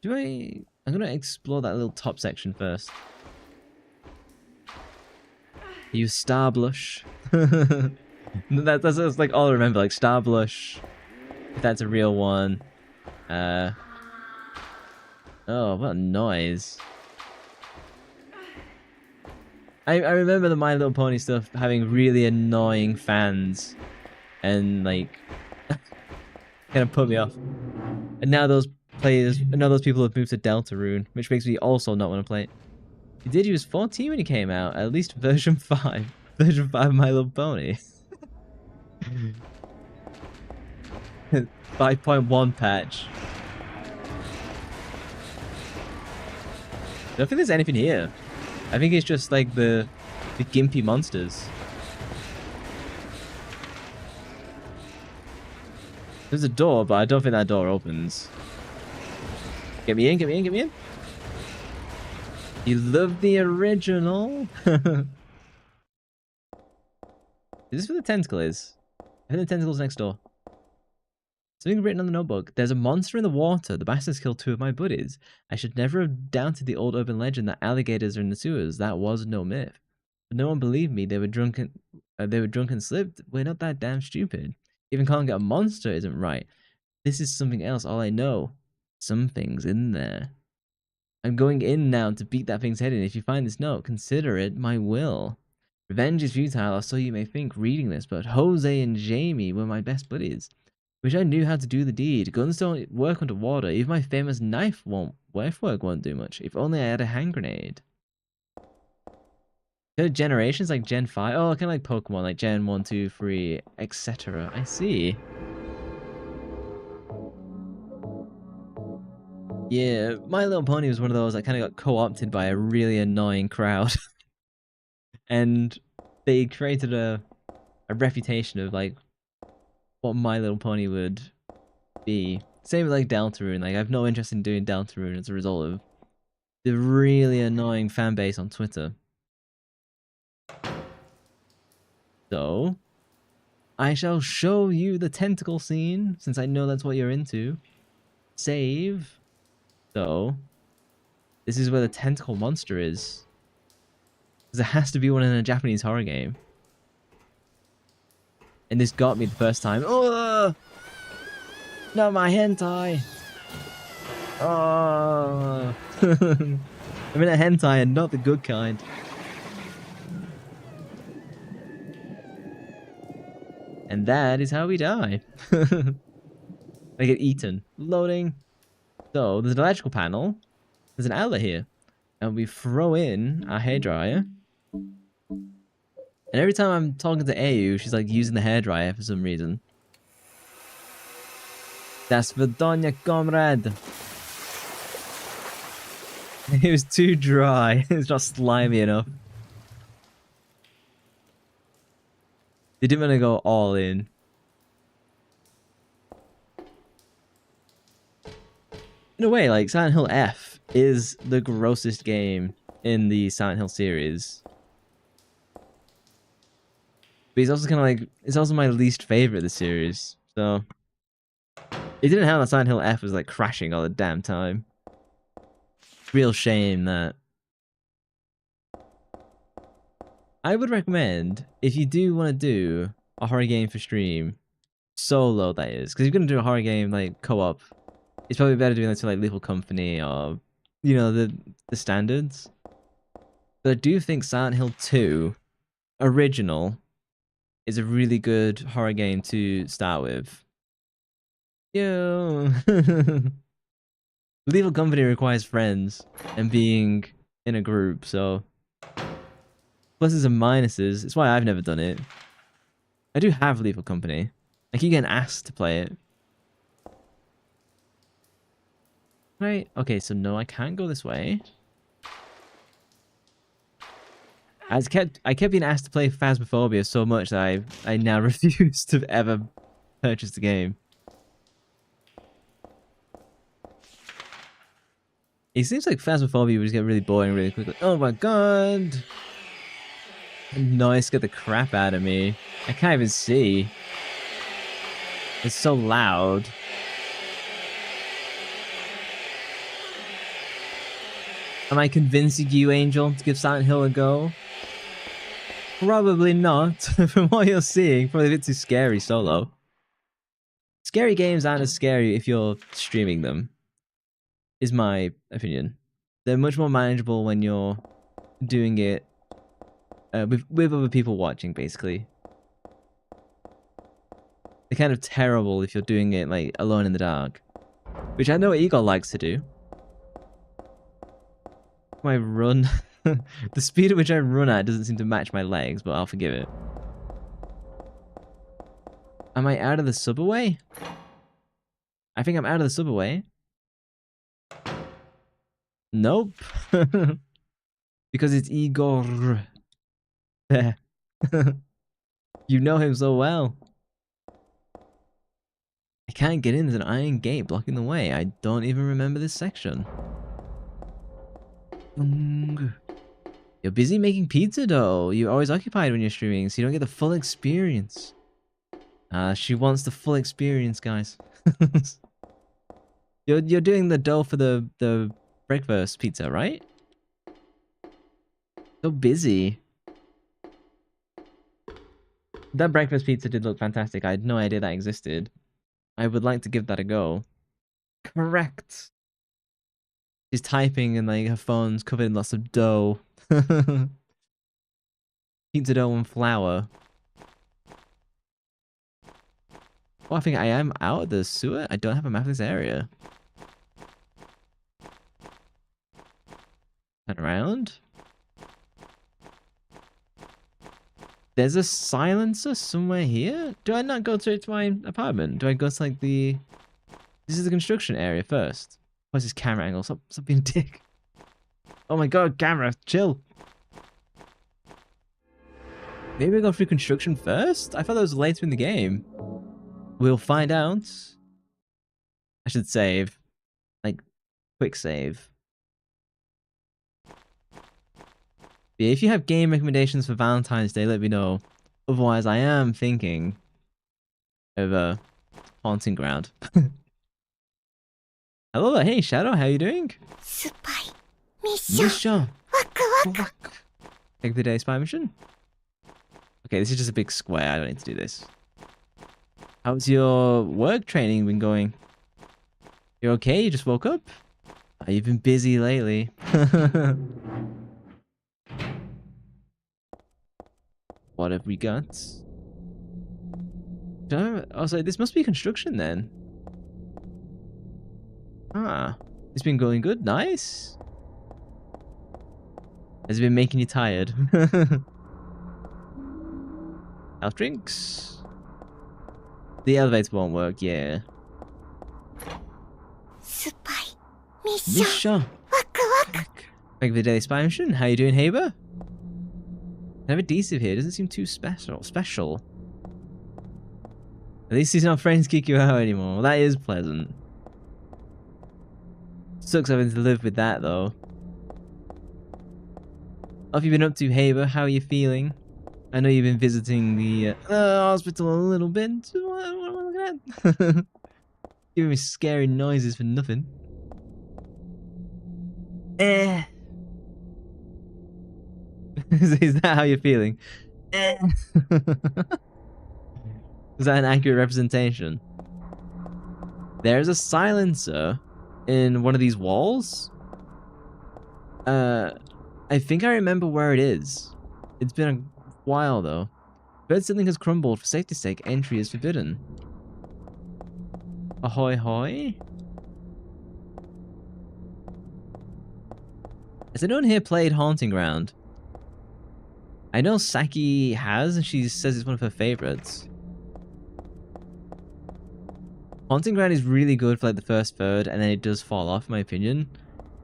I'm gonna explore that little top section first. Use Star Blush. That's like all I remember, like Star Blush. If that's a real one. Oh, what a noise. I remember the My Little Pony stuff having really annoying fans and like kind of put me off. And now those people have moved to Deltarune, which makes me also not want to play it. You did use 14 when it came out, at least version 5. Version 5 of My Little Pony. 5.1 patch. I don't think there's anything here. I think it's just like the gimpy monsters. There's a door, but I don't think that door opens. Get me in, get me in, get me in. You love the original. Is this where the tentacle is? I think the tentacle's next door. Something written on the notebook. There's a monster in the water. The bastards killed 2 of my buddies. I should never have doubted the old urban legend that alligators are in the sewers. That was no myth. But no one believed me. They were drunk and slipped. We're not that damn stupid. Even calling it a monster isn't right. This is something else. All I know. Something's in there. I'm going in now to beat that thing's head in. If you find this note, consider it my will. Revenge is futile, or so you may think reading this, but Jose and Jamie were my best buddies. Wish I knew how to do the deed. Guns don't work underwater. Even my famous knife won't do much. If only I had a hand grenade. Kind of generations like Gen 5. Oh, kind of like Pokemon, like Gen 1, 2, 3, etc. I see. Yeah, My Little Pony was one of those that kind of got co-opted by a really annoying crowd. And they created a reputation of like what My Little Pony would be. Same with like Deltarune. Like I have no interest in doing Deltarune as a result of the really annoying fan base on Twitter. So I shall show you the tentacle scene, since I know that's what you're into. Save. So this is where the tentacle monster is. Because there has to be one in a Japanese horror game. And this got me the first time. Oh! Not my hentai! Oh! I'm in a hentai and not the good kind. And that is how we die. I get eaten. Loading. So, there's an electrical panel. There's an outlet here. And we throw in our hairdryer. And every time I'm talking to Ayu, she's like using the hairdryer for some reason. Das Doña comrade. It was too dry. It's not slimy enough. They didn't want to go all in. In a way, like Silent Hill F is the grossest game in the Silent Hill series. But he's also kind of like, it's also my least favorite of the series. So it didn't help that Silent Hill F was like crashing all the damn time. Real shame that. I would recommend, if you do want to do a horror game for stream, solo that is, because if you're going to do a horror game like co-op, it's probably better doing that to like Lethal Company or, you know, the standards. But I do think Silent Hill 2 original is a really good horror game to start with. Yo. Lethal Company requires friends and being in a group, so pluses and minuses. It's why I've never done it. I do have Lethal Company. I keep getting asked to play it. Right, okay, so no, I can't go this way. I kept being asked to play Phasmophobia so much that I now refuse to ever purchase the game. It seems like Phasmophobia would just get really boring really quickly. Oh my god! The noise scared the crap out of me. I can't even see. It's so loud. Am I convincing you, Angel, to give Silent Hill a go? Probably not. From what you're seeing, probably a bit too scary solo. Scary games aren't as scary if you're streaming them, is my opinion. They're much more manageable when you're doing it with other people watching, basically. They're kind of terrible if you're doing it like alone in the dark, which I know Igor likes to do. My run, the speed at which I run at doesn't seem to match my legs, but I'll forgive it. Am I out of the subway? I think I'm out of the subway. Nope. Because it's Igor. You know him so well. I can't get in. There's an iron gate blocking the way. I don't even remember this section. You're busy making pizza dough. You're always occupied when you're streaming, so you don't get the full experience. She wants the full experience, guys. You're doing the dough for the breakfast pizza, right? So busy. That breakfast pizza did look fantastic. I had no idea that existed. I would like to give that a go. Correct. She's typing and like her phone's covered in lots of dough. Pizza dough and flour. Oh, I think I am out of the sewer. I don't have a map of this area. Turn around. There's a silencer somewhere here? Do I not go straight to my apartment? Do I go to like the... This is the construction area first. What's this camera angle? Stop being a dick. Oh my god, camera, chill. Maybe I go through construction first? I thought that was later in the game. We'll find out. I should save. Like, quick save. Yeah, if you have game recommendations for Valentine's Day, let me know. Otherwise, I am thinking of a haunting ground. Hello there, hey Shadow, how you doing? Spy. Mission. Mission. Waku waku. Take the day spy mission. Okay, this is just a big square. I don't need to do this. How's your work training been going? You okay? You just woke up? Oh, you've been busy lately. What have we got? Also, this must be construction then. Ah, it's been going good. Nice. Has it been making you tired? Health drinks. The elevator won't work, yeah. Spy. Mission. Misha. Waku waku. Thank you for the daily spy mission. How you doing, Haber? Have adhesive here. Doesn't seem too special. At least he's not friends kick you out anymore. Well, that is pleasant. Sucks having to live with that though. What have you been up to, Haber? How are you feeling? I know you've been visiting the hospital a little bit. What am I looking at? Giving me scary noises for nothing. Is that how you're feeling? Is that an accurate representation? There's a silencer in one of these walls. I think I remember where it is. It's been a while though. Bird ceiling has crumbled. For safety's sake, entry is forbidden. Ahoy hoy. Has anyone here played Haunting Ground? I know Saki has, and she says it's one of her favorites. Haunting Ground is really good for like the first third, and then it does fall off, in my opinion.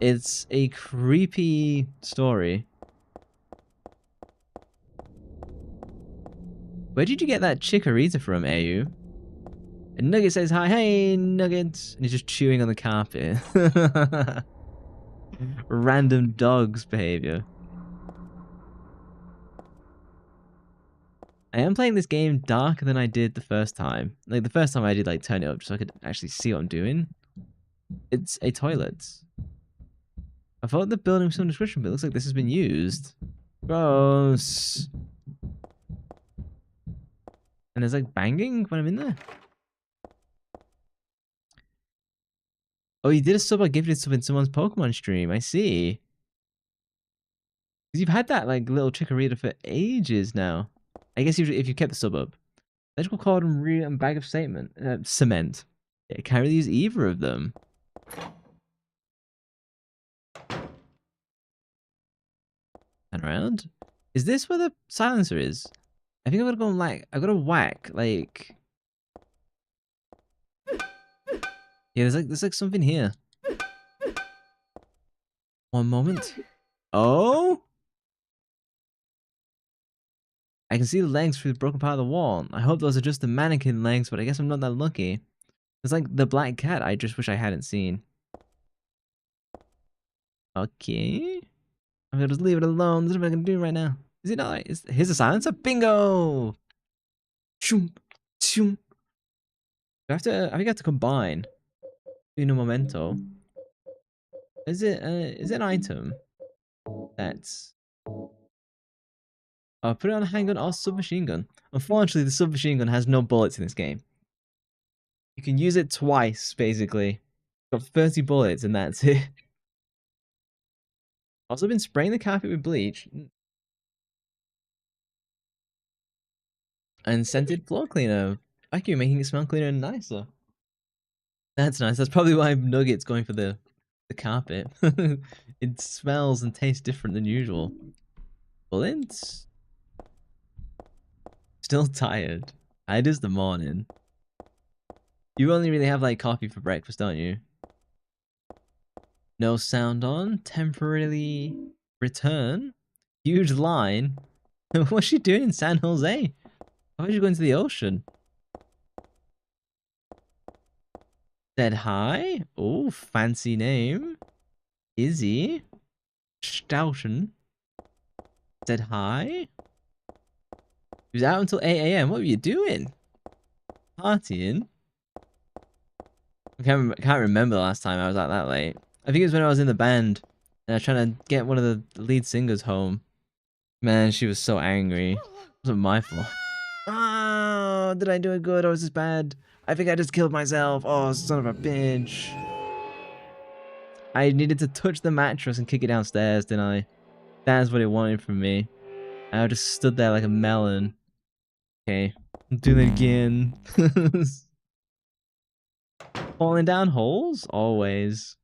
It's a creepy story. Where did you get that chikorita from, AU? And Nugget says hi, hey Nugget, and he's just chewing on the carpet. Random dog's behavior. I am playing this game darker than I did the first time. Like the first time I did like turn it up just so I could actually see what I'm doing. It's a toilet. I thought the building was some description, but it looks like this has been used. Gross. And there's like banging when I'm in there. Oh, you did a sub. I gifted sub in someone's Pokemon stream. I see. Because you've had that like little chikorita for ages now. I guess if you kept the sub up. Electrical cord and bag of cement. Yeah, can't really use either of them. And around. Is this where the silencer is? I think I'm gonna go like I gotta whack like. Yeah, there's like something here. One moment. Oh. I can see the legs through the broken part of the wall. I hope those are just the mannequin legs, but I guess I'm not that lucky. It's like the black cat I just wish I hadn't seen. Okay. I'm gonna just leave it alone. This is what I'm gonna do right now. Is it not? Here's a silencer. Bingo! Shoom, shoom. I think I have to combine. Uno momento. Is it an item? That's... I'll put it on a handgun or submachine gun. Unfortunately, the submachine gun has no bullets in this game. You can use it twice, basically. Got 30 bullets and that's it. Also been spraying the carpet with bleach. And scented floor cleaner. Vacuum making it smell cleaner and nicer. That's nice. That's probably why Nugget's going for the carpet. It smells and tastes different than usual. Bullets? Still tired. It is the morning. You only really have like coffee for breakfast, don't you? No sound on. Temporarily return. Huge line. What's she doing in San Jose? Why is she going to the ocean? Said hi. Oh, fancy name. Izzy. Stouchen. Said hi. He was out until 8 AM. What were you doing? Partying? I can't remember the last time I was out that late. I think it was when I was in the band and I was trying to get one of the lead singers home. Man, she was so angry. It wasn't my fault. Oh, did I do it good or was this bad? I think I just killed myself. Oh, son of a bitch. I needed to touch the mattress and kick it downstairs, didn't I? That's what it wanted from me. I just stood there like a melon. Okay, I'm doing it again. Falling down holes? Always.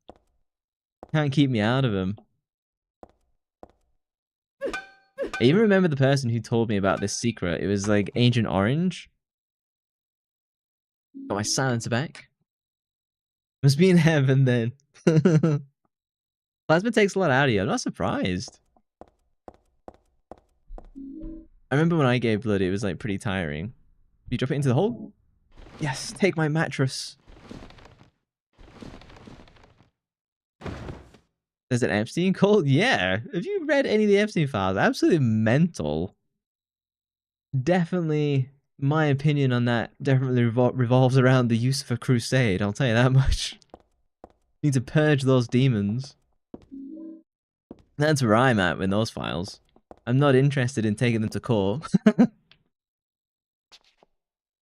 Can't keep me out of them. I even remember the person who told me about this secret. It was like Agent Orange. Got my silencer back. Must be in heaven then. Plasma takes a lot out of you. I'm not surprised. I remember when I gave blood, it was like pretty tiring. You drop it into the hole? Yes, take my mattress. There's an Epstein cult? Yeah. Have you read any of the Epstein files? Absolutely mental. Definitely, my opinion on that definitely revolves around the use of a crusade. I'll tell you that much. Need to purge those demons. That's where I'm at with those files. I'm not interested in taking them to court. I'm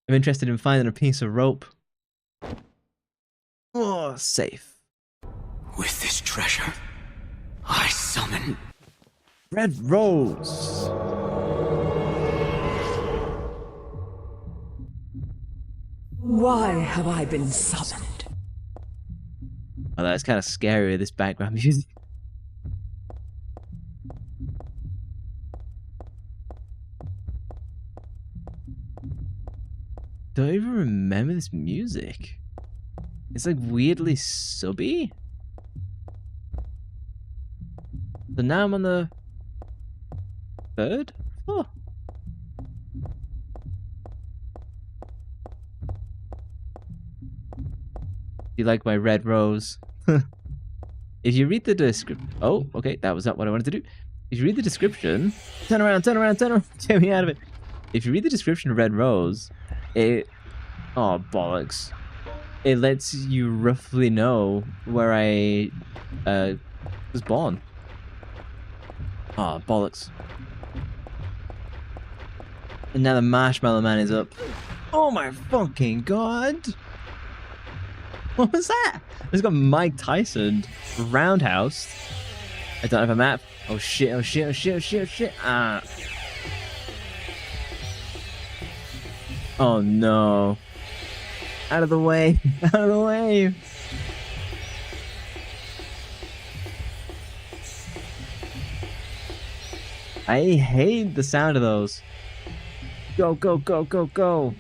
interested in finding a piece of rope. Oh, safe. With this treasure, I summon Red Rose. Why have I been summoned? Oh, that's kind of scary with this background music. Don't even remember this music. It's like weirdly subby. So now I'm on the 3rd floor. You like my red rose? If you read the description, oh, okay, that was not what I wanted to do. If you read the description, turn around, get me out of it. If you read the description of red rose, it, oh bollocks, it lets you roughly know where I was born. Oh bollocks. And now the Marshmallow Man is up. Oh my fucking god! What was that? It's got Mike Tyson, Roundhouse. I don't have a map. Oh shit, oh shit, oh shit, oh shit, oh shit. Ah. Oh no. Out of the way, out of the way. I hate the sound of those. Go, go, go, go, go.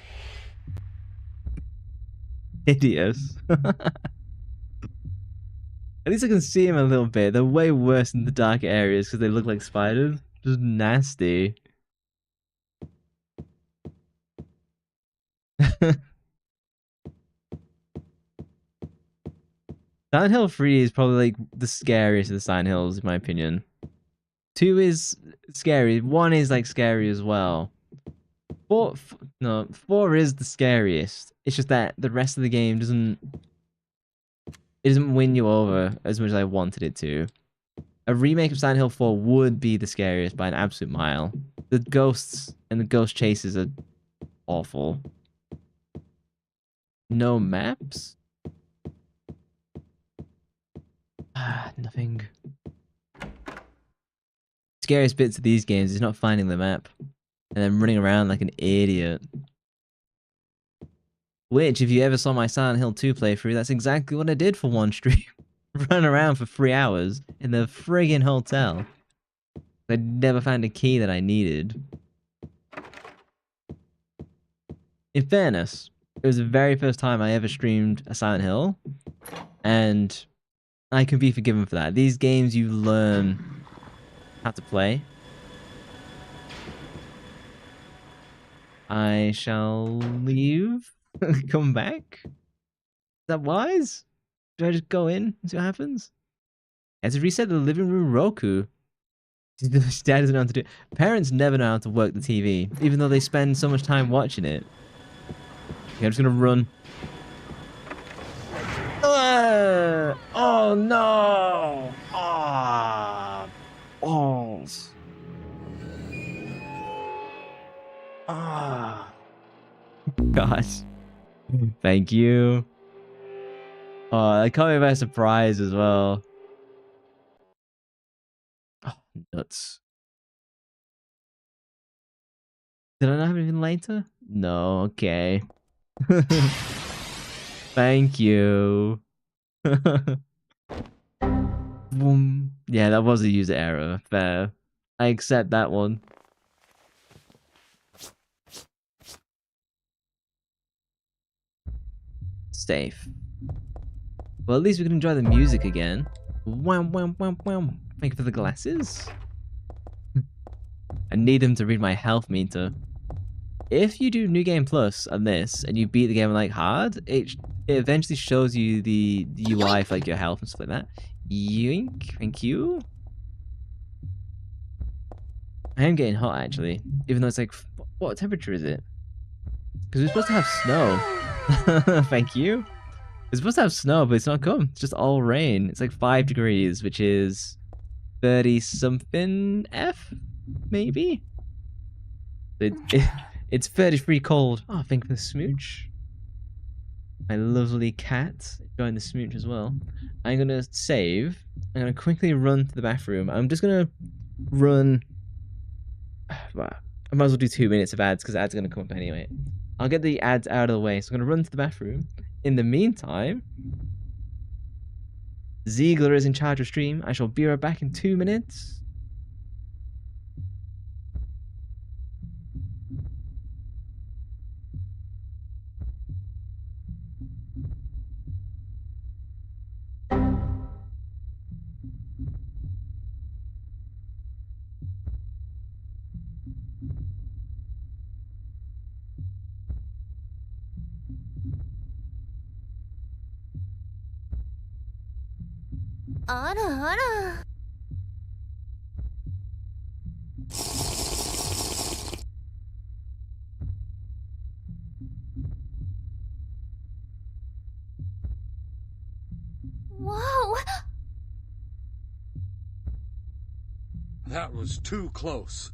Hideous. At least I can see him a little bit. They're way worse in the dark areas because they look like spiders. Just nasty. Silent Hill 3 is probably like the scariest of the Silent Hills in my opinion. 2 is scary. 1 is like scary as well. 4 is the scariest. It's just that the rest of the game doesn't win you over as much as I wanted it to. A remake of Silent Hill 4 would be the scariest by an absolute mile. The ghosts and the ghost chases are awful. No maps? Ah, nothing. Scariest bits of these games is not finding the map and then running around like an idiot. Which, if you ever saw my Silent Hill 2 playthrough, that's exactly what I did for one stream. Run around for 3 hours in the friggin' hotel. I never found a key that I needed. In fairness, it was the very first time I ever streamed a Silent Hill, and I can be forgiven for that. These games you learn how to play. I shall leave. Come back? Is that wise? Do I just go in and see what happens? Has to reset the living room Roku. Dad doesn't know how to do it. Parents never know how to work the TV, even though they spend so much time watching it. Okay, I'm just gonna run. Oh no! Ah, balls. Ah. Gosh. Thank you. Oh, that caught me by surprise as well. Oh, nuts. Did I not have anything later? No, okay. Thank you. Boom. Yeah, that was a user error. Fair. I accept that one. Safe. Well, at least we can enjoy the music again. Wham, wham, wham, wham. Thank you for the glasses. I need them to read my health meter. If you do New Game Plus on this, and you beat the game like hard, it eventually shows you the UI for like your health and stuff like that. Yoink, thank you. I am getting hot actually, even though it's like, what temperature is it? Because we're supposed to have snow. Thank you. It's supposed to have snow, but it's not come. It's just all rain. It's like 5 degrees, which is 30 something F. maybe? It's 33 cold. Oh, thank you for the smooch. My lovely cat enjoying the smooch as well. I'm gonna save. I'm gonna quickly run to the bathroom. I'm just gonna run. Well, I might as well do 2 minutes of ads because ads are gonna come up anyway. I'll get the ads out of the way. So I'm gonna run to the bathroom. In the meantime, Ziegler is in charge of stream. I shall be right back in 2 minutes. Whoa! That was too close.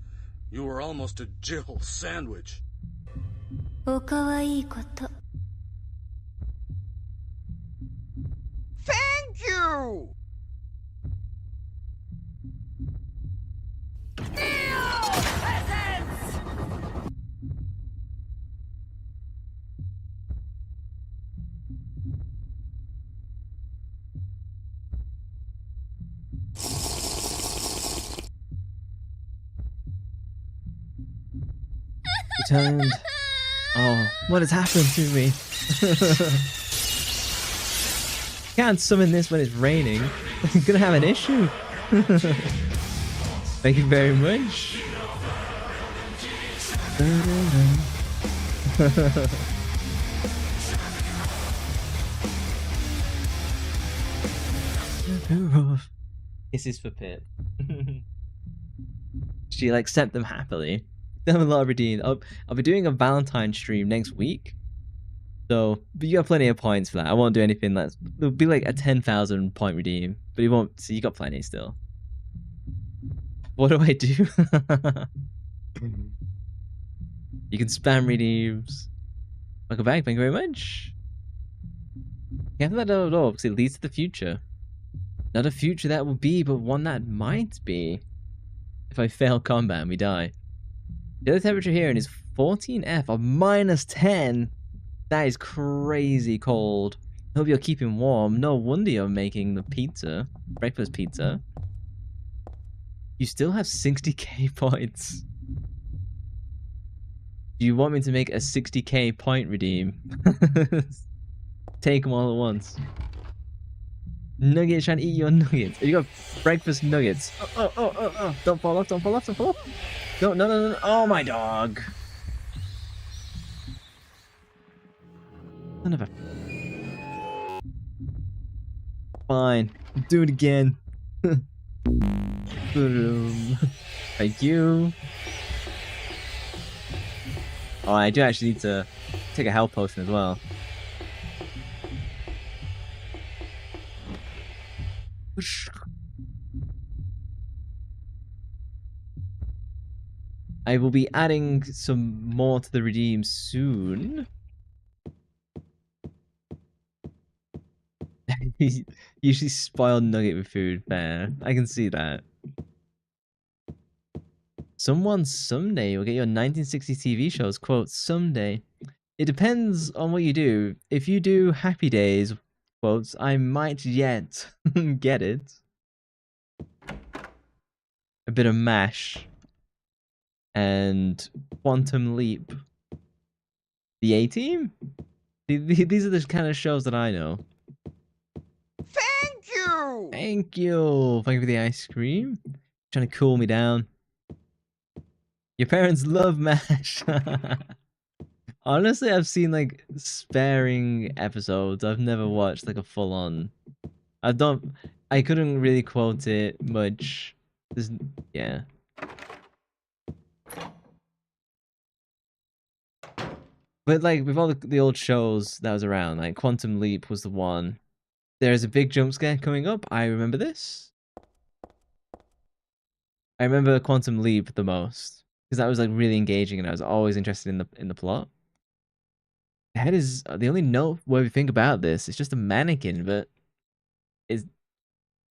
You were almost a Jill sandwich. おかわいいこと。Thank you! Returned. Oh, what has happened to me? Can't summon this when it's raining. I'm gonna have an issue. Thank you very much. Kisses for Pip. She'll accept them happily. Done a lot of redeemed. I'll be doing a Valentine stream next week. So, but you got plenty of points for that. I won't do anything that's... There'll be like a 10,000 point redeem. But you won't... So you got plenty still. What do I do? You can spam redeems. Welcome back. Thank you very much. Can't let that at all because it leads to the future. Not a future that will be, but one that might be. If I fail combat and we die. The other temperature here is 14F or -10. That is crazy cold. Hope you're keeping warm. No wonder you're making the pizza. Breakfast pizza. You still have 60k points. Do you want me to make a 60k point redeem? Take them all at once. Nuggets, trying to eat your nuggets. You got breakfast nuggets. Oh. Don't fall off, don't fall off, don't fall off. No. Oh, my dog. Son of a... Fine. Do it again. Thank you. Oh, I do actually need to take a health potion as well. I will be adding some more to the redeem soon. Usually spoiled nugget with food. Fair. I can see that. Someone someday will get your 1960 TV shows, quote, someday. It depends on what you do. If you do Happy Days, quotes, I might yet get it. A bit of MASH. And Quantum Leap. The A-Team? These are the kind of shows that I know. Thank you! Thank you! Thank you for the ice cream. Trying to cool me down. Your parents love MASH. Honestly, I've seen like sparing episodes. I've never watched like a full-on. I couldn't really quote it much. Yeah. But like with all the old shows that was around, like Quantum Leap was the one. There's a big jump scare coming up. I remember this. I remember Quantum Leap the most because that was like really engaging, and I was always interested in the plot. The head is the only noteworthy thing about this. It's just a mannequin, but its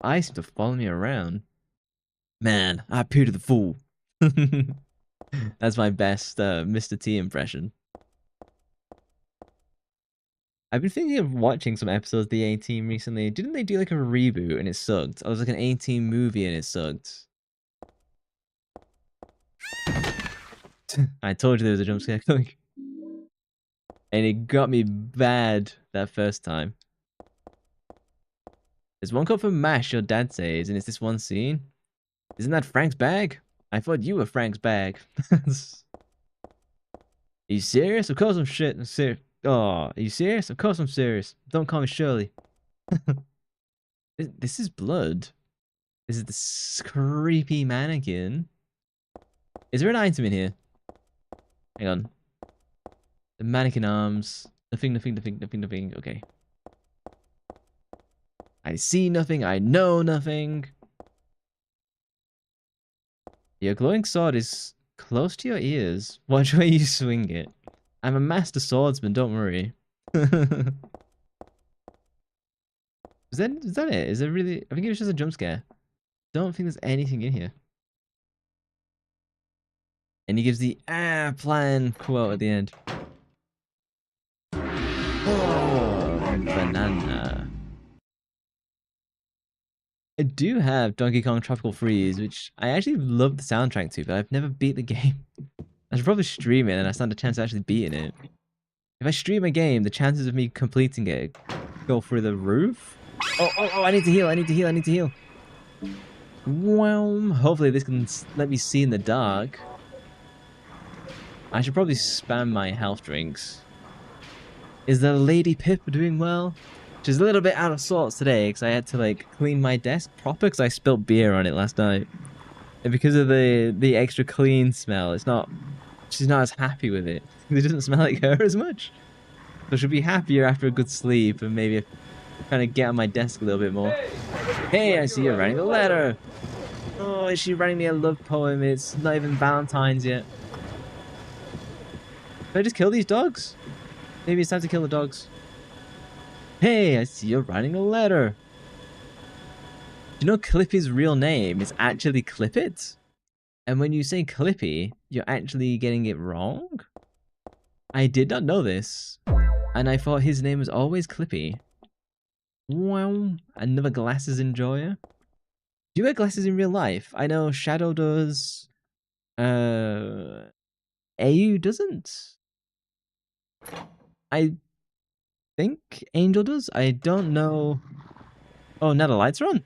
eyes seem to follow me around. Man, I appear to the fool. That's my best Mr. T impression. I've been thinking of watching some episodes of the A-Team recently. Didn't they do like a reboot and it sucked? Or it was like an A-Team movie and it sucked. I told you there was a jump scare coming. And it got me bad that first time. There's one code for MASH, your dad says, and it's this one scene. Isn't that Frank's bag? I thought you were Frank's bag. Are you serious? Of course I'm serious. Oh, are you serious? Of course I'm serious. Don't call me Shirley. This is blood. This is this creepy mannequin. Is there an item in here? Hang on. The mannequin arms. Nothing. Okay. I see nothing. I know nothing. Your glowing sword is close to your ears. Watch where you swing it. I'm a master swordsman, don't worry. Is that it? Is there really? I think it was just a jump scare. Don't think there's anything in here. And he gives the plan quote at the end. Oh, banana. I do have Donkey Kong Tropical Freeze, which I actually love the soundtrack to, but I've never beat the game. I should probably stream it and I stand a chance of actually beating it. If I stream a game, the chances of me completing it go through the roof. Oh, I need to heal. Well, hopefully this can let me see in the dark. I should probably spam my health drinks. Is the Lady Pip doing well? She's a little bit out of sorts today because I had to like clean my desk proper because I spilled beer on it last night. And because of the extra clean smell, she's not as happy with it. It doesn't smell like her as much. So she'll be happier after a good sleep and maybe kind of get on my desk a little bit more. Hey, I see you're writing a letter. Oh, is she writing me a love poem? It's not even Valentine's yet. Should I just kill these dogs? Maybe it's time to kill the dogs. Hey, I see you're writing a letter. Do you know Clippy's real name is actually Clippit? And when you say Clippy, you're actually getting it wrong? I did not know this. And I thought his name was always Clippy. Wow, another glasses enjoyer. Do you wear glasses in real life? I know Shadow does. AU doesn't. I think Angel does. I don't know. Oh, now the lights are on.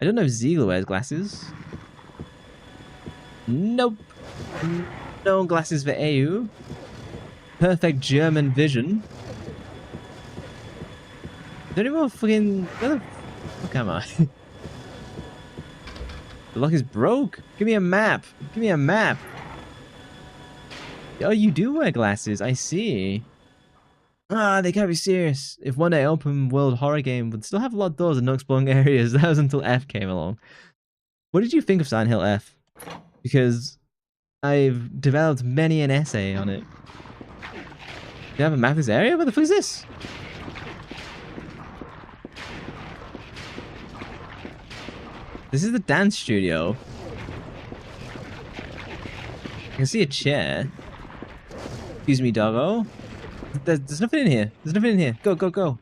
I don't know if Ziegler wears glasses. Nope. No glasses for AU. Perfect German vision. Is there any more fucking... Where the fuck am I? The lock is broke. Give me a map. Give me a map. Oh, you do wear glasses. I see. Ah, they can't be serious. If one day open world horror game would still have locked doors and no exploring areas, that was until F came along. What did you think of Silent Hill F? Because I've developed many an essay on it. Do you have a map of this area? What the fuck is this? This is the dance studio. I can see a chair. Excuse me, doggo. There's nothing in here. There's nothing in here. Go, go, go.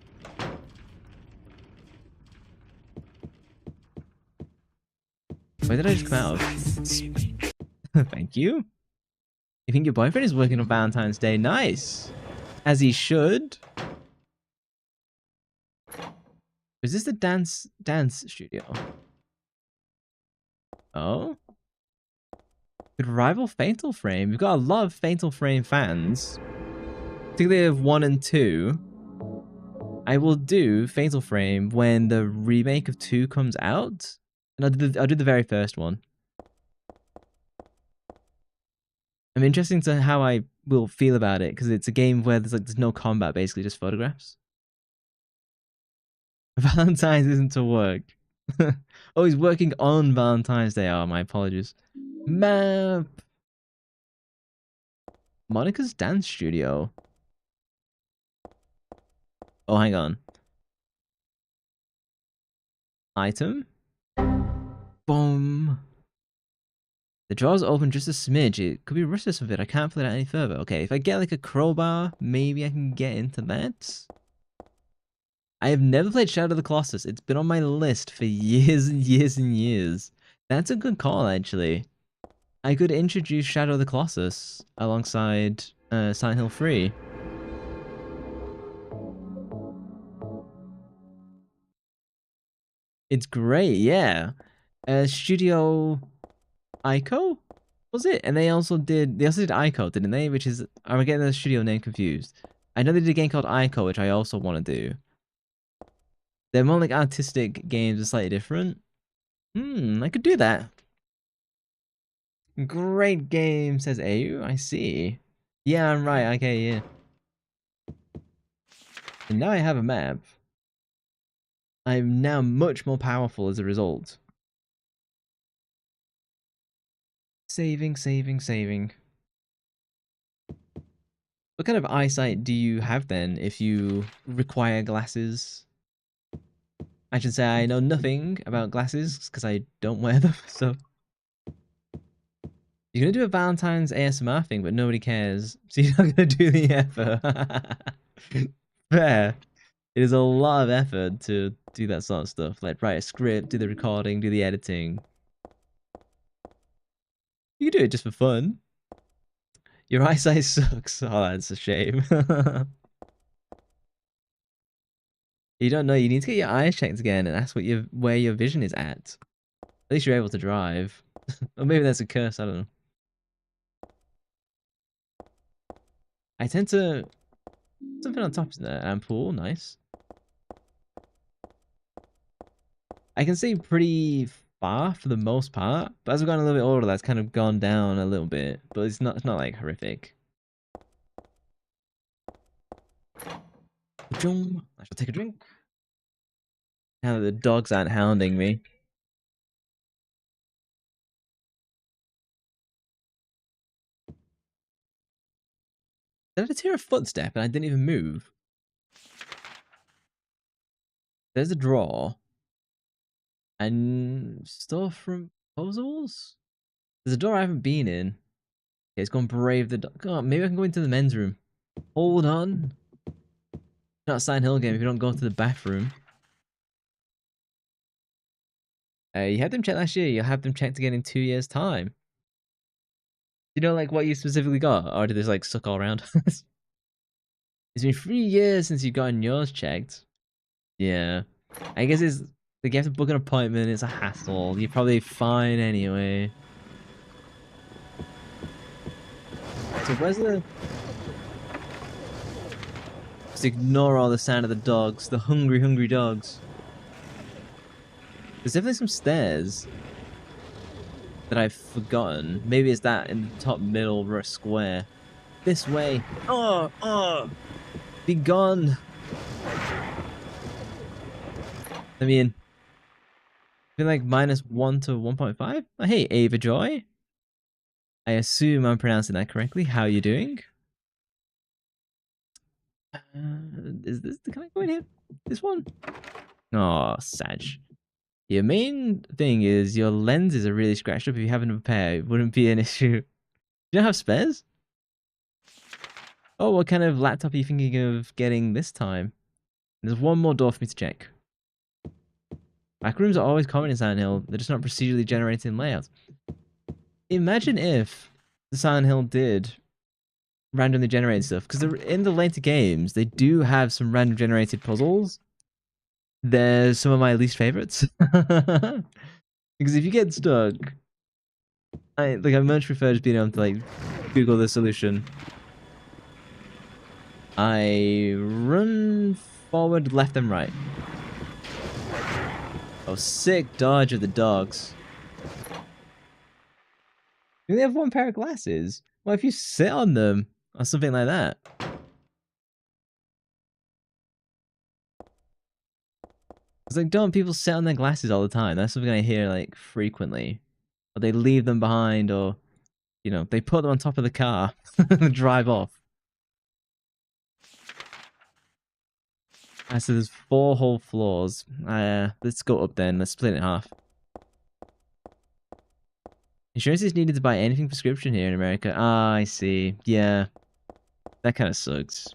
Where did I just come out of? Thank you. You think your boyfriend is working on Valentine's Day? Nice. As he should. Is this the dance studio? Oh? Could rival Fatal Frame. We've got a lot of Fatal Frame fans. Particularly of 1 and 2. I will do Fatal Frame when the remake of 2 comes out. And I'll do the very first one. I'm interested to how I will feel about it, because it's a game where there's no combat, basically just photographs. Valentine's isn't to work. Oh, he's working on Valentine's Day. Oh, my apologies. Map. Monica's dance studio. Oh, hang on. Item. Boom. The draw's open just a smidge. It could be rusted of it. I can't pull it out any further. Okay, if I get like a crowbar, maybe I can get into that. I have never played Shadow of the Colossus. It's been on my list for years and years and years. That's a good call, actually. I could introduce Shadow of the Colossus alongside Silent Hill 3. It's great, yeah. Studio Ico? Was it? And they also did Ico, didn't they? Which is, I'm getting the studio name confused. I know they did a game called Ico, which I also want to do. They're more like artistic games, are slightly different. I could do that. Great game, says AU. I see. Yeah, I'm right. Okay, yeah. And now I have a map. I'm now much more powerful as a result. Saving, saving, saving. What kind of eyesight do you have then if you require glasses? I should say I know nothing about glasses because I don't wear them, so... You're gonna do a Valentine's ASMR thing, but nobody cares, so you're not gonna do the effort. Fair. It is a lot of effort to do that sort of stuff, like write a script, do the recording, do the editing. You can do it just for fun. Your eyesight sucks. Oh, that's a shame. You don't know, you need to get your eyes checked again, and that's where your vision is at. At least you're able to drive. Or maybe that's a curse, I don't know. I tend to... Something on top, isn't there? Ampoule, nice. I can see pretty far for the most part, but as I've gotten a little bit older, that's kind of gone down a little bit. But it's not like horrific. I shall take a drink. Now that the dogs aren't hounding me. Did I just hear a footstep and I didn't even move? There's a drawer. And stuff from puzzles? There's a door I haven't been in. Okay, it's gone brave the dog. Oh, maybe I can go into the men's room. Hold on. It's not a Silent Hill game if you don't go to the bathroom. You had them checked last year. You'll have them checked again in 2 years' time. Do you know like what you specifically got, or did this like suck all around? It's been 3 years since you've gotten yours checked. Yeah, I guess it's like you have to book an appointment. It's a hassle. You're probably fine anyway. So where's the? Just ignore all the sound of the dogs, the hungry, hungry dogs. There's definitely some stairs that I've forgotten. Maybe it's that in the top middle square. This way. Oh! Be gone. I mean, been like -1 to 1.5. Oh, hey, Ava Joy. I assume I'm pronouncing that correctly. How are you doing? Is this the... Can I go in here? This one? Oh, Sag. Your main thing is your lenses are really scratched up. If you have a pair, it wouldn't be an issue. You don't have spares? Oh, what kind of laptop are you thinking of getting this time? There's one more door for me to check. Backrooms are always common in Silent Hill. They're just not procedurally generated in layouts. Imagine if the Silent Hill did randomly generated stuff, because in the later games, they do have some random generated puzzles. They're some of my least favorites. Because if you get stuck, I much prefer just being able to like Google the solution. I run forward, left, and right. Oh, sick dodge of the dogs. You only have one pair of glasses. Well, if you sit on them or something like that. It's like, don't people sit on their glasses all the time? That's something I hear like frequently. Or they leave them behind, or you know, they put them on top of the car and drive off. So there's 4 whole floors. Let's go up then. Let's split it in half. Insurance is needed to buy anything prescription here in America. Ah, I see. Yeah. That kind of sucks.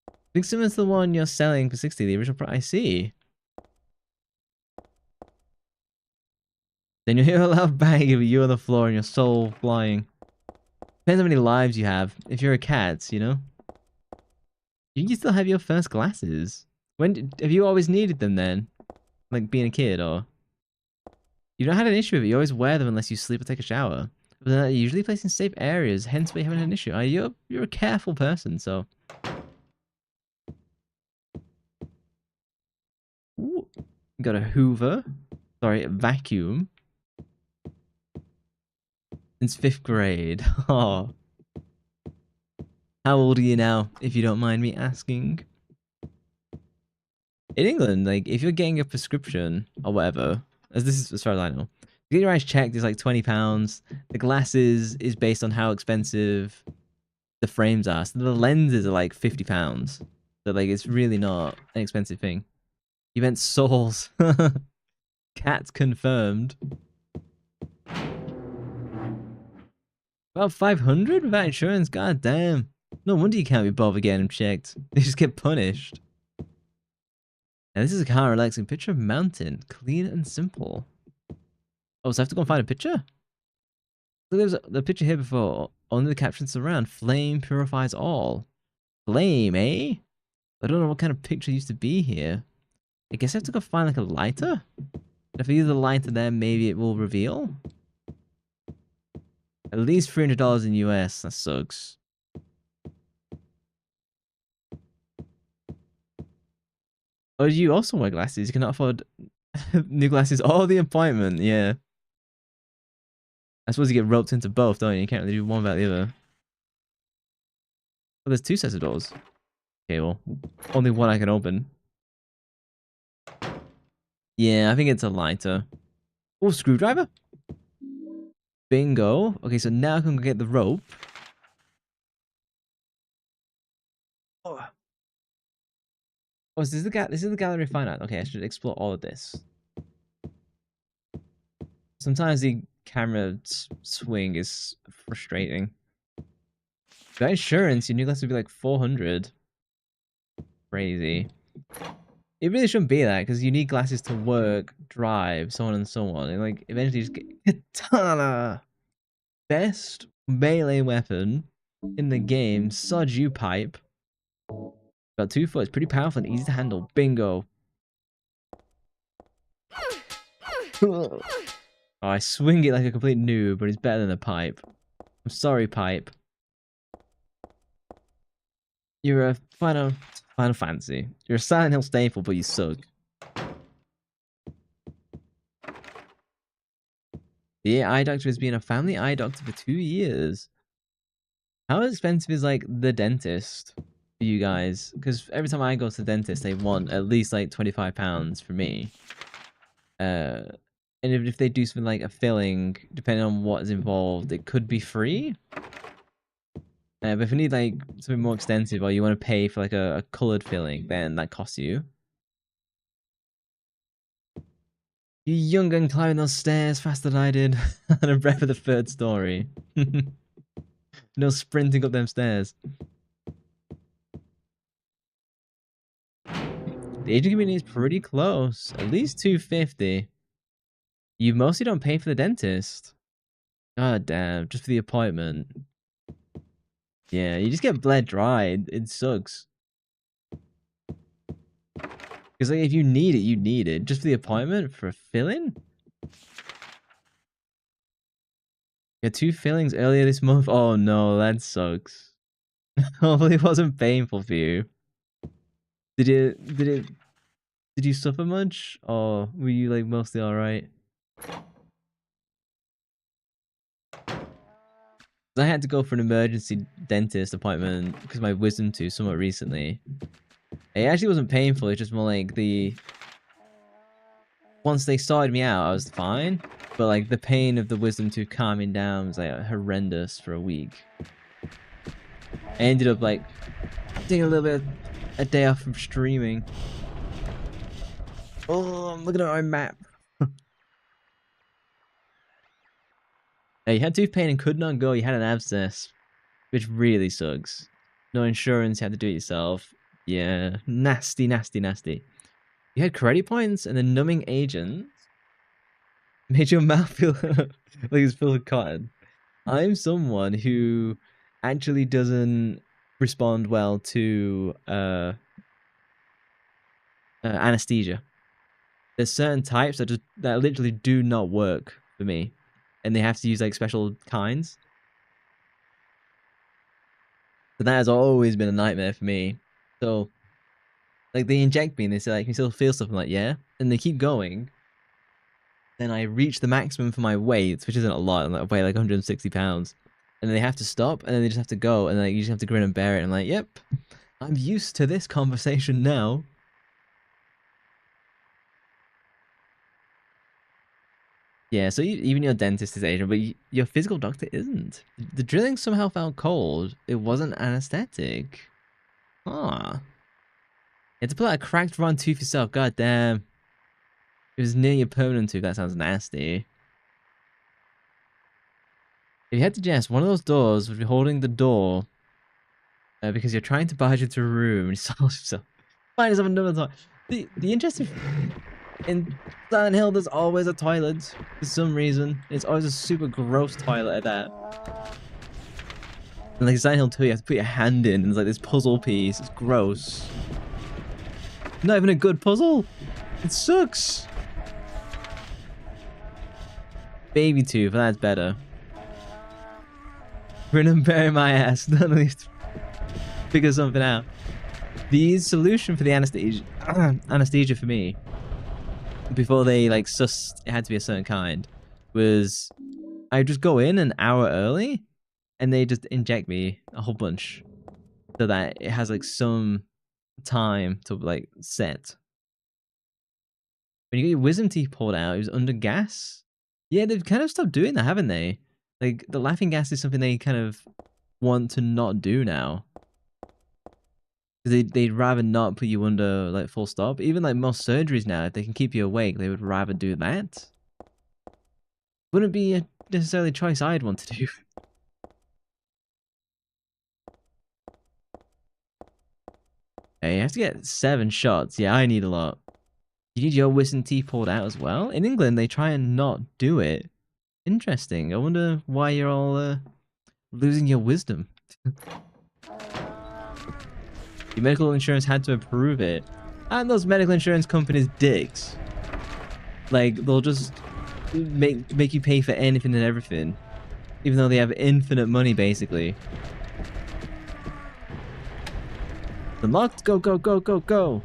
I think similar to the one you're selling for 60, the original price. I see. Then you hear a loud bang of you on the floor and your soul flying. Depends how many lives you have. If you're a cat, you know? You still have your first glasses. Have you always needed them then? Like being a kid, or? You've not had an issue with it. You always wear them unless you sleep or take a shower. But they're usually placed in safe areas, hence we haven't had an issue. You're a careful person, so. Ooh. Got a Hoover. Sorry, a vacuum. Since 5th grade. Oh. How old are you now, if you don't mind me asking? In England, like, if you're getting a prescription or whatever, as far as I know, to get your eyes checked is like £20. The glasses is based on how expensive the frames are. So the lenses are like £50. So like, it's really not an expensive thing. You meant souls. Cats confirmed. About 500 without insurance? God damn. No wonder you can't be bothered getting them checked. They just get punished. Now this is a kind of relaxing picture of mountain. Clean and simple. Oh, so I have to go and find a picture? So there's the picture here before. Only the captions surround. Flame purifies all. Flame, eh? I don't know what kind of picture used to be here. I guess I have to go find like a lighter? If I use the lighter there, maybe it will reveal? At least $300 in US. That sucks. Oh, you also wear glasses? You cannot afford new glasses or the appointment. Yeah. I suppose you get roped into both, don't you? You can't really do one without the other. Oh, there's 2 sets of doors. Okay, well, only one I can open. Yeah, I think it's a lighter. Oh, screwdriver. Bingo. Okay, so now I can go get the rope. Oh, this is the gallery of fine art. Okay, I should explore all of this. Sometimes the camera swing is frustrating. Without insurance, your new glasses would be like 400. Crazy. It really shouldn't be that, because you need glasses to work, drive, so on and so on. And like, eventually just get katana. Best melee weapon in the game. Sod you pipe. Got 2 foot. It's pretty powerful and easy to handle. Bingo. Oh, I swing it like a complete noob, but it's better than a pipe. I'm sorry, pipe. You're a Final Fantasy. You're a Silent Hill staple, but you suck. The eye doctor has been a family eye doctor for 2 years. How expensive is like the dentist for you guys? Because every time I go to the dentist, they want at least like £25 for me. And if they do something like a filling, depending on what is involved, it could be free. But if you need like something more extensive, or you want to pay for like a coloured filling, then that costs you. You young and climbing those stairs faster than I did. And a breath of the 3rd story. No sprinting up them stairs. The agent community is pretty close. At least 250. You mostly don't pay for the dentist. God damn, just for the appointment. Yeah, you just get bled dry. It sucks. Because like, if you need it, you need it. Just for the appointment? For a fill-in? Yeah, 2 fillings earlier this month. Oh no, that sucks. Hopefully it wasn't painful for you. Did you suffer much? Or were you like mostly alright? I had to go for an emergency dentist appointment because of my wisdom tooth somewhat recently. It actually wasn't painful, it's just more like the once they sorted me out, I was fine. But like the pain of the wisdom tooth calming down was like horrendous for a week. I ended up like taking a little bit of a day off from streaming. Oh, I'm looking at my map. Yeah, you had tooth pain and could not go. You had an abscess, which really sucks. No insurance, you had to do it yourself. Yeah, nasty, nasty, nasty. You had credit points and the numbing agent made your mouth feel like it's filled with cotton. I'm someone who actually doesn't respond well to anesthesia. There's certain types that literally do not work for me, and they have to use like special kinds. So that has always been a nightmare for me. So, like, they inject me and they say, like, can you still feel something? Like, yeah. And they keep going. Then I reach the maximum for my weight, which isn't a lot. I weigh like 160 pounds. And then they have to stop, and then they just have to go. And like, you just have to grin and bear it. And I'm like, yep, I'm used to this conversation now. Yeah, so even your dentist is Asian, but your physical doctor isn't. The drilling somehow felt cold. It wasn't anesthetic. Huh. You had to pull out a cracked rotten tooth yourself. God damn. It was near your permanent tooth. That sounds nasty. If you had to guess, one of those doors would be holding the door because you're trying to barge into a room and you solve yourself. Find yourself another toilet. The interesting... In Silent Hill, there's always a toilet for some reason. It's always a super gross toilet at that. And like Silent Hill 2, you have to put your hand in, and it's like this puzzle piece. It's gross. Not even a good puzzle. It sucks. Baby tooth, that's better. Grin and bury my ass. None of these. Figure something out. The solution for the anesthesia for me, before they like sussed it had to be a certain kind, was I just go in an hour early and they just inject me a whole bunch so that it has like some time to like set. When you get your wisdom teeth pulled out, it was under gas. Yeah, they've kind of stopped doing that, haven't they? Like the laughing gas is something they kind of want to not do now. They'd rather not put you under like full stop. Even like most surgeries now, if they can keep you awake, they would rather do that. Wouldn't be a necessarily choice I'd want to do. Hey, you have to get 7 shots. Yeah, I need a lot. You need your wisdom teeth pulled out as well? In England, they try and not do it. Interesting. I wonder why you're all losing your wisdom. Your medical insurance had to approve it. And those medical insurance companies dicks. Like, they'll just make you pay for anything and everything. Even though they have infinite money, basically. Unlocked, go, go, go, go, go.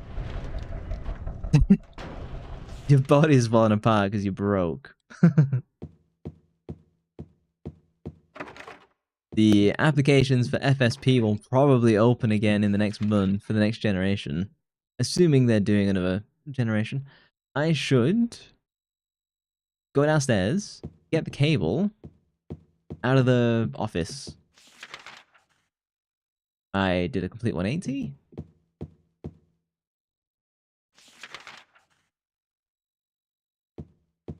Your body's falling apart because you're broke. The applications for FSP will probably open again in the next month for the next generation. Assuming they're doing another generation. I should go downstairs, get the cable out of the office. I did a complete 180.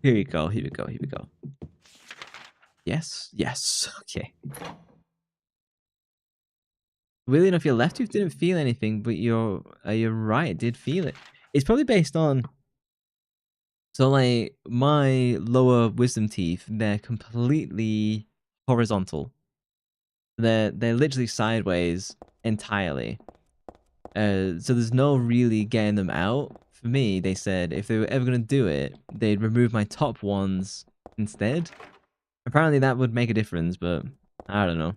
Here we go, here we go, here we go. Yes, yes, okay. Weirdly enough, your left tooth didn't feel anything, but your right did feel it. It's probably based on... So, like, my lower wisdom teeth, they're completely horizontal. They're literally sideways entirely. So there's no really getting them out. For me, they said if they were ever going to do it, they'd remove my top ones instead. Apparently that would make a difference, but I don't know.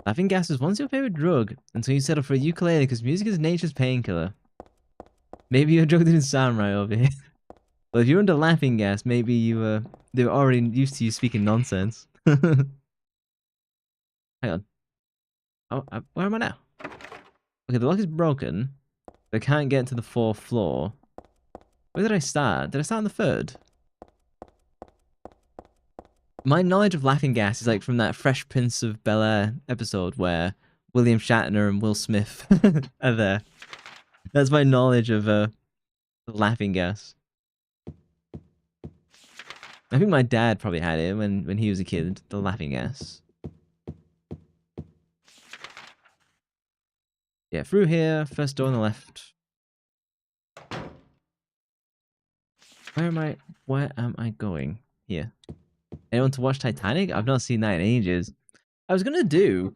Laughing gas is once your favorite drug until you settle for a ukulele because music is nature's painkiller. Maybe your drug didn't sound right over here. But if you're under laughing gas, maybe they were already used to you speaking nonsense. Hang on. Oh, where am I now? Okay, the lock is broken. I can't get to the 4th floor. Where did I start? Did I start on the third? My knowledge of laughing gas is like from that Fresh Prince of Bel-Air episode where William Shatner and Will Smith are there. That's my knowledge of laughing gas. I think my dad probably had it when he was a kid, the laughing gas. Yeah, through here, first door on the left. Where am I going? Here. Anyone to watch Titanic? I've not seen that in ages. I was gonna do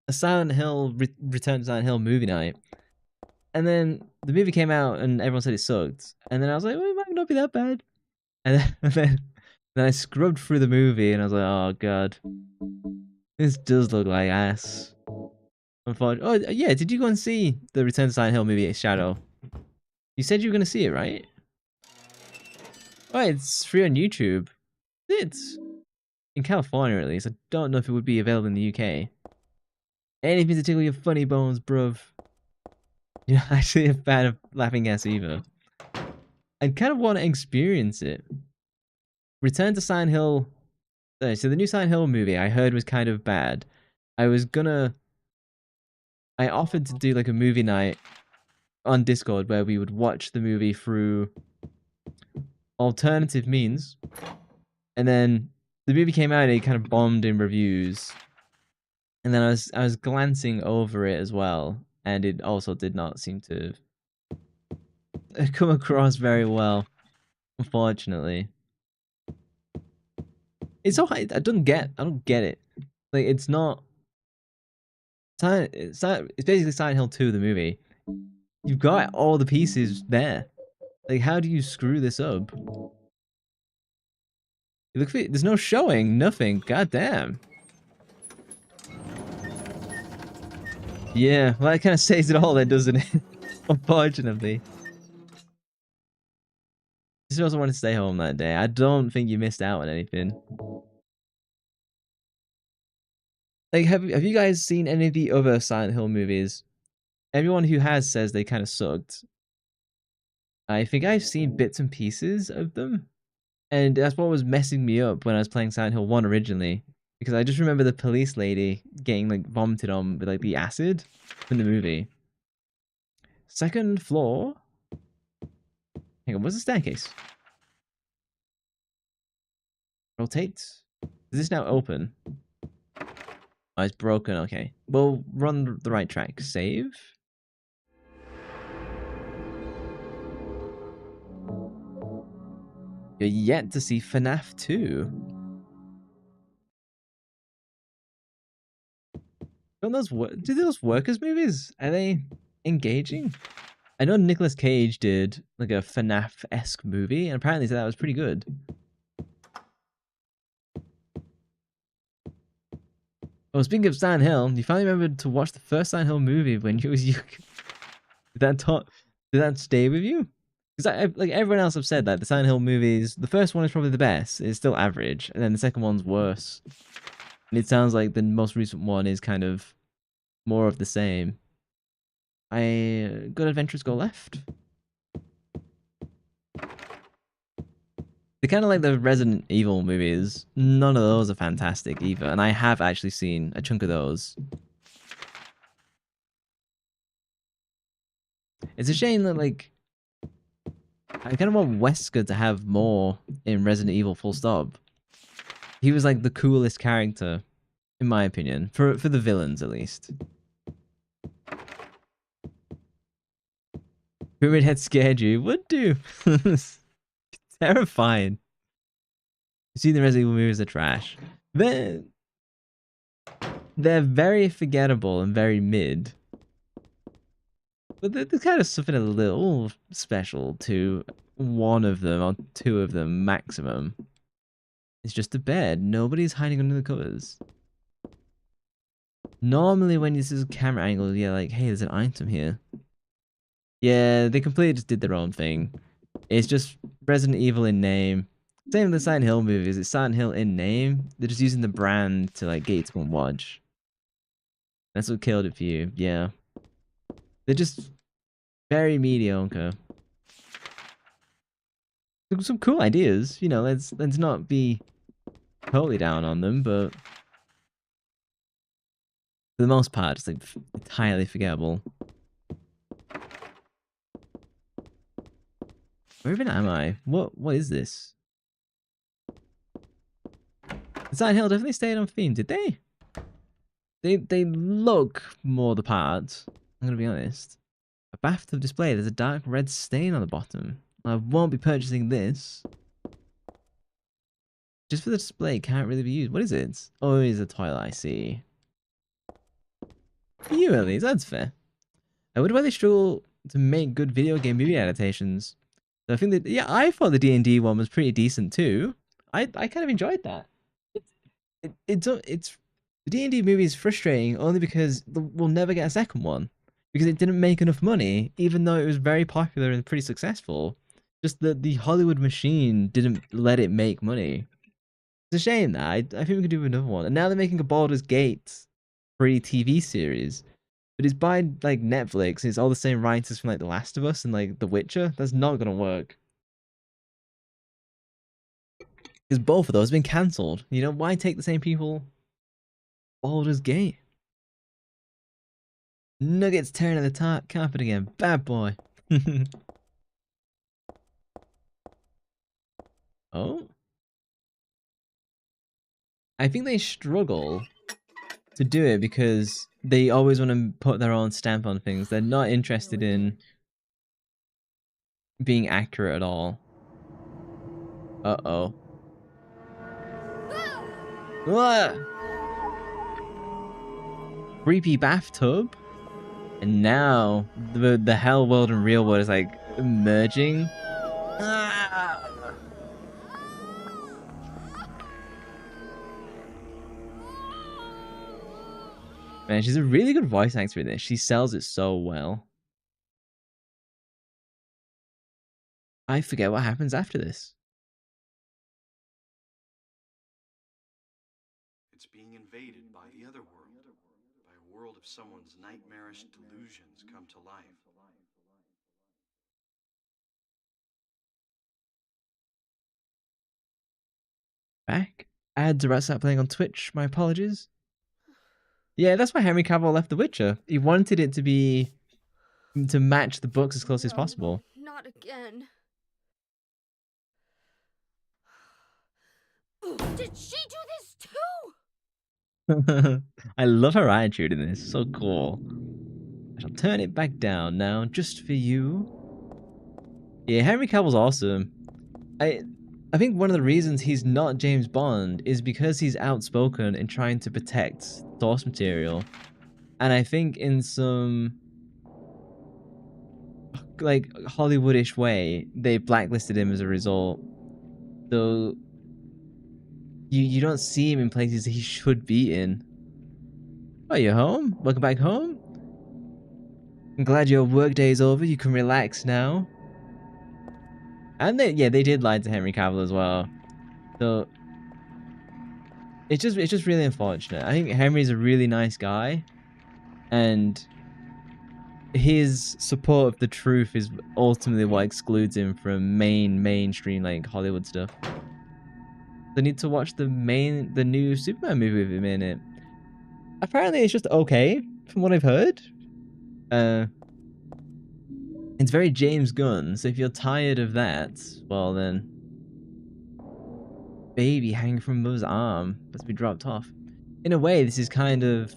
a Silent Hill, Return to Silent Hill movie night. And then the movie came out and everyone said it sucked. And then I was like, well, it might not be that bad. And then I scrubbed through the movie and I was like, oh god. This does look like ass. Unfortunately. Oh yeah, did you go and see the Return to Silent Hill movie, Shadow? You said you were gonna see it, right? Oh, it's free on YouTube. It's in California at least. I don't know if it would be available in the UK. Anything to tickle your funny bones, bruv. You're not actually a fan of laughing gas either. I kind of want to experience it. Return to Silent Hill. So the new Silent Hill movie I heard was kind of bad. I offered to do like a movie night on Discord where we would watch the movie through alternative means. And then the movie came out and it kind of bombed in reviews. And then I was glancing over it as well, and it also did not seem to come across very well, unfortunately. It's so high. I don't get it. Like it's not. It's basically Silent Hill 2, the movie. You've got all the pieces there. Like, how do you screw this up? Look, there's no showing, nothing. God damn. Yeah, well, that kind of says it all, then, doesn't it? Unfortunately. Just also want to stay home that day. I don't think you missed out on anything. Like, have you guys seen any of the other Silent Hill movies? Everyone who has says they kind of sucked. I think I've seen bits and pieces of them. And that's what was messing me up when I was playing Silent Hill 1 originally. Because I just remember the police lady getting, like, vomited on with, like, the acid in the movie. Second floor? Hang on, what's the staircase? Rotate? Is this now open? Oh, it's broken, okay. We'll run the right track. Save? You're yet to see FNAF 2. Don't those do those work as movies? Are they engaging? I know Nicolas Cage did like a FNAF-esque movie, and apparently that was pretty good. Oh, speaking of Silent Hill, you finally remembered to watch the first Silent Hill movie when you was young. Did that stay with you? Because like everyone else have said that the Silent Hill movies, the first one is probably the best. It's still average, and then the second one's worse. And it sounds like the most recent one is kind of more of the same. Good adventures go left. They're kind of like the Resident Evil movies. None of those are fantastic either, and I have actually seen a chunk of those. It's a shame that, like, I kind of want Wesker to have more in Resident Evil, full stop. He was, like, the coolest character, in my opinion, for the villains, at least. Pyramid Head scared you? Would do. Terrifying. You see, the Resident Evil movies are trash. They're very forgettable and very mid. But there's kind of something a little special to one of them, or two of them maximum. It's just a bed. Nobody's hiding under the covers. Normally when you see a camera angle, you're like, hey, there's an item here. Yeah, they completely just did their own thing. It's just Resident Evil in name. Same with the Silent Hill movies. It's Silent Hill in name. They're just using the brand to, like, get you to go and watch. That's what killed it for you. Yeah. They're just very mediocre. some cool ideas. You know, let's not be totally down on them, but for the most part, it's like entirely forgettable. Where even am I? What is this? The Silent Hill definitely stayed on theme, did they? They look more the part. I'm gonna be honest. A bathtub display. There's a dark red stain on the bottom. I won't be purchasing this. Just for the display, can't really be used. What is it? Oh, it's a toilet. I see. For you, at least, that's fair. I wonder why they struggle to make good video game movie adaptations. So I think that, yeah, I thought the D&D one was pretty decent too. I kind of enjoyed that. It's the D&D movie is frustrating only because we'll never get a second one because it didn't make enough money, even though it was very popular and pretty successful. Just that the Hollywood machine didn't let it make money. It's a shame that I think we could do another one. And now they're making a Baldur's Gate free TV series, but it's by like Netflix. And it's all the same writers from like The Last of Us and like The Witcher. That's not gonna work because both of those have been cancelled. You know, why take the same people? Baldur's Gate. Nuggets tearing at the carpet again. Bad boy. Oh. I think they struggle to do it because they always want to put their own stamp on things. They're not interested in being accurate at all. Uh-oh. What? Creepy bathtub? And now the hell world and real world is like merging. Ah! Man, she's a really good voice actor in this. She sells it so well. I forget what happens after this. It's being invaded by the other world, by a world of someone's nightmarish delusions come to life. Back? Ads are about to start playing on Twitch. My apologies. Yeah, that's why Henry Cavill left The Witcher. He wanted it to match the books as closely as possible. Not again. Did she do this too? I love her attitude in this. So cool. I shall turn it back down now, just for you. Yeah, Henry Cavill's awesome. I think one of the reasons he's not James Bond is because he's outspoken in trying to protect source material. And I think in some like Hollywoodish way, they blacklisted him as a result. So you don't see him in places he should be in. Oh, you're home? Welcome back home? I'm glad your workday is over. You can relax now. And they did lie to Henry Cavill as well. So it's just really unfortunate. I think Henry's a really nice guy, and his support of the truth is ultimately what excludes him from mainstream like Hollywood stuff. I need to watch the new Superman movie with him in it. Apparently it's just okay from what I've heard. It's very James Gunn, so if you're tired of that, well then... Baby hanging from mother's arm, has to be dropped off. In a way, this is kind of...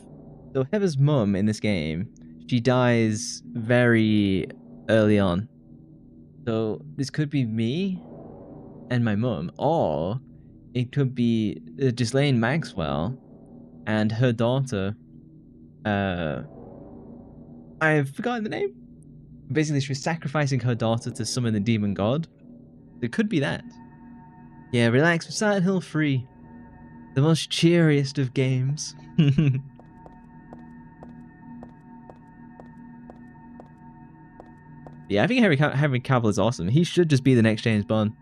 So Heather's mum in this game, she dies very early on. So this could be me and my mum, or it could be Ghislaine Maxwell and her daughter. I've forgotten the name. Basically, she was sacrificing her daughter to summon the demon god. It could be that. Yeah, relax with Silent Hill 3. The most cheeriest of games. Yeah, I think Henry Cavill is awesome. He should just be the next James Bond.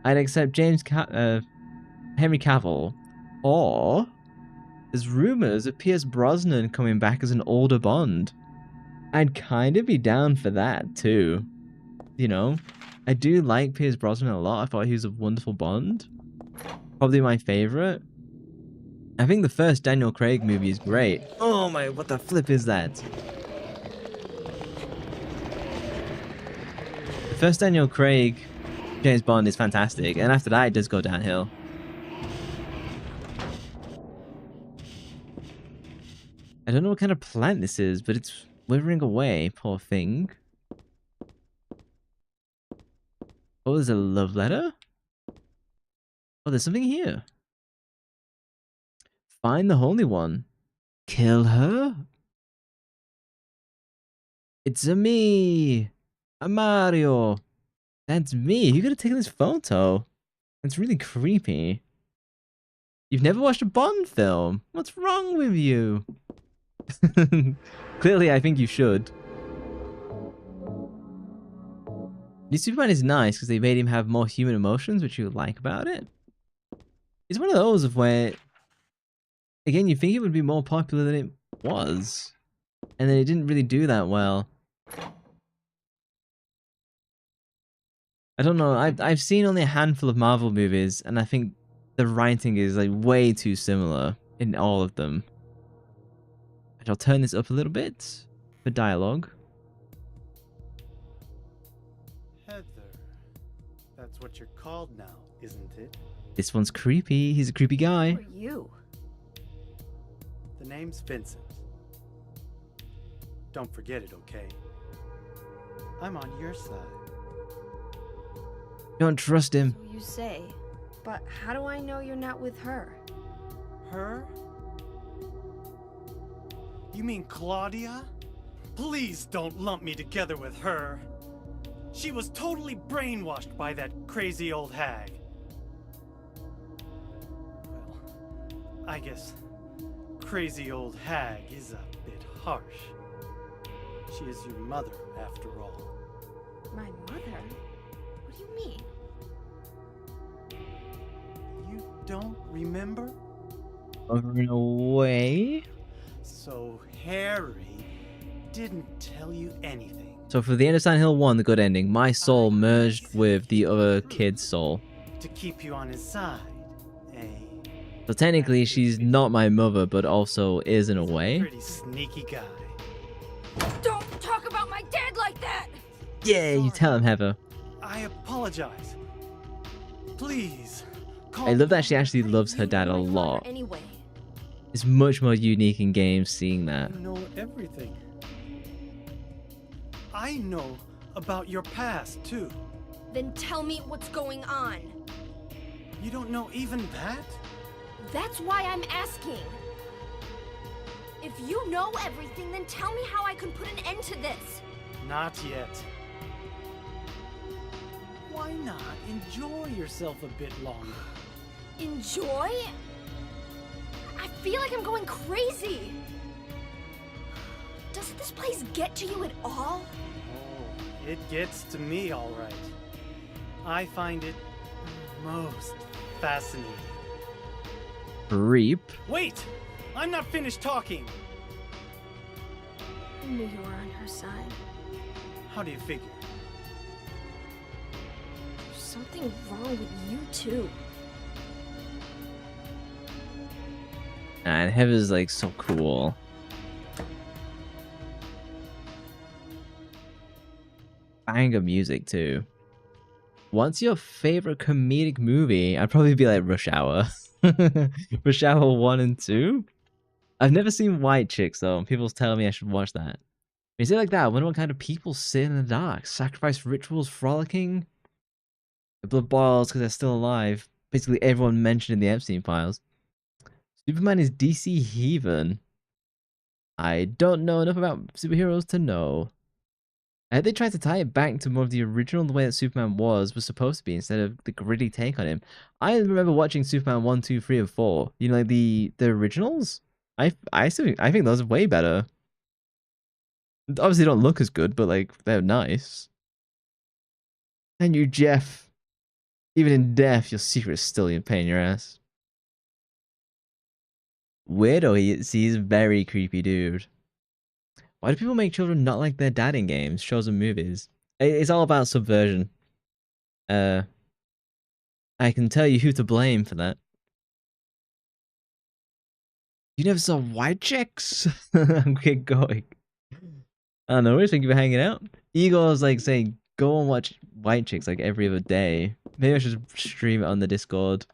I'd accept Henry Cavill. Or there's rumors of Pierce Brosnan coming back as an older Bond. I'd kind of be down for that too. You know, I do like Pierce Brosnan a lot. I thought he was a wonderful Bond. Probably my favorite. I think the first Daniel Craig movie is great. Oh my, what the flip is that? The first Daniel Craig James Bond is fantastic, and after that it does go downhill. I don't know what kind of plant this is, but it's withering away, poor thing. Oh, there's a love letter? Oh, there's something here. Find the Holy One. Kill her? It's a me! A Mario! That's me! You could have taken this photo. That's really creepy. You've never watched a Bond film? What's wrong with you? Clearly, I think you should. New Superman is nice because they made him have more human emotions, which you like about it. It's one of those of where, again, you think it would be more popular than it was, and then it didn't really do that well. I don't know. I've seen only a handful of Marvel movies, and I think the writing is like way too similar in all of them. And I'll turn this up a little bit for dialogue. Heather. That's what you're called now, isn't it? This one's creepy. He's a creepy guy. Who are you? The name's Vincent. Don't forget it, okay? I'm on your side. Don't trust him. So you say. But how do I know you're not with her? Her? You mean Claudia? Please don't lump me together with her. She was totally brainwashed by that crazy old hag. Well, I guess crazy old hag is a bit harsh. She is your mother, after all. My mother? What do you mean? You don't remember? Over and away. So Harry didn't tell you anything. So for the end of Silent Hill 1, the good ending, my soul merged with the other kid's soul. To keep you on his side, eh? So technically, she's not my mother, but also is in a way. Pretty sneaky guy. Don't talk about my dad like that! Yeah, you tell him, Heather. I apologize. Please. I love that she actually loves her dad a My father lot. Anyway. It's much more unique in games seeing that. You know everything. I know about your past, too. Then tell me what's going on. You don't know even that? That's why I'm asking. If you know everything, then tell me how I can put an end to this. Not yet. Why not enjoy yourself a bit longer? Enjoy? I feel like I'm going crazy. Doesn't this place get to you at all? Oh, it gets to me, all right. I find it most fascinating. Reap. Wait! I'm not finished talking! I knew you were on her side. How do you figure? There's something wrong with you, too. And Heather's like so cool. Banger music too. What's your favorite comedic movie? I'd probably be like Rush Hour. Rush Hour 1 and 2? I've never seen White Chicks though. People tell me I should watch that. Is it like that? I wonder what kind of people sit in the dark. Sacrifice rituals, frolicking. The blood boils because they're still alive. Basically everyone mentioned in the Epstein files. Superman is DC heathen. I don't know enough about superheroes to know. I heard they tried to tie it back to more of the original, the way that Superman was supposed to be, instead of the gritty take on him. I remember watching Superman 1, 2, 3, and 4. You know, like the originals? I think those are way better. Obviously don't look as good, but like they're nice. And you, Jeff. Even in death, your secret is still a pain in your ass. Weirdo, he's a very creepy dude. Why do people make children not like their dad in games, shows, and movies? It's all about subversion. I can tell you who to blame for that. You never saw white chicks? Get going. I don't know, thank you for hanging out. Igor's like saying, go and watch white chicks like every other day. Maybe I should stream it on the Discord.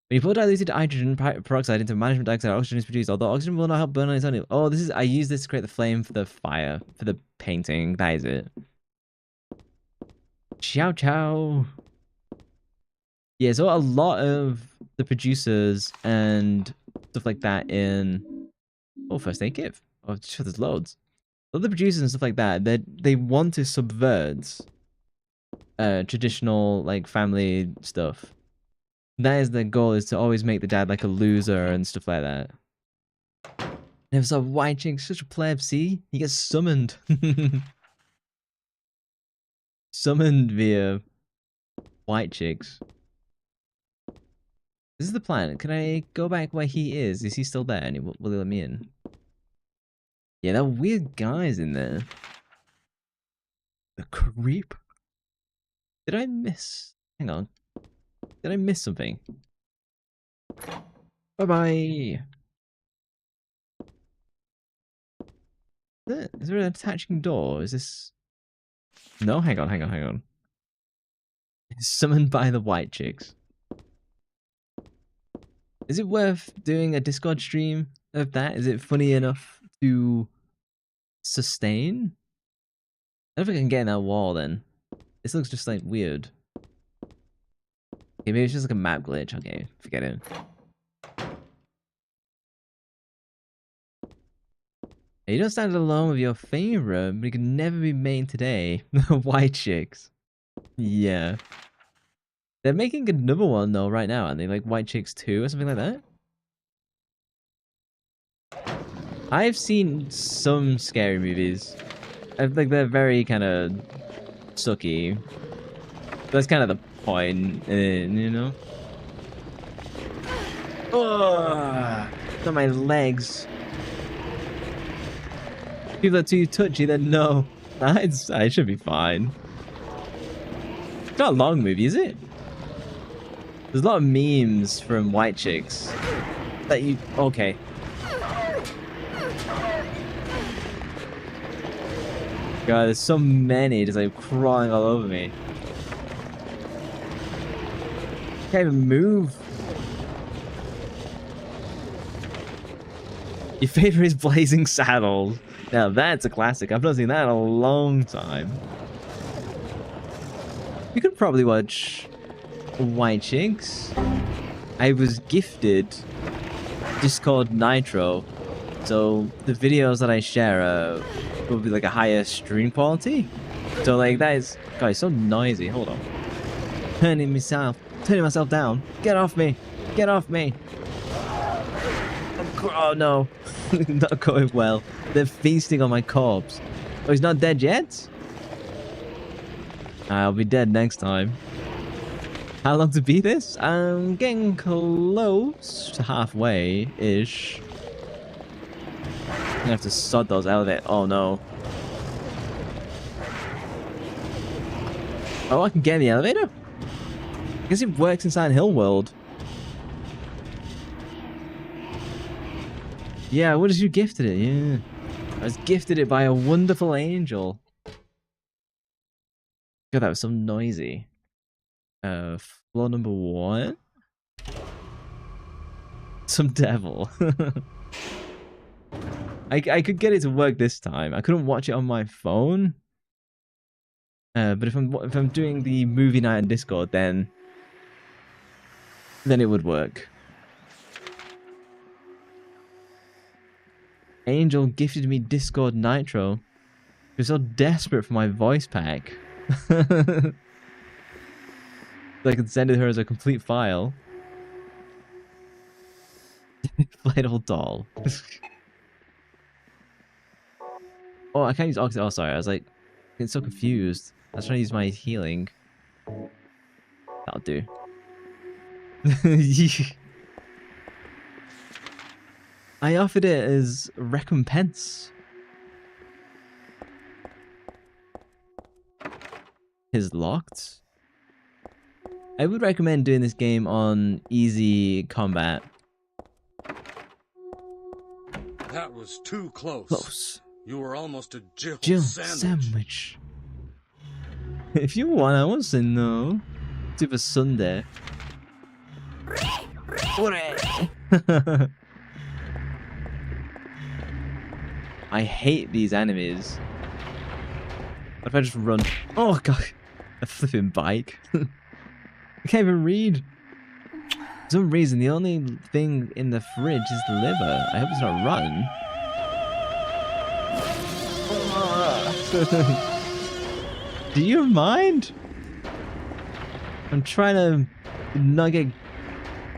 When you pour diluted hydrogen peroxide into management dioxide, oxygen is produced, although oxygen will not help burn on its own. Oh, this is, I use this to create the flame for the fire, for the painting. That is it. Ciao, ciao. Yeah, so a lot of the producers and stuff like that in... Oh, first aid kit. Oh, sure, there's loads. A lot of the producers and stuff like that, they want to subvert traditional, like, family stuff. That is their goal, is to always make the dad like a loser and stuff like that. Never saw white chick, such a pleb, see? He gets summoned. Summoned via white chicks. This is the plan. Can I go back where he is? Is he still there? And will he let me in? Yeah, there are weird guys in there. The creep. Did I miss? Hang on. Did I miss something? Bye-bye. Is there an attaching door? Is this... No, hang on. It's summoned by the white chicks. Is it worth doing a Discord stream of that? Is it funny enough to sustain? I don't think I can get in that wall then. This looks just like weird. Okay, maybe it's just like a map glitch. Okay, forget it. You don't stand alone with your favorite, but you can never be main today. White chicks. Yeah. They're making another one though right now, aren't they? Like White Chicks 2 or something like that? I've seen some scary movies. I think they're very kind of sucky. That's kind of the point, you know? Oh, not my legs. People are too touchy, then no. I should be fine. It's not a long movie, is it? There's a lot of memes from white chicks that you... Okay. God, there's so many just like crawling all over me. Can't even move. Your favorite is Blazing Saddles. Now that's a classic. I've not seen that in a long time. You could probably watch White Chicks. I was gifted Discord Nitro, so the videos that I share will be like a higher stream quality. So like that is... God, it's so noisy. Hold on. Turning myself down. Get off me. Get off me. Oh no. Not going well. They're feasting on my corpse. Oh, he's not dead yet? I'll be dead next time. How long to beat this? I'm getting close to halfway-ish. I'm gonna have to sod those elevators. Oh no. Oh, I can get in the elevator? I guess it works inside Hill World. Yeah, what did you gifted it? Yeah. I was gifted it by a wonderful angel. God, that was so noisy. Floor number 1? Some devil. I could get it to work this time. I couldn't watch it on my phone. But if I'm doing the movie night on Discord, then it would work. Angel gifted me Discord Nitro. She was so desperate for my voice pack. So I could send it her as a complete file. Inflatable doll. Oh, I can't use oxygen. Oh, sorry. I was like, getting so confused. I was trying to use my healing. That'll do. I offered it as recompense. is locked. I would recommend doing this game on easy combat. That was too close. Close. You were almost a Jill, Jill sandwich. sandwich. If you want, I won't say no. Super Sunday. I hate these enemies. What if I just run? Oh god, a flipping bike. I can't even read. For some reason, the only thing in the fridge is the liver. I hope it's not rotten. Do you mind? I'm trying to not get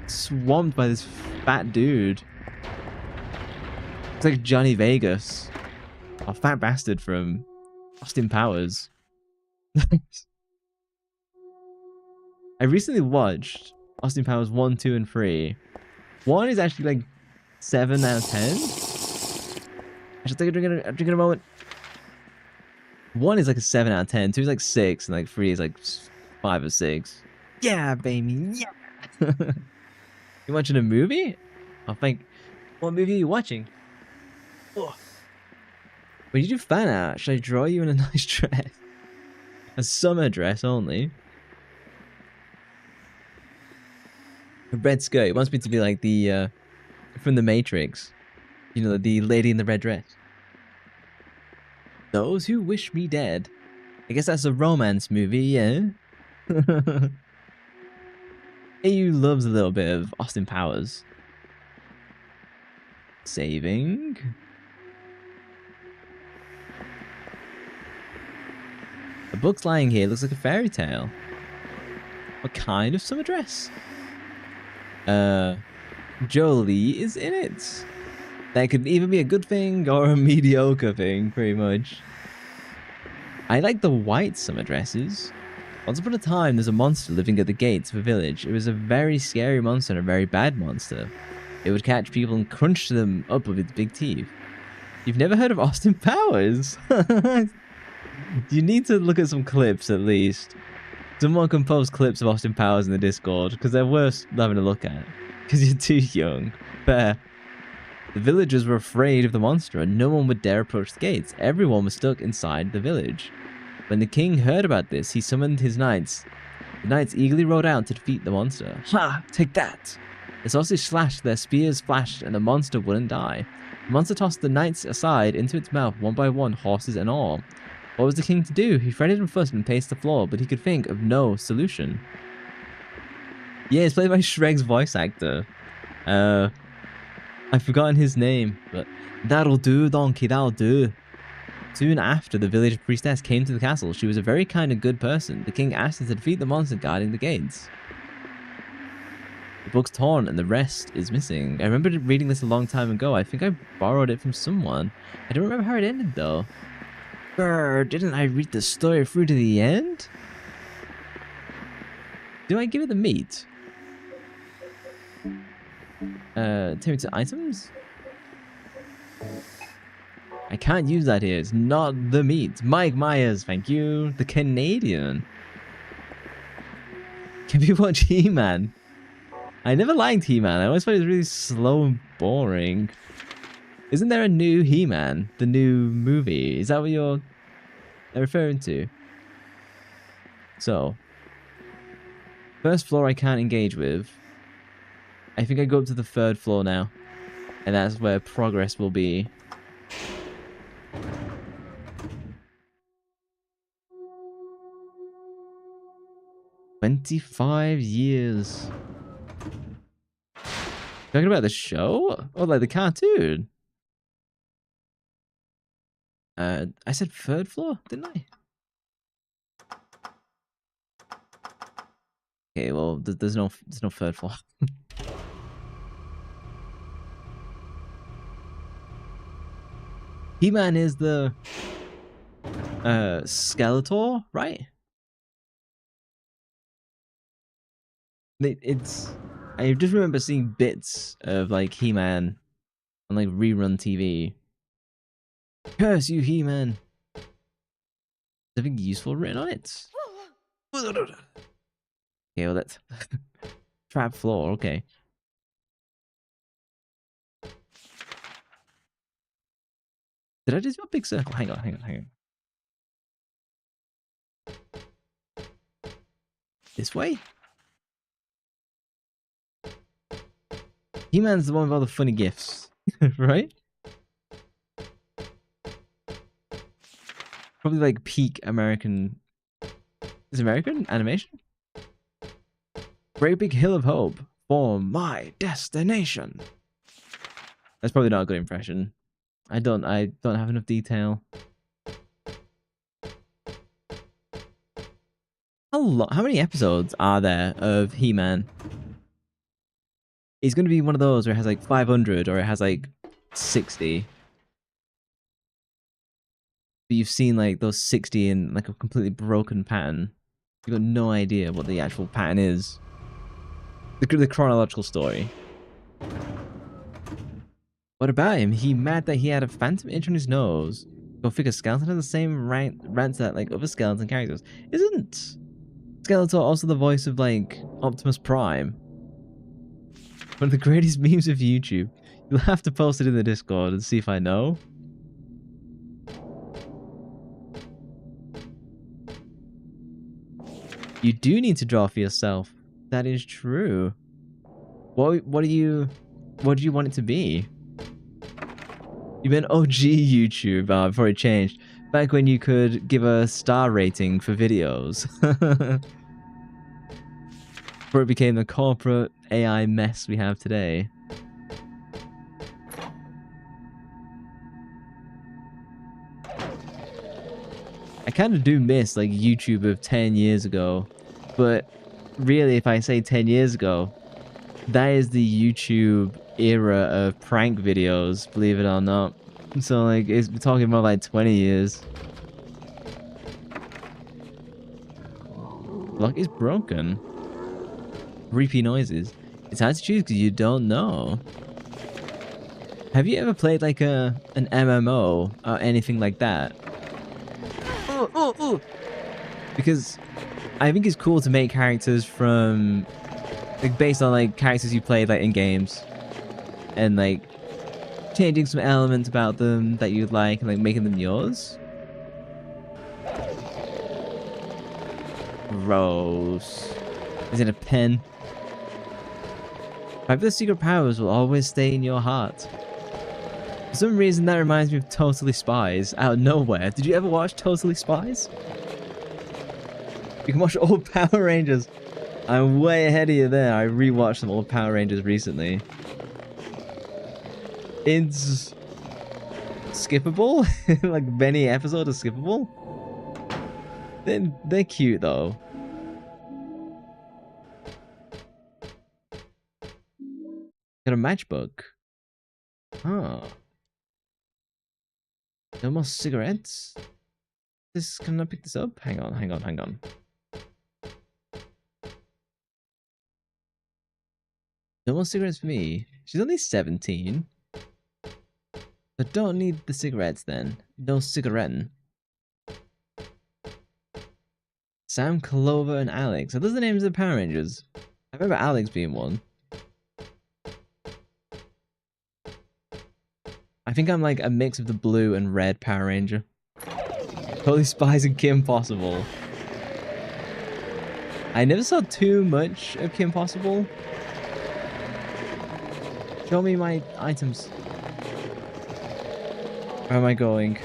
swamped by this fat dude. It's like Johnny Vegas. A fat bastard from Austin Powers. I recently watched Austin Powers 1, 2, and 3. 1 is actually like 7 out of 10. I should take a drink in a moment. 1 is like a 7 out of 10. 2 is like 6, and like 3 is like 5 or 6. Yeah, baby. Yeah. You watching a movie? I think. What movie are you watching? Oh. Well, you do fan art. Should I draw you in a nice dress? A summer dress only. A red skirt. It wants me to be like the from the Matrix. You know, the lady in the red dress. Those who wish me dead. I guess that's a romance movie, yeah? AU loves a little bit of Austin Powers. Saving. The book's lying here. It looks like a fairy tale. What kind of summer dress? Jolie is in it. That could either be a good thing or a mediocre thing, pretty much. I like the white summer dresses. Once upon a time, there's a monster living at the gates of a village. It was a very scary monster and a very bad monster. It would catch people and crunch them up with its big teeth. You've never heard of Austin Powers? You need to look at some clips at least. Someone can post clips of Austin Powers in the Discord, because they're worth having a look at. Because you're too young. Fair. The villagers were afraid of the monster and no one would dare approach the gates. Everyone was stuck inside the village. When the king heard about this, he summoned his knights. The knights eagerly rode out to defeat the monster. Ha! Take that! The sausage slashed, their spears flashed, and the monster wouldn't die. The monster tossed the knights aside into its mouth one by one, horses and all. What was the king to do? He fretted and fussed and paced the floor, but he could think of no solution. Yeah, it's played by Shrek's voice actor. I've forgotten his name, but that'll do, donkey, that'll do. Soon after, the village priestess came to the castle. She was a very kind and good person. The king asked her to defeat the monster guarding the gates. The book's torn and the rest is missing. I remember reading this a long time ago. I think I borrowed it from someone. I don't remember how it ended though. Brr, didn't I read the story through to the end? Do I give it the meat? Take me to items? I can't use that here. It's not the meat. Mike Myers, thank you. The Canadian. Can we watch He-Man? I never liked He-Man. I always thought it was really slow and boring. Isn't there a new He-Man? The new movie? Is that what you're referring to? So, first floor I can't engage with. I think I go up to the 3rd floor now. And that's where progress will be. "25 years. Talking about the show? Or like the cartoon? I said 3rd floor, didn't I? Okay, well, there's no 3rd floor. He-Man is the Skeletor, right? It's I just remember seeing bits of like He-Man on like rerun TV. Curse you, He-Man! Something useful written on it. Okay, well that's trap floor. Okay. Did I just do a big circle? Hang on, hang on, hang on. This way? He-Man's the one with all the funny gifts, right? Probably like peak American. Is American animation? Great big hill of hope for my destination. That's probably not a good impression. I don't have enough detail. How many episodes are there of He-Man? It's going to be one of those where it has like 500 or it has like 60. But you've seen like those 60 in like a completely broken pattern. You've got no idea what the actual pattern is. The chronological story. What about him? He mad that he had a phantom itch on his nose. Go figure, Skeleton has the same rants that like other skeleton characters. Isn't Skeletor also the voice of like Optimus Prime? One of the greatest memes of YouTube. You'll have to post it in the Discord and see if I know. You do need to draw for yourself. That is true. What do you want it to be? You meant OG YouTube before it changed. Back when you could give a star rating for videos. Before it became the corporate AI mess we have today. I kind of do miss like YouTube of 10 years ago. But really, if I say 10 years ago, that is the YouTube era of prank videos, believe it or not. So like, we're talking about like 20 years. Lock is broken. Creepy noises. It's hard to choose because you don't know. Have you ever played like an MMO or anything like that? Because I think it's cool to make characters from like based on like characters you played like in games, and like changing some elements about them that you'd like and like making them yours. Gross. Is it a pen? Fabulous secret powers will always stay in your heart. For some reason that reminds me of Totally Spies out of nowhere. Did you ever watch Totally Spies? You can watch old Power Rangers. I'm way ahead of you there. I rewatched some old Power Rangers recently. It's skippable. Like many episodes are skippable. They're cute though. Got a matchbook. Oh. No more cigarettes? Can I pick this up? Hang on. No more cigarettes for me. She's only 17. I don't need the cigarettes then. No cigaretting. Sam, Clover, and Alex. Are those the names of the Power Rangers? I remember Alex being one. I think I'm like a mix of the blue and red Power Ranger. Totally Spies and Kim Possible. I never saw too much of Kim Possible. Show me my items. Where am I going?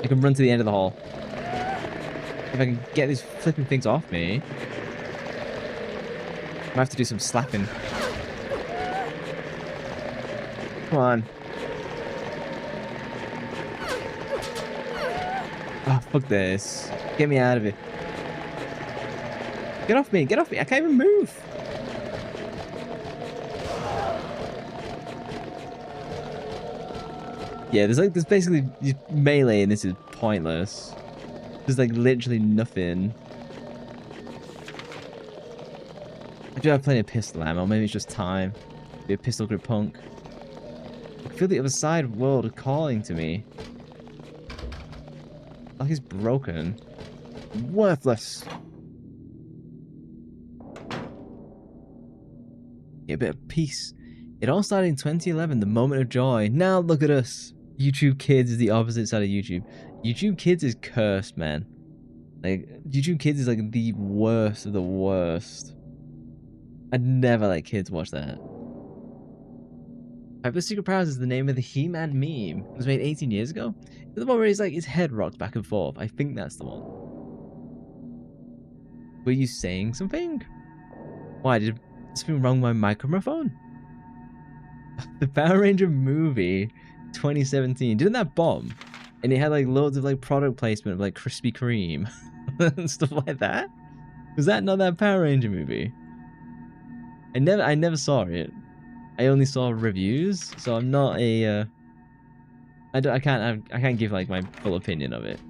I can run to the end of the hall. If I can get these flipping things off me. I have to do some slapping. Come on. Oh, fuck this. Get me out of it. Get off me, get off me. I can't even move. Yeah, there's basically melee and this is pointless. There's like literally nothing. I do have plenty of pistol ammo, maybe it's just time. Be a pistol grip punk. I feel the other side world calling to me. Like it's broken. Worthless. Yeah, a bit of peace. It all started in 2011, the moment of joy. Now look at us. YouTube Kids is the opposite side of YouTube. YouTube Kids is cursed, man. Like, YouTube Kids is like the worst of the worst. I'd never let kids watch that. Piper's Secret Powers is the name of the He-Man meme. It was made 18 years ago. It's the one where he's like, his head rocked back and forth. I think that's the one. Were you saying something? Why, did something wrong with my microphone? The Power Ranger movie 2017. Didn't that bomb? And it had like loads of like product placement of like Krispy Kreme and stuff like that. Was that not that Power Ranger movie? I never saw it. I only saw reviews, so I'm not a I can't give like my full opinion of it.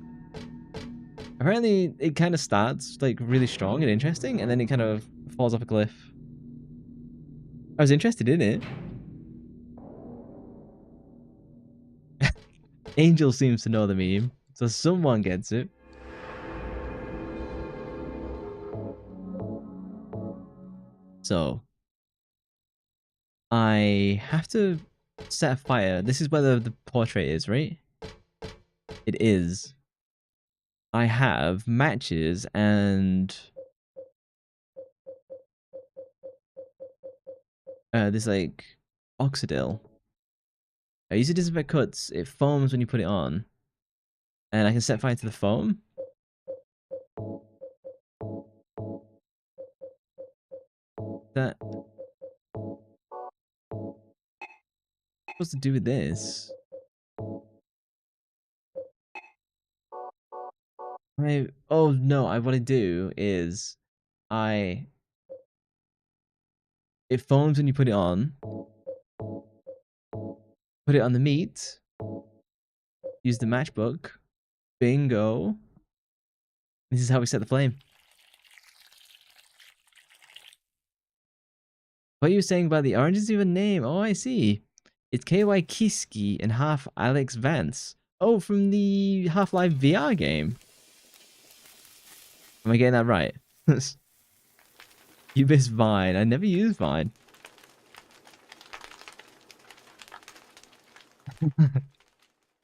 Apparently it kind of starts like really strong and interesting, and then it kind of falls off a cliff. I was interested in it. Angel seems to know the meme, so someone gets it. So I have to set a fire. This is where the portrait is, right? It is. I have matches and this like oxidil. I use it to disinfect cuts. It foams when you put it on, and I can set fire to the foam. That what's to do with this? Oh no! What I do is it foams when you put it on. Put it on the meat. Use the matchbook. Bingo. This is how we set the flame. What are you saying about the oranges even name? Oh, I see. It's KY Kiski and half Alex Vance. Oh, from the Half-Life VR game. Am I getting that right? You miss Vine. I never used Vine.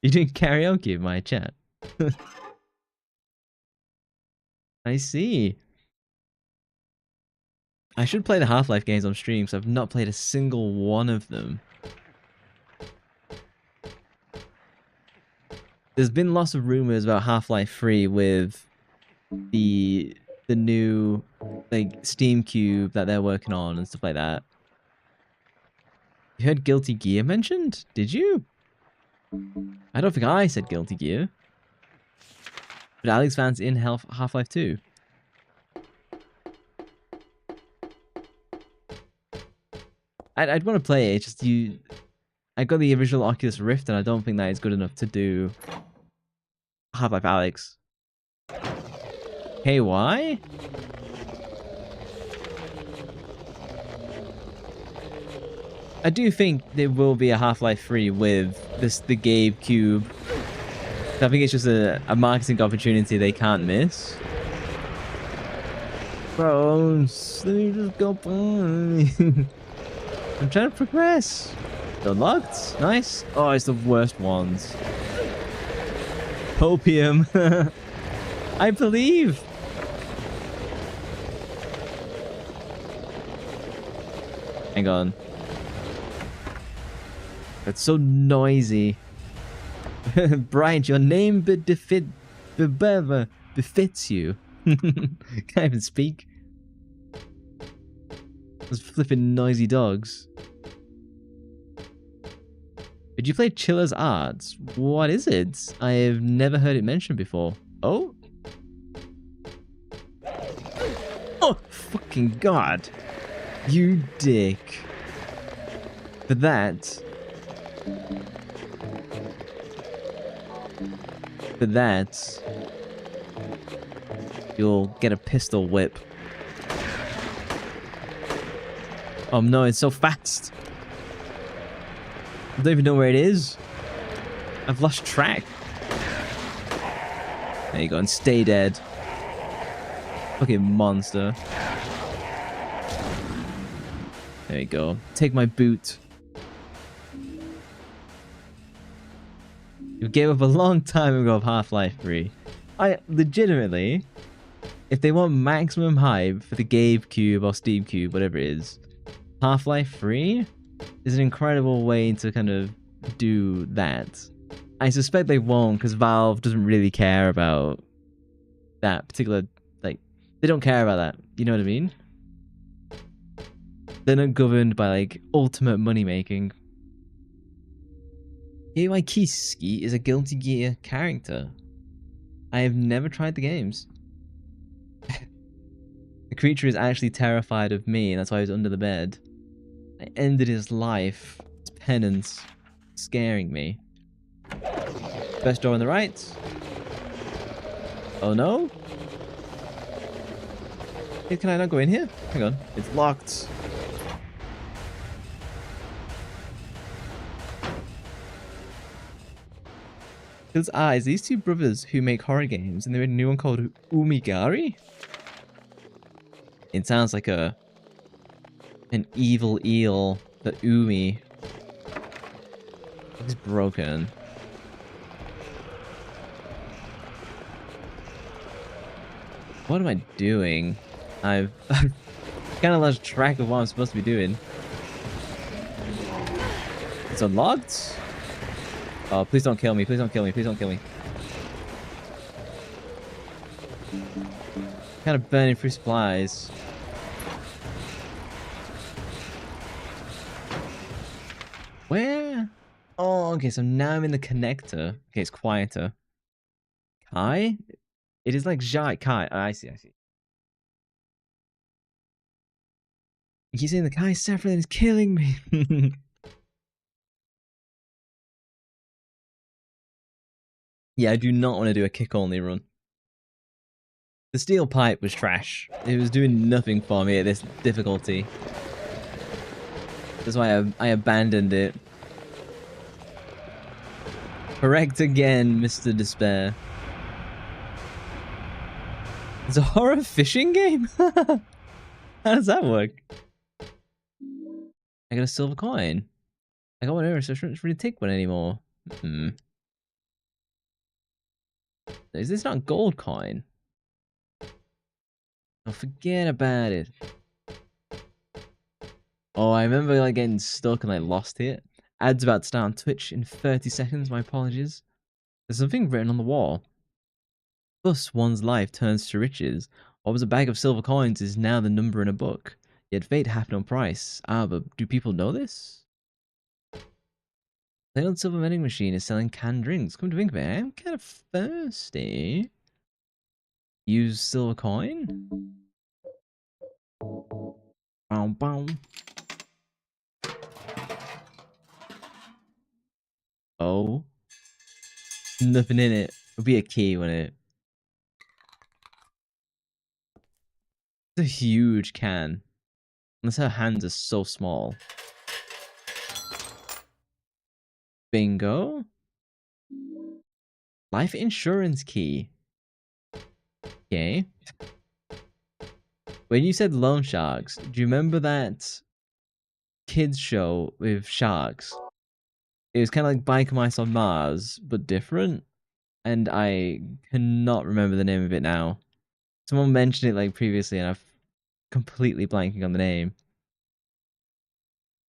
You're doing karaoke in my chat. I see. I should play the Half-Life games on stream, because I've not played a single one of them. There's been lots of rumors about Half-Life 3 with the new like Steam Cube that they're working on and stuff like that. You heard Guilty Gear mentioned? Did you? I don't think I said Guilty Gear. But Alex Vance in Half-Life 2. I'd want to play it, just I got the original Oculus Rift and I don't think that is good enough to do Half-Life Alex. Hey, why? I do think there will be a Half-Life 3 with the Gabe Cube. I think it's just a marketing opportunity they can't miss. Bro, let me just go by. I'm trying to progress. Unlocked. Nice. Oh, it's the worst ones. Opium. I believe. Hang on. That's so noisy. Bryant, your name befits you. Can't even speak. Those flipping noisy dogs. Did you play Chiller's Arts? What is it? I have never heard it mentioned before. Oh? Oh, fucking God. You dick. For that... For that... You'll get a pistol whip. Oh no, it's so fast. I don't even know where it is. I've lost track. There you go, and stay dead. Fucking monster. There you go. Take my boot. You gave up a long time ago of Half-Life 3. I legitimately, if they want maximum hype for the GameCube or Steam Cube, whatever it is, Half-Life 3 is an incredible way to kind of do that. I suspect they won't because Valve doesn't really care about that particular, like, they don't care about that. You know what I mean? They're not governed by, like, ultimate money making. Gateway Kiski is a Guilty Gear character. I have never tried the games. The creature is actually terrified of me, and that's why he was under the bed. I ended his life. His penance. Scaring me. Best door on the right. Oh no? Hey, can I not go in here? Hang on. It's locked. His eyes, these two brothers who make horror games, and they made a new one called Umigari? It sounds like an evil eel, the Umi. It's broken. What am I doing? I've kind of lost track of what I'm supposed to be doing. It's unlocked? Oh, please don't kill me. Please don't kill me. Please don't kill me. Kind of burning through supplies. Where? Oh, okay. So now I'm in the connector. Okay, it's quieter. Kai? It is like Jai Kai. Oh, I see. I see. You keep saying the Kai Saffron is killing me. Yeah, I do not want to do a kick-only run. The steel pipe was trash. It was doing nothing for me at this difficulty. That's why I abandoned it. Correct again, Mr. Despair. It's a horror fishing game? How does that work? I got a silver coin. I got one earlier, so I shouldn't really take one anymore. Is this not gold coin? Oh, forget about it. Oh, I remember like getting stuck and I lost it. Ads about to start on Twitch in 30 seconds, my apologies. There's something written on the wall. Thus, one's life turns to riches. What was a bag of silver coins is now the number in a book. Yet fate hath no price. Ah, but do people know this? The old silver vending machine is selling canned drinks. Come to think of it, I'm kind of thirsty. Use silver coin? Boom, boom. Oh. Nothing in it. It'll be a key, won't it? It's a huge can. Unless her hands are so small. Bingo. Life insurance key. Okay. When you said loan sharks, do you remember that kids show with sharks? It was kind of like Biker Mice on Mars, but different. And I cannot remember the name of it now. Someone mentioned it like previously, and I've completely blanking on the name.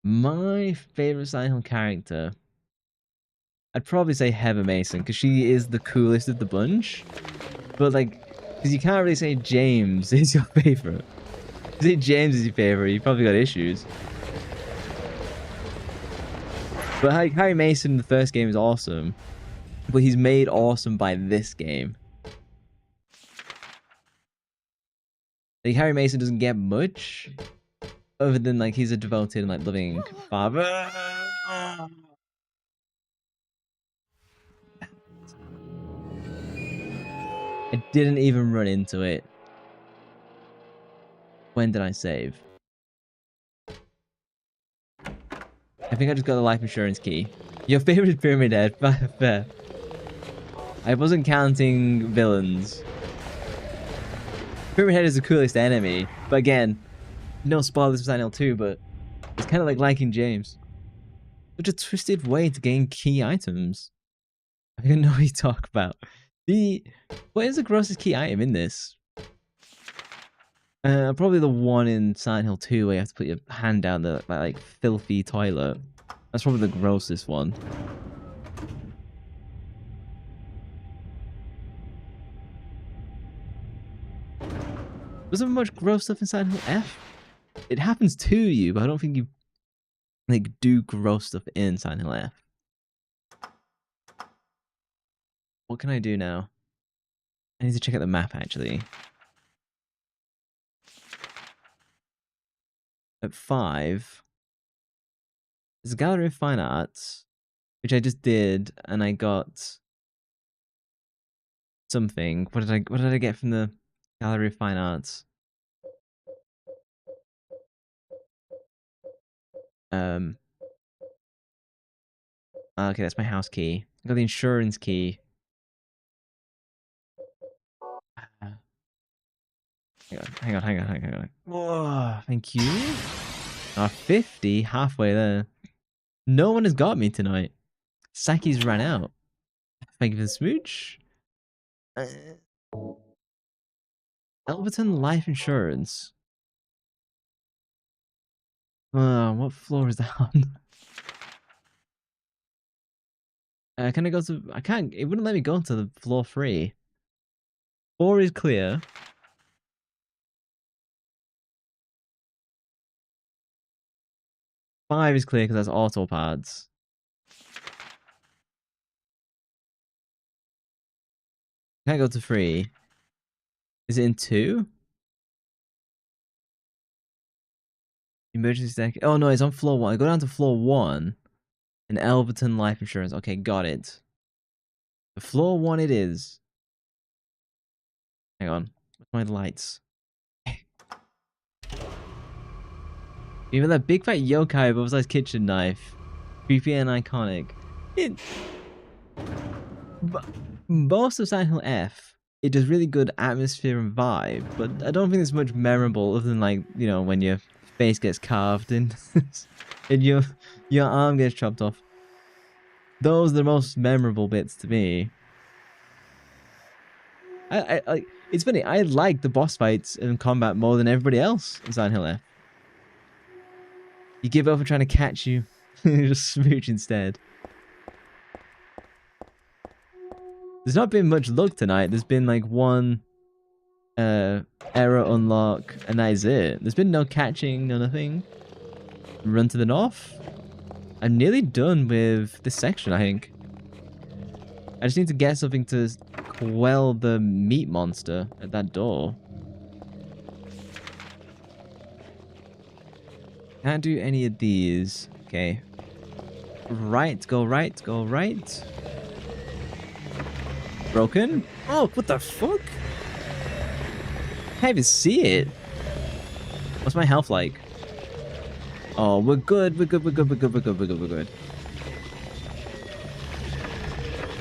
My favorite Silent Hill character, I'd probably say Heather Mason, because she is the coolest of the bunch. But like, because you can't really say James is your favorite. If you say James is your favorite, you probably got issues. But Harry Mason in the first game is awesome. But he's made awesome by this game. Like, Harry Mason doesn't get much. Other than, like, he's a devoted and, like, loving father. I didn't even run into it. When did I save? I think I just got the life insurance key. Your favorite is Pyramid Head. Fair. I wasn't counting villains. Pyramid Head is the coolest enemy, but again, no spoilers for Silent Hill 2, but it's kind of like liking James. Such a twisted way to gain key items. I don't know what you talk about. What is the grossest key item in this? Probably the one in Silent Hill 2 where you have to put your hand down the like filthy toilet. That's probably the grossest one. Was there much gross stuff in Silent Hill F? It happens to you, but I don't think you like do gross stuff in Silent Hill F. What can I do now? I need to check out the map actually. At 5, there's a Gallery of Fine Arts, which I just did, and I got something. What did I get from the Gallery of Fine Arts? Okay, that's my house key. I got the insurance key. Hang on. Oh, thank you. 50, halfway there. No one has got me tonight. Saki's ran out. Thank you for the smooch. Elverton Life Insurance. What floor is that on? Can I go to... I can't... It wouldn't let me go to the floor 3. 4 is clear. Five is clear because that's auto pads. Can't go to 3. Is it in 2? Emergency deck. Oh no, it's on floor 1. I go down to floor 1. And Elverton Life Insurance. Okay, got it. The floor 1 it is. Hang on. Where's my lights? Even that big fat yokai with his kitchen knife. Creepy and iconic. Most of Silent Hill F, it does really good atmosphere and vibe, but I don't think there's much memorable other than like, you know, when your face gets carved in and your arm gets chopped off. Those are the most memorable bits to me. I it's funny, I like the boss fights and combat more than everybody else in Silent Hill F. You give up for trying to catch you. Just smooch instead. There's not been much luck tonight. There's been like one error unlock, and that is it. There's been no catching, no nothing. Run to the north. I'm nearly done with this section, I think. I just need to get something to quell the meat monster at that door. Can't do any of these. Okay. Right, go right, go right. Broken? Oh, what the fuck? Can't even see it. What's my health like? Oh, we're good, we're good.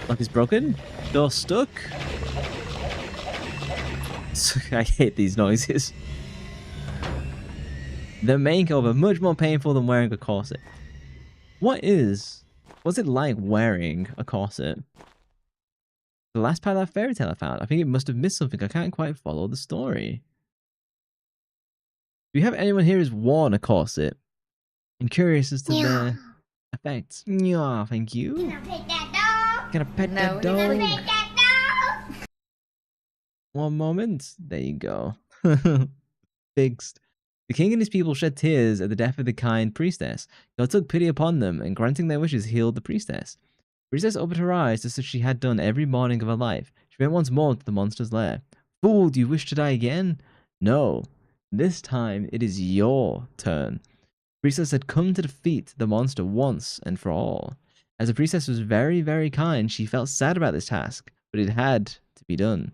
Lock is broken. Door stuck. I hate these noises. The main cover, much more painful than wearing a corset. What's it like wearing a corset? The last part of that fairy tale I found. I think it must have missed something. I can't quite follow the story. Do you have anyone here who's worn a corset? I'm curious as to their effects. Yeah, thank you. Can I pet that dog? Can I pet that dog? Can I pet that dog? One moment. There you go. Fixed. The king and his people shed tears at the death of the kind priestess. God took pity upon them, and granting their wishes, healed the priestess. The priestess opened her eyes just as she had done every morning of her life. She went once more to the monster's lair. Fool, do you wish to die again? No. This time, it is your turn. The priestess had come to defeat the monster once and for all. As the priestess was very, very kind, she felt sad about this task, but it had to be done.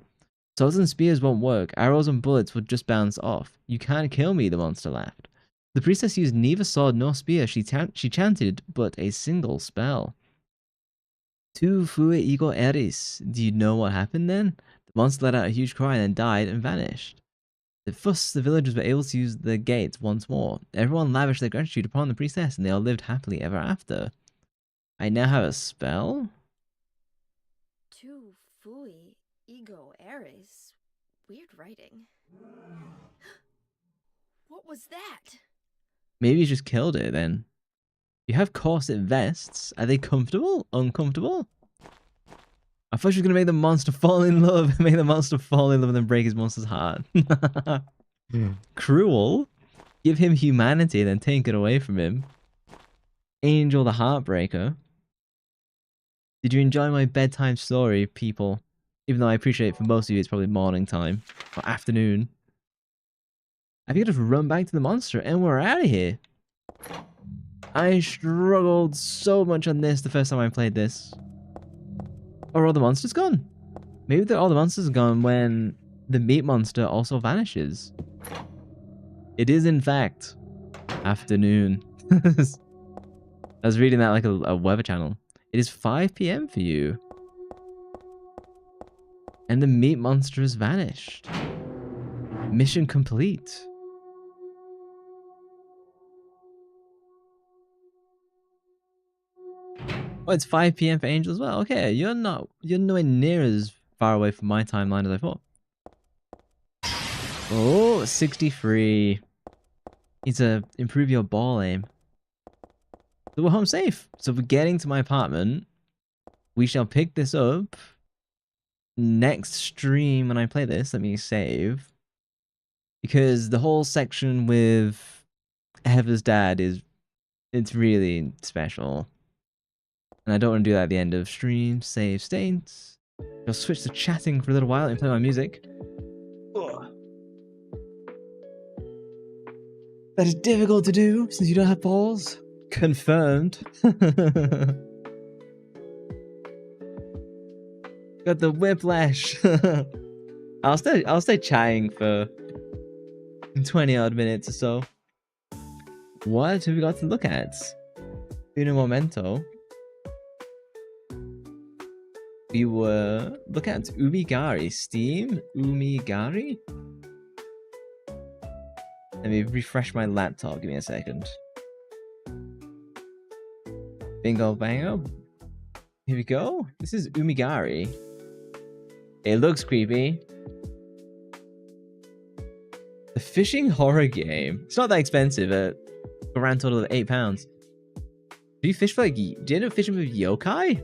Swords and spears won't work. Arrows and bullets would just bounce off. You can't kill me, the monster laughed. The priestess used neither sword nor spear. She chanted but a single spell. Tu fue ego eris. Do you know what happened then? The monster let out a huge cry and then died and vanished. Thus, the villagers were able to use the gates once more. Everyone lavished their gratitude upon the priestess, and they all lived happily ever after. I now have a spell? Tu fui ego eris. Weird writing. What was that? Maybe you just killed it then. You have corset vests. Are they comfortable? Uncomfortable? I thought she was going to make the monster fall in love. Make the monster fall in love and then break his monster's heart. Cruel. Give him humanity and then take it away from him. Angel the Heartbreaker. Did you enjoy my bedtime story, people? Even though I appreciate for most of you it's probably morning time. Or afternoon. I think I just run back to the monster and we're out of here. I struggled so much on this the first time I played this. Are all the monsters gone? Maybe all the monsters are gone when the meat monster also vanishes. It is in fact afternoon. I was reading that like a weather channel. It is 5 PM for you. And the meat monster has vanished. Mission complete. Oh, it's 5 PM for Angel as well. Okay, you're nowhere near as far away from my timeline as I thought. Oh, 63. Need to improve your ball aim. So we're home safe. So we're getting to my apartment. We shall pick this up next stream when I play this. Let me save. Because the whole section with Heather's dad it's really special. And I don't want to do that at the end of stream. Save states. I'll switch to chatting for a little while and play my music. Ugh. That is difficult to do since you don't have balls. Confirmed. Got the whiplash. I'll stay chatting for 20 odd minutes or so. What have we got to look at? In a momento. We were looking at Umigari. Steam? Umigari? Let me refresh my laptop. Give me a second. Bingo bango. Here we go. This is Umigari. It looks creepy. The fishing horror game. It's not that expensive at a grand total of £8. Do you fish for like... Do you end up fishing with yokai?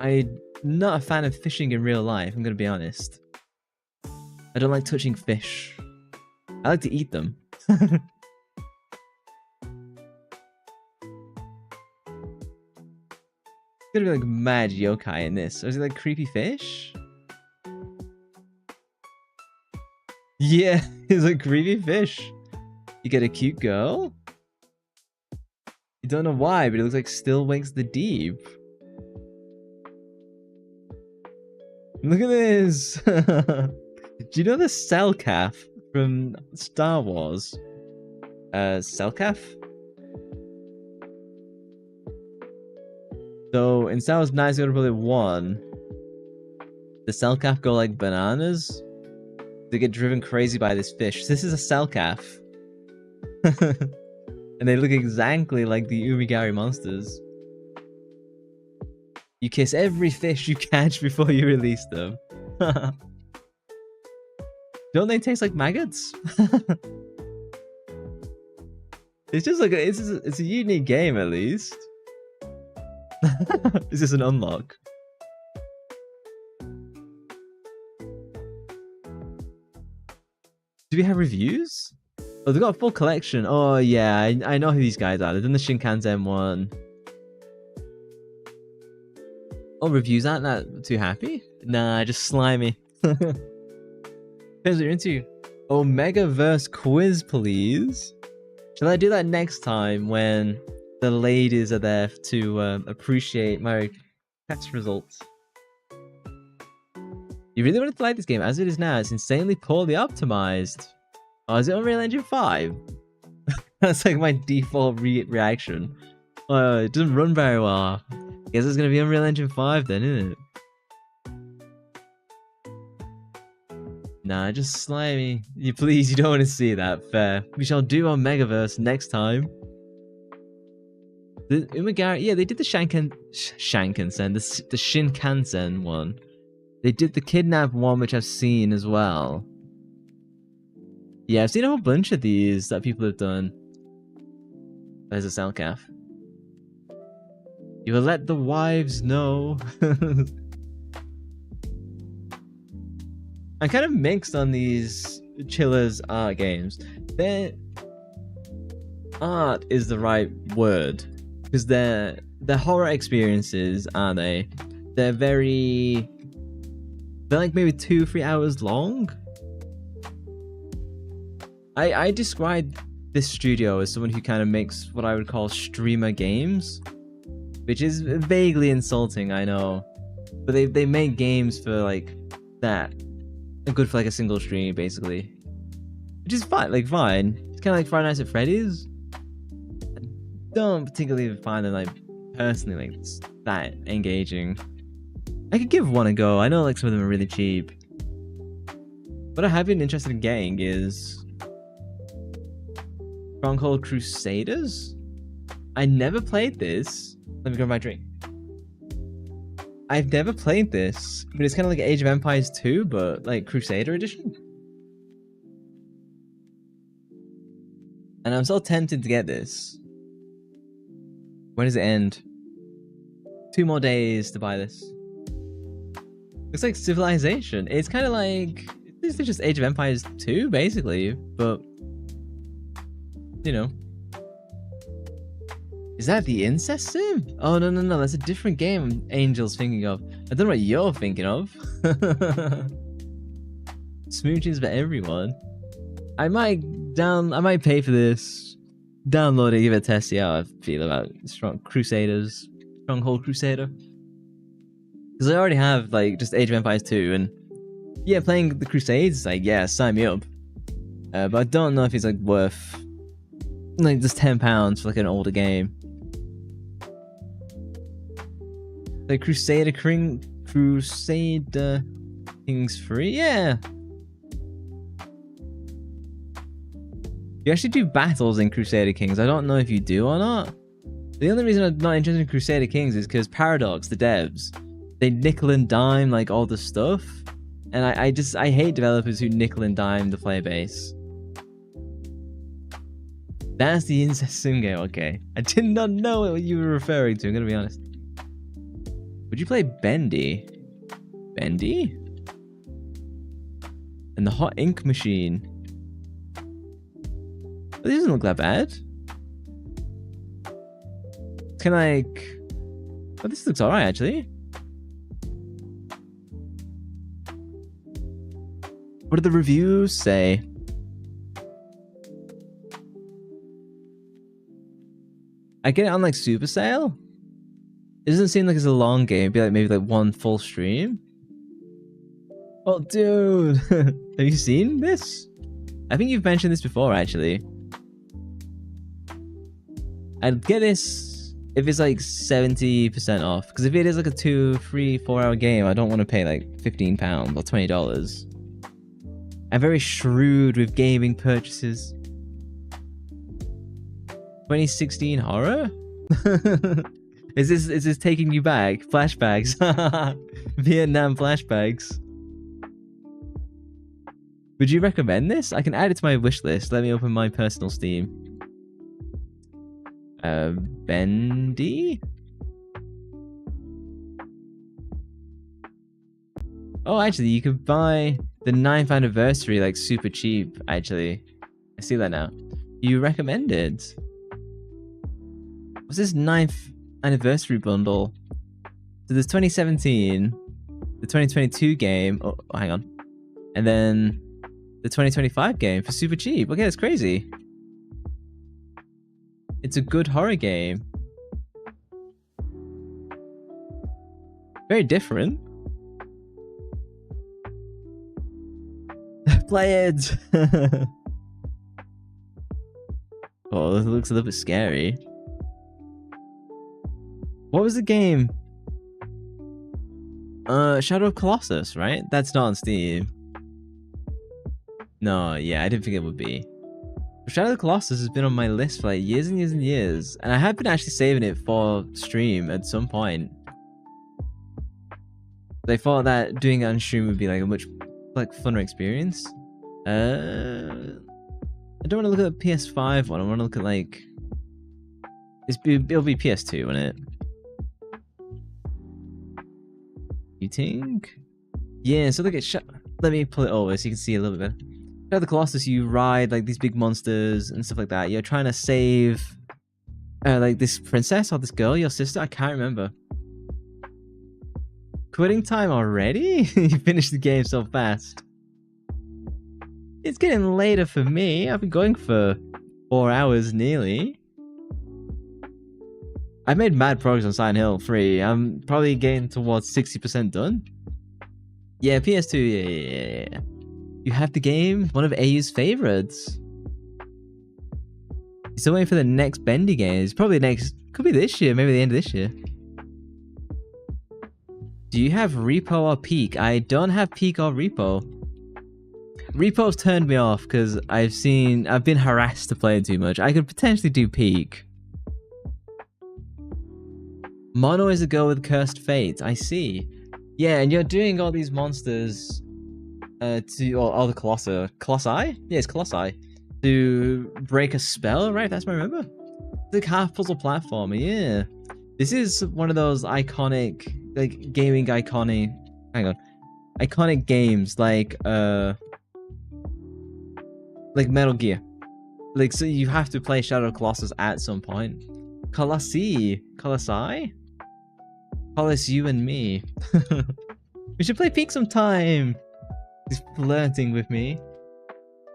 I'm not a fan of fishing in real life, I'm gonna be honest. I don't like touching fish. I like to eat them. It's gonna be like mad yokai in this. Or is it like creepy fish? Yeah, it's like creepy fish. You get a cute girl? You don't know why, but it looks like Still Winks the Deep. Look at this! Do you know the Selcaf from Star Wars? Selcaf? So, in Star Wars Knights of the Old Republic 1, the Selcaf go like bananas. They get driven crazy by this fish. This is a Selcaf. And they look exactly like the Umigari monsters. You kiss every fish you catch before you release them. Don't they taste like maggots? It's just like it's a unique game at least. Is this an unlock? Do we have reviews? Oh, they've got a full collection. Oh yeah, I know who these guys are. They've done the Shinkansen one. Oh, reviews aren't that too happy? Nah, just slimy. Depends what you're into. Omegaverse quiz, please. Shall I do that next time when the ladies are there to appreciate my test results? You really wanted to like this game as it is now. It's insanely poorly optimized. Oh, is it Unreal Engine 5? That's like my default reaction. It doesn't run very well. Guess it's gonna be Unreal Engine 5 then, isn't it? Nah, just slimy. You please, you don't want to see that. Fair. We shall do our Megaverse next time. The Umagari, yeah, they did the Shinkansen, the Shinkansen one. They did the Kidnap one, which I've seen as well. Yeah, I've seen a whole bunch of these that people have done. There's a cell calf. You will let the wives know. I'm kind of mixed on these Chillers art games. Their art is the right word. Because they're horror experiences, aren't they? They're like maybe 2-3 hours long. I describe this studio as someone who kind of makes what I would call streamer games, which is vaguely insulting, I know, but they make games for like that, good for like a single stream basically, which is fine. Like fine, it's kind of like Friday Nights at Freddy's. I don't particularly find them like personally like that engaging. I could give one a go. I know like some of them are really cheap. What I have been interested in getting is Stronghold Crusaders. I never played this. Let me grab my drink. I've never played this, but it's kind of like Age of Empires 2, but like Crusader edition. And I'm so tempted to get this. When does it end? 2 more days to buy this. Looks like Civilization. It's kind of like, this is just Age of Empires 2, basically, but you know. Is that the incest sim? Oh, no, that's a different game Angel's thinking of. I don't know what you're thinking of. Smooches for everyone. I might pay for this, download it, give it a test, see how I feel about Stronghold Crusader. Because I already have like just Age of Empires 2, and yeah, playing the Crusades, like yeah, sign me up. But I don't know if it's like worth like just £10 for like an older game. The Crusader Kings 3, yeah. You actually do battles in Crusader Kings. I don't know if you do or not. The only reason I'm not interested in Crusader Kings is because Paradox, the devs, they nickel and dime like all the stuff, and I hate developers who nickel and dime the player base. That's the incest sim game, okay. I did not know what you were referring to, I'm gonna be honest. Would you play Bendy? Bendy? And the Hot Ink Machine. Well, this doesn't look that bad. It's kind of like... Oh, this looks alright, actually. What do the reviews say? I get it on like super sale. It doesn't seem like it's a long game. It'd be like maybe like one full stream. Oh, dude, have you seen this? I think you've mentioned this before, actually. I'd get this if it's like 70% off. Because if it is like a 2, 3, 4 hour game, I don't want to pay like £15 or $20. I'm very shrewd with gaming purchases. 2016 horror? Is this taking you back? Flashbacks. Vietnam flashbacks. Would you recommend this? I can add it to my wish list. Let me open my personal Steam. Bendy? Oh, actually, you could buy the 9th anniversary like super cheap, actually. I see that now. You recommended. What's this 9th anniversary bundle? So there's 2017, the 2022 game, oh hang on, and then the 2025 game for super cheap. Okay, that's crazy. It's a good horror game. Very different. Play it. though. It looks a little bit scary. What was the game? Shadow of Colossus, right? That's not on Steam. No, yeah, I didn't think it would be. Shadow of the Colossus has been on my list for like years and years and years, and I have been actually saving it for stream at some point. I thought that doing it on stream would be like a much like funner experience. I don't want to look at the PS5 one. I want to look at like it'll be PS2, won't it? You think? Yeah. So look at let me pull it over so you can see a little bit better. Shadow of the Colossus, you ride like these big monsters and stuff like that. You're trying to save like this princess or this girl, your sister. I can't remember. Quitting time already? You finished the game so fast. It's getting later for me. I've been going for 4 hours nearly. I've made mad progress on Silent Hill 3. I'm probably getting towards 60% done. Yeah, PS2, yeah. You have the game, one of AU's favorites. Still waiting for the next Bendy game. It's probably next, could be this year, maybe the end of this year. Do you have Repo or Peak? I don't have Peak or Repo. Repo's turned me off because I've been harassed to play it too much. I could potentially do Peak. Mono is a girl with cursed fate. I see. Yeah, and you're doing all these monsters all the Colossi? Yeah, it's Colossi. To break a spell, right? That's what I remember. It's like half puzzle platformer, yeah. This is one of those iconic, like gaming iconic games like Metal Gear. Like, so you have to play Shadow of Colossus at some point. Colossi? Colossus, you and me. We should play Peak sometime. He's flirting with me.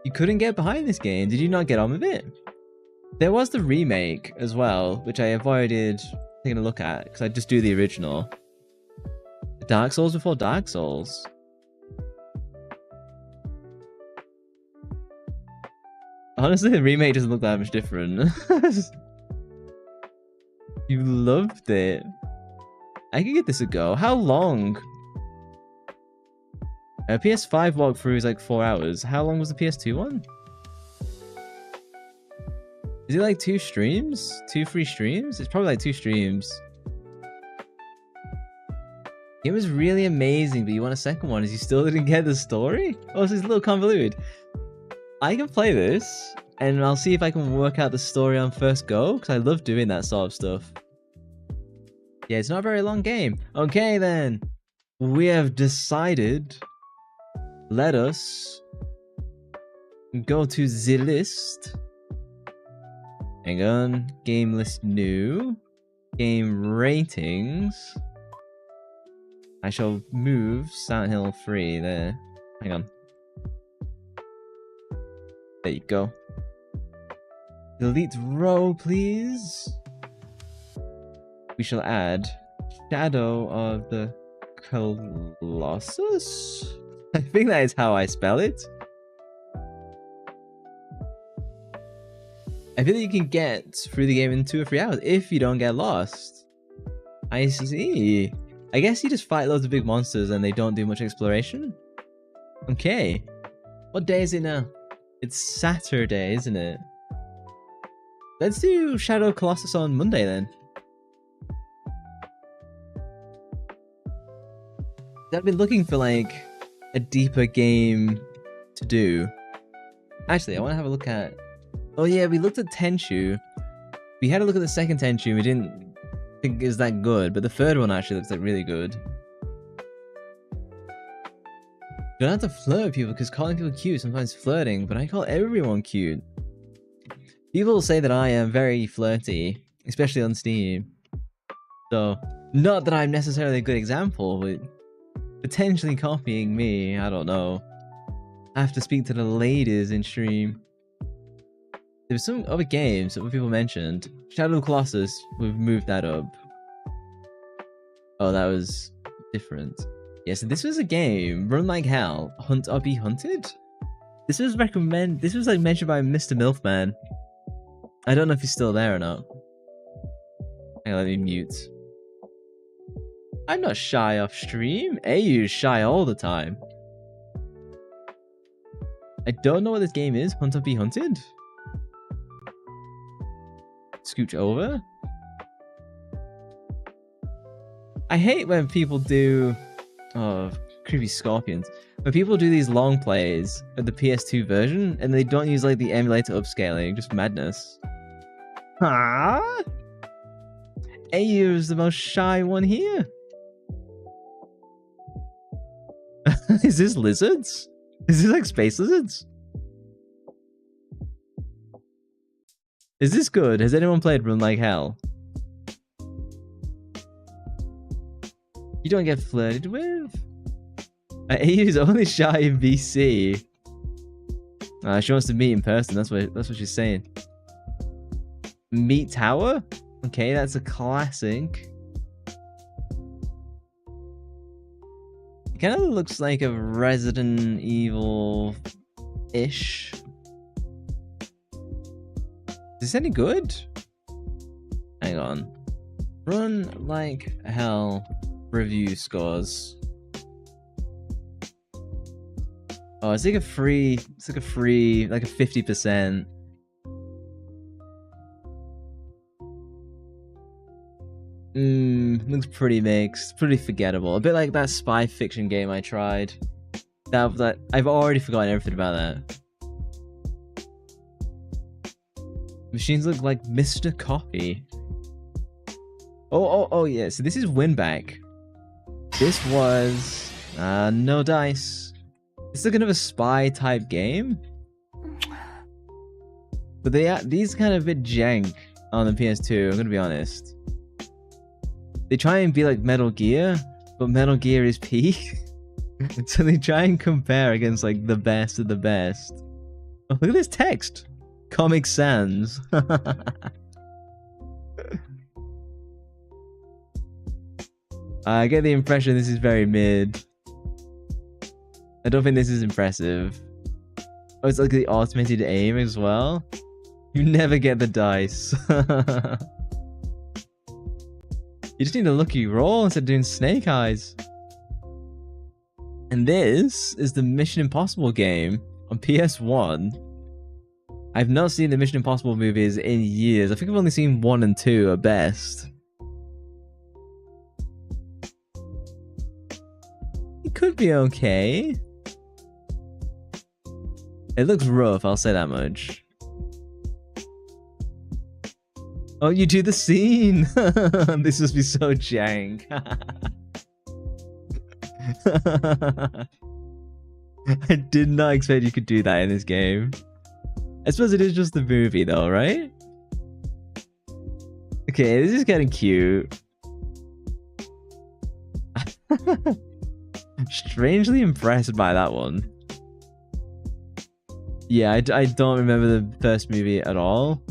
You couldn't get behind this game. Did you not get on with it? There was the remake as well, which I avoided taking a look at because I just do the original. Dark Souls before Dark Souls. Honestly, the remake doesn't look that much different. You loved it. I could give this a go. How long? A PS5 walkthrough is like 4 hours. How long was the PS2 one? Is it like 2 streams? 2 free streams? It's probably like 2 streams. It was really amazing, but you want a second one. Is you still didn't get the story? Oh, this is a little convoluted. I can play this, and I'll see if I can work out the story on first go, because I love doing that sort of stuff. Yeah, it's not a very long game. Okay, then. We have decided. Let us go to the list. Hang on. Game list new. Game ratings. I shall move Silent Hill 3 there. Hang on. There you go. Delete row, please. We shall add Shadow of the Colossus. I think that is how I spell it. I feel that you can get through the game in 2 or 3 hours if you don't get lost. I see. I guess you just fight loads of big monsters and they don't do much exploration. Okay. What day is it now? It's Saturday, isn't it? Let's do Shadow of Colossus on Monday then. I've been looking for like a deeper game to do. Actually, I want to have a look at... Oh yeah, we looked at Tenchu. We had a look at the second Tenchu. We didn't think it was that good, but the third one actually looks like really good. You don't have to flirt with people because calling people cute is sometimes flirting, but I call everyone cute. People say that I am very flirty, especially on Steam. So, not that I'm necessarily a good example, but potentially copying me, I don't know. I have to speak to the ladies in stream. There were some other games that people mentioned. Shadow of the Colossus, we've moved that up. Oh, that was different. Yeah, so this was a game, Run Like Hell, Hunt or Be Hunted? This was like mentioned by Mr. Milfman. I don't know if he's still there or not. Hang on, let me mute. I'm not shy off stream. AU's shy all the time. I don't know what this game is. Hunt or be hunted? Scooch over? I hate when people do... Oh, creepy scorpions. When people do these long plays of the PS2 version and they don't use like the emulator upscaling, just madness. Huh? AU is the most shy one here. Is this lizards? Is this like space lizards? Is this good? Has anyone played Run Like Hell? You don't get flirted with? AU's only shy in VC. She wants to meet in person. That's what she's saying. Meat Tower? Okay, that's a classic. It kind of looks like a Resident Evil-ish. Is this any good? Hang on. Run Like Hell review scores. Oh, it's like a free, like a 50%. Looks pretty mixed, pretty forgettable. A bit like that spy fiction game I tried. That I've already forgotten everything about that. Machines look like Mr. Coffee. Oh yeah, so this is Winback. This was no dice. It's like kind of a spy type game. But these kind of a bit jank on the PS2, I'm gonna be honest. They try and be like Metal Gear, but Metal Gear is peak. So they try and compare against like the best of the best. Oh, look at this text. Comic Sans. I get the impression this is very mid. I don't think this is impressive. Oh, it's like the automated aim as well. You never get the dice. You just need a lucky roll instead of doing snake eyes. And this is the Mission Impossible game on PS1. I've not seen the Mission Impossible movies in years. I think I've only seen 1 and 2 at best. It could be okay. It looks rough, I'll say that much. Oh, you do the scene! This must be so jank. I did not expect you could do that in this game. I suppose it is just the movie though, right? Okay, this is getting cute. Strangely impressed by that one. Yeah, I don't remember the first movie at all.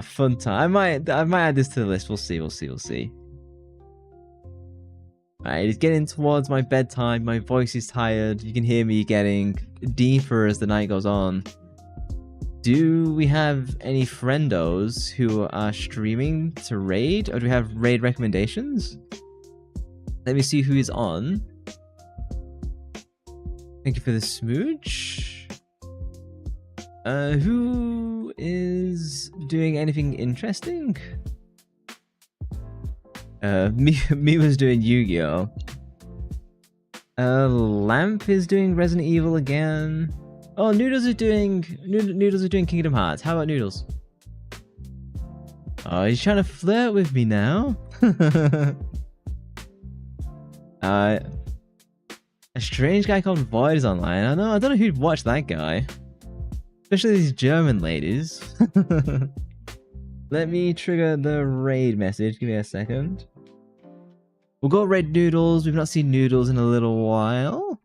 Fun time. I might add this to the list. We'll see. Alright, it's getting towards my bedtime. My voice is tired. You can hear me getting deeper as the night goes on. Do we have any friendos who are streaming to raid? Or do we have raid recommendations? Let me see who is on. Thank you for the smooch. Who is doing anything interesting? Me was doing Yu-Gi-Oh! Lamp is doing Resident Evil again. Oh, Noodles is doing Kingdom Hearts. How about Noodles? Oh, he's trying to flirt with me now. A strange guy called Void is online. I don't know who'd watch that guy. Especially these German ladies. Let me trigger the raid message. Give me a second. We'll go raid Noodles. We've not seen Noodles in a little while.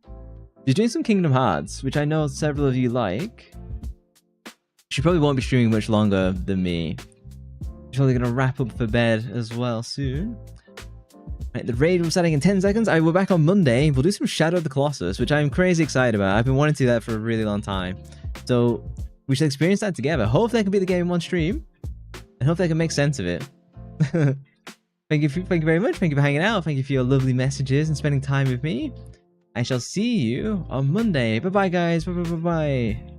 He's doing some Kingdom Hearts, which I know several of you like. She probably won't be streaming much longer than me. She's probably going to wrap up for bed as well soon. Right, the raid will starting in 10 seconds. We're back on Monday. We'll do some Shadow of the Colossus, which I'm crazy excited about. I've been wanting to do that for a really long time. So we shall experience that together. Hopefully I can beat the game in one stream, and hopefully I can make sense of it. Thank you very much. Thank you for hanging out. Thank you for your lovely messages and spending time with me. I shall see you on Monday. Bye bye guys. Bye bye bye bye.